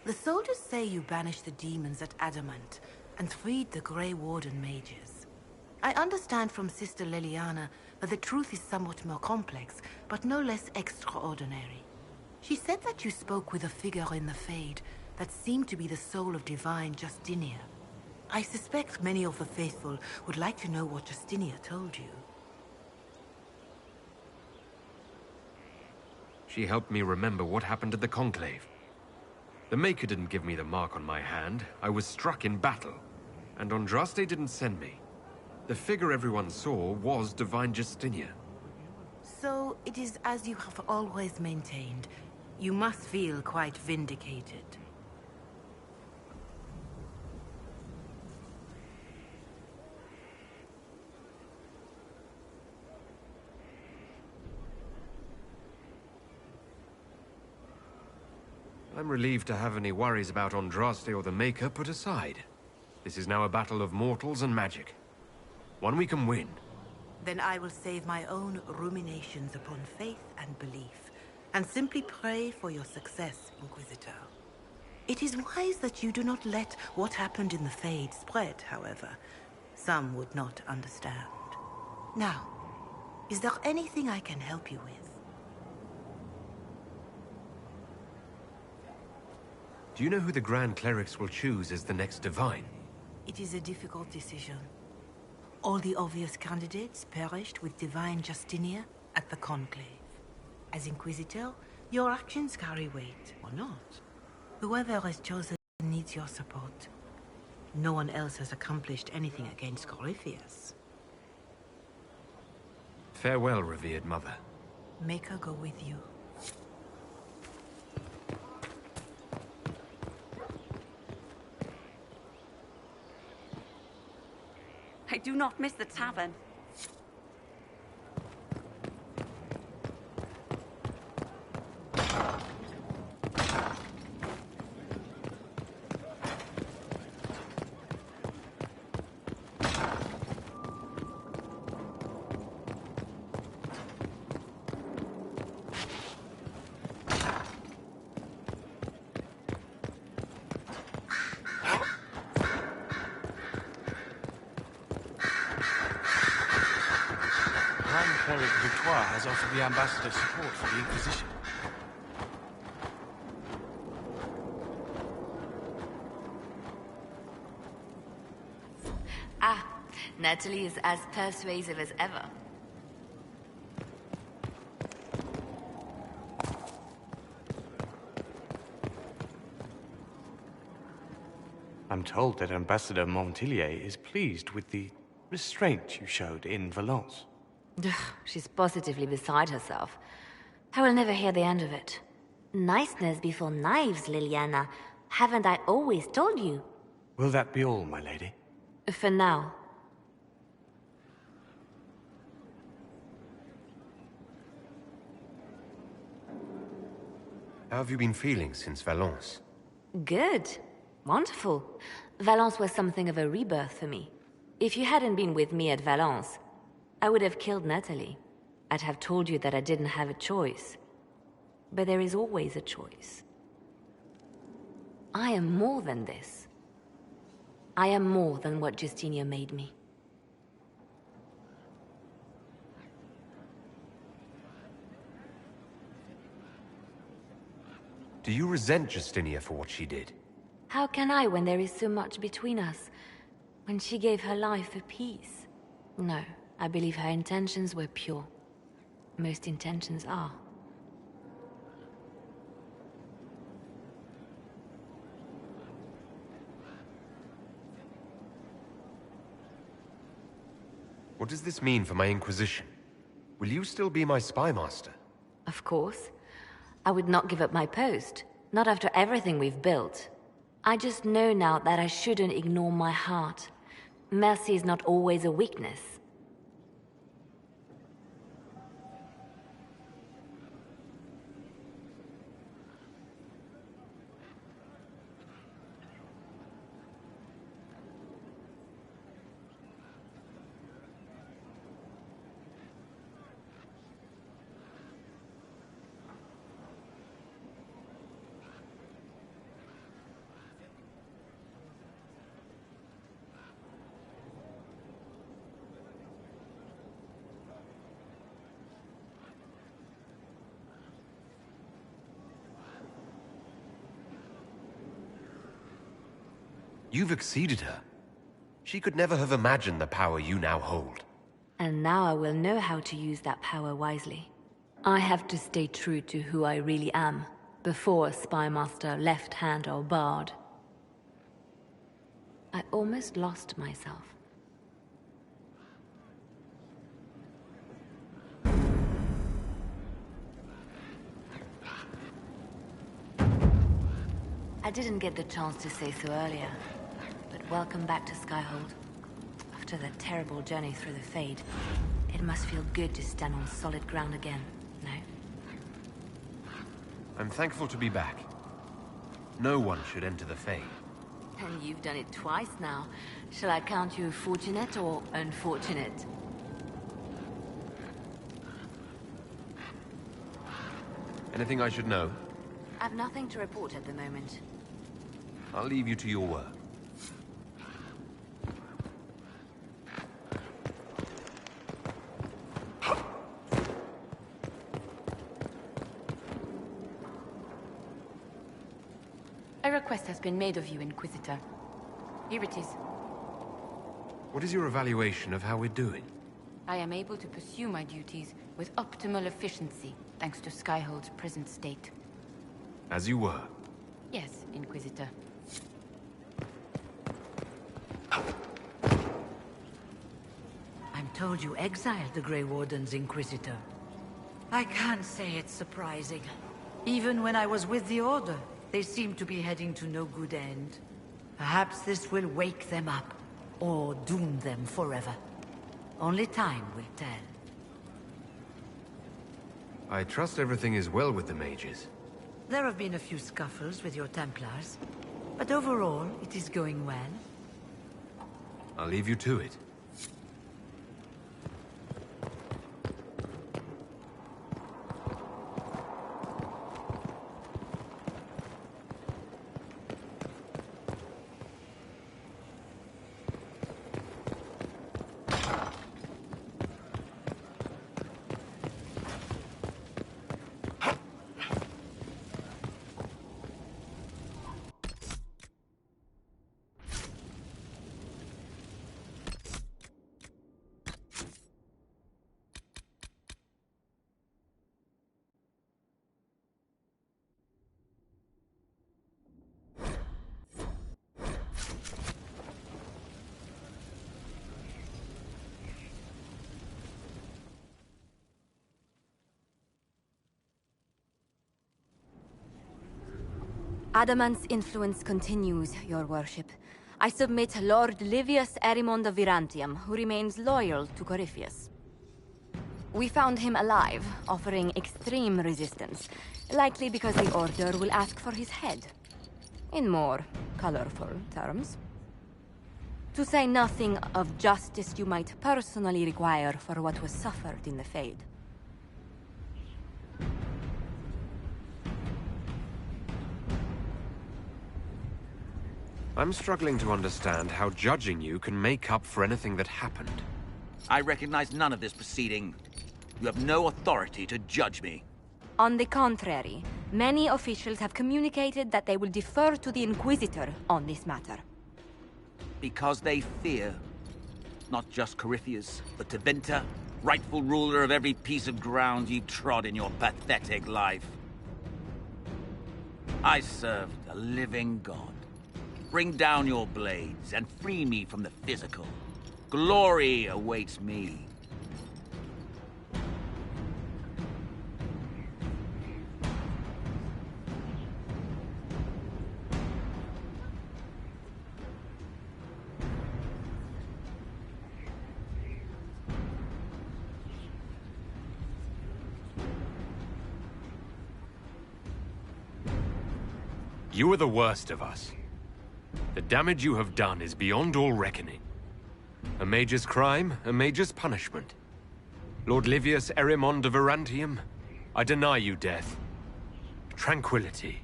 the soldiers say you banished the demons at Adamant and freed the Grey Warden mages. I understand from Sister Liliana that the truth is somewhat more complex, but no less extraordinary. She said that you spoke with a figure in the Fade that seemed to be the soul of divine Justinia. I suspect many of the faithful would like to know what Justinia told you. She helped me remember what happened at the Conclave. The Maker didn't give me the mark on my hand. I was struck in battle. And Andraste didn't send me. The figure everyone saw was divine Justinia. So it is as you have always maintained. You must feel quite vindicated. I'm relieved to have any worries about Andraste or the Maker put aside. This is now a battle of mortals and magic. One we can win. Then I will save my own ruminations upon faith and belief, and simply pray for your success, Inquisitor. It is wise that you do not let what happened in the Fade spread, however. Some would not understand. Now, is there anything I can help you with? Do you know who the Grand Clerics will choose as the next Divine? It is a difficult decision. All the obvious candidates perished with Divine Justinia at the Conclave. As Inquisitor, your actions carry weight, or not. Whoever is chosen needs your support. No one else has accomplished anything against Corypheus. Farewell, revered mother. Make her go with you. I do not miss the tavern. Has offered the ambassador support for the Inquisition. Ah, Natalie is as persuasive as ever. I'm told that Ambassador Montilier is pleased with the restraint you showed in Valence. She's positively beside herself. I will never hear the end of it. Niceness before knives, Liliana. Haven't I always told you? Will that be all, my lady? For now. How have you been feeling since Valence? Good. Wonderful. Valence was something of a rebirth for me. If you hadn't been with me at Valence, I would have killed Natalie. I'd have told you that I didn't have a choice. But there is always a choice. I am more than this. I am more than what Justinia made me. Do you resent Justinia for what she did? How can I when there is so much between us? When she gave her life for peace? No. I believe her intentions were pure. Most intentions are. What does this mean for my Inquisition? Will you still be my spy master? Of course. I would not give up my post. Not after everything we've built. I just know now that I shouldn't ignore my heart. Mercy is not always a weakness. You've exceeded her. She could never have imagined the power you now hold. And now I will know how to use that power wisely. I have to stay true to who I really am, before spy master, left hand or bard. I almost lost myself. I didn't get the chance to say so earlier, but welcome back to Skyhold. After that terrible journey through the Fade, it must feel good to stand on solid ground again, no? I'm thankful to be back. No one should enter the Fade. And you've done it twice now. Shall I count you fortunate or unfortunate? Anything I should know? I've nothing to report at the moment. I'll leave you to your work. A request has been made of you, Inquisitor. Here it is. What is your evaluation of how we're doing? I am able to pursue my duties with optimal efficiency, thanks to Skyhold's present state. As you were. Yes, Inquisitor. I'm told you exiled the Grey Wardens, Inquisitor. I can't say it's surprising. Even when I was with the Order, they seem to be heading to no good end. Perhaps this will wake them up, or doom them forever. Only time will tell. I trust everything is well with the mages. There have been a few scuffles with your Templars, but overall, it is going well. I'll leave you to it. Adamant's influence continues, your worship. I submit Lord Livius Erimond of Virantium, who remains loyal to Corypheus. We found him alive, offering extreme resistance, likely because the Order will ask for his head. In more colorful terms. To say nothing of justice you might personally require for what was suffered in the Fade. I'm struggling to understand how judging you can make up for anything that happened. I recognize none of this proceeding. You have no authority to judge me. On the contrary, many officials have communicated that they will defer to the Inquisitor on this matter. Because they fear. Not just Corypheus, but Tevinter, rightful ruler of every piece of ground you've trod in your pathetic life. I served a living god. Bring down your blades and free me from the physical. Glory awaits me. You are the worst of us. The damage you have done is beyond all reckoning. A mage's crime, a mage's punishment. Lord Livius Erimond of Virantium, I deny you death. Tranquility.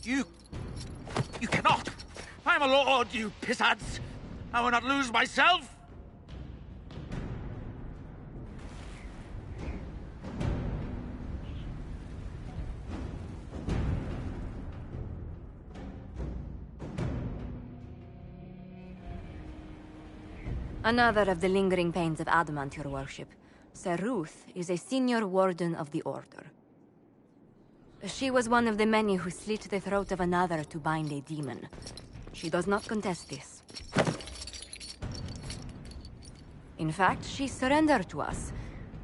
You cannot! I'm a lord, you pissants! I will not lose myself! Another of the lingering pains of Adamant, your worship. Sir Ruth is a senior warden of the Order. She was one of the many who slit the throat of another to bind a demon. She does not contest this. In fact, she surrendered to us.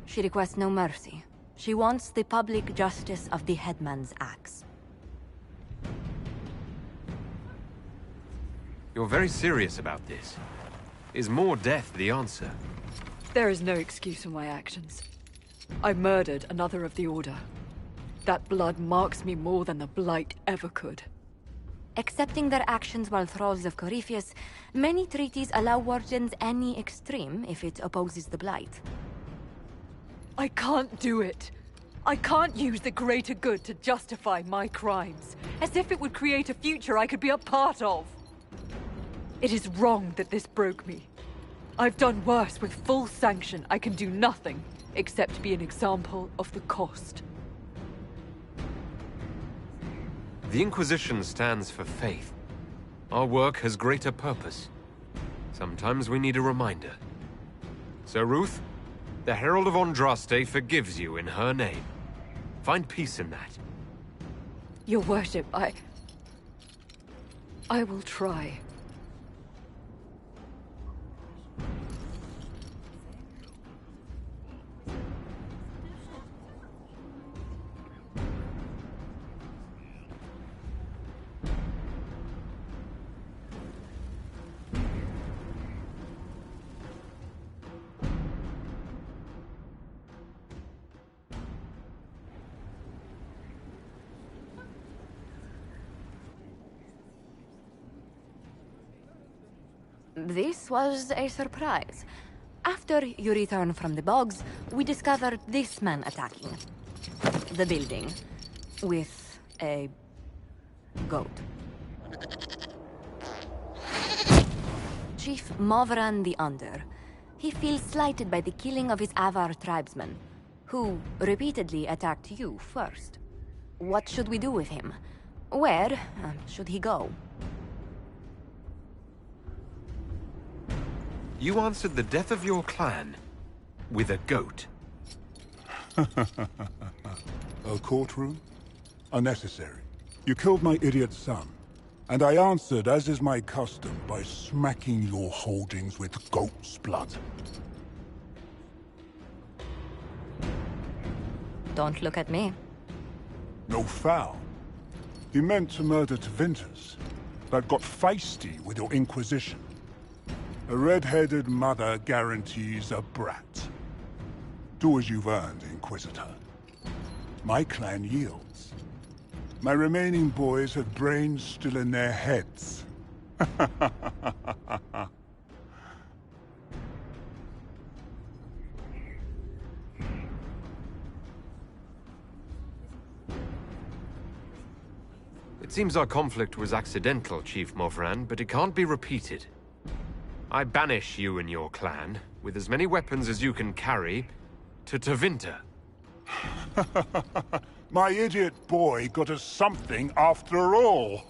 She requests no mercy. She wants the public justice of the headman's axe. You're very serious about this. Is more death the answer? There is no excuse for my actions. I murdered another of the Order. That blood marks me more than the Blight ever could. Accepting their actions while thralls of Corypheus, many treaties allow wardens any extreme if it opposes the Blight. I can't do it. I can't use the greater good to justify my crimes, as if it would create a future I could be a part of. It is wrong that this broke me. I've done worse with full sanction. I can do nothing except be an example of the cost. The Inquisition stands for faith. Our work has greater purpose. Sometimes we need a reminder. So, Ruth, the Herald of Andraste forgives you in her name. Find peace in that. Your worship, I will try. This was a surprise. After you return from the bogs, we discovered this man attacking the building with a goat. Chief Movran the Under. He feels slighted by the killing of his Avar tribesmen, who repeatedly attacked you first. What should we do with him? Where should he go? You answered the death of your clan with a goat. A courtroom? Unnecessary. You killed my idiot son, and I answered, as is my custom, by smacking your holdings with goat's blood. Don't look at me. No foul. He meant to murder Tevinter's, but got feisty with your Inquisition. A red-headed mother guarantees a brat. Do as you've earned, Inquisitor. My clan yields. My remaining boys have brains still in their heads. It seems our conflict was accidental, Chief Movran, but it can't be repeated. I banish you and your clan, with as many weapons as you can carry, to Tevinter. My idiot boy got us something after all.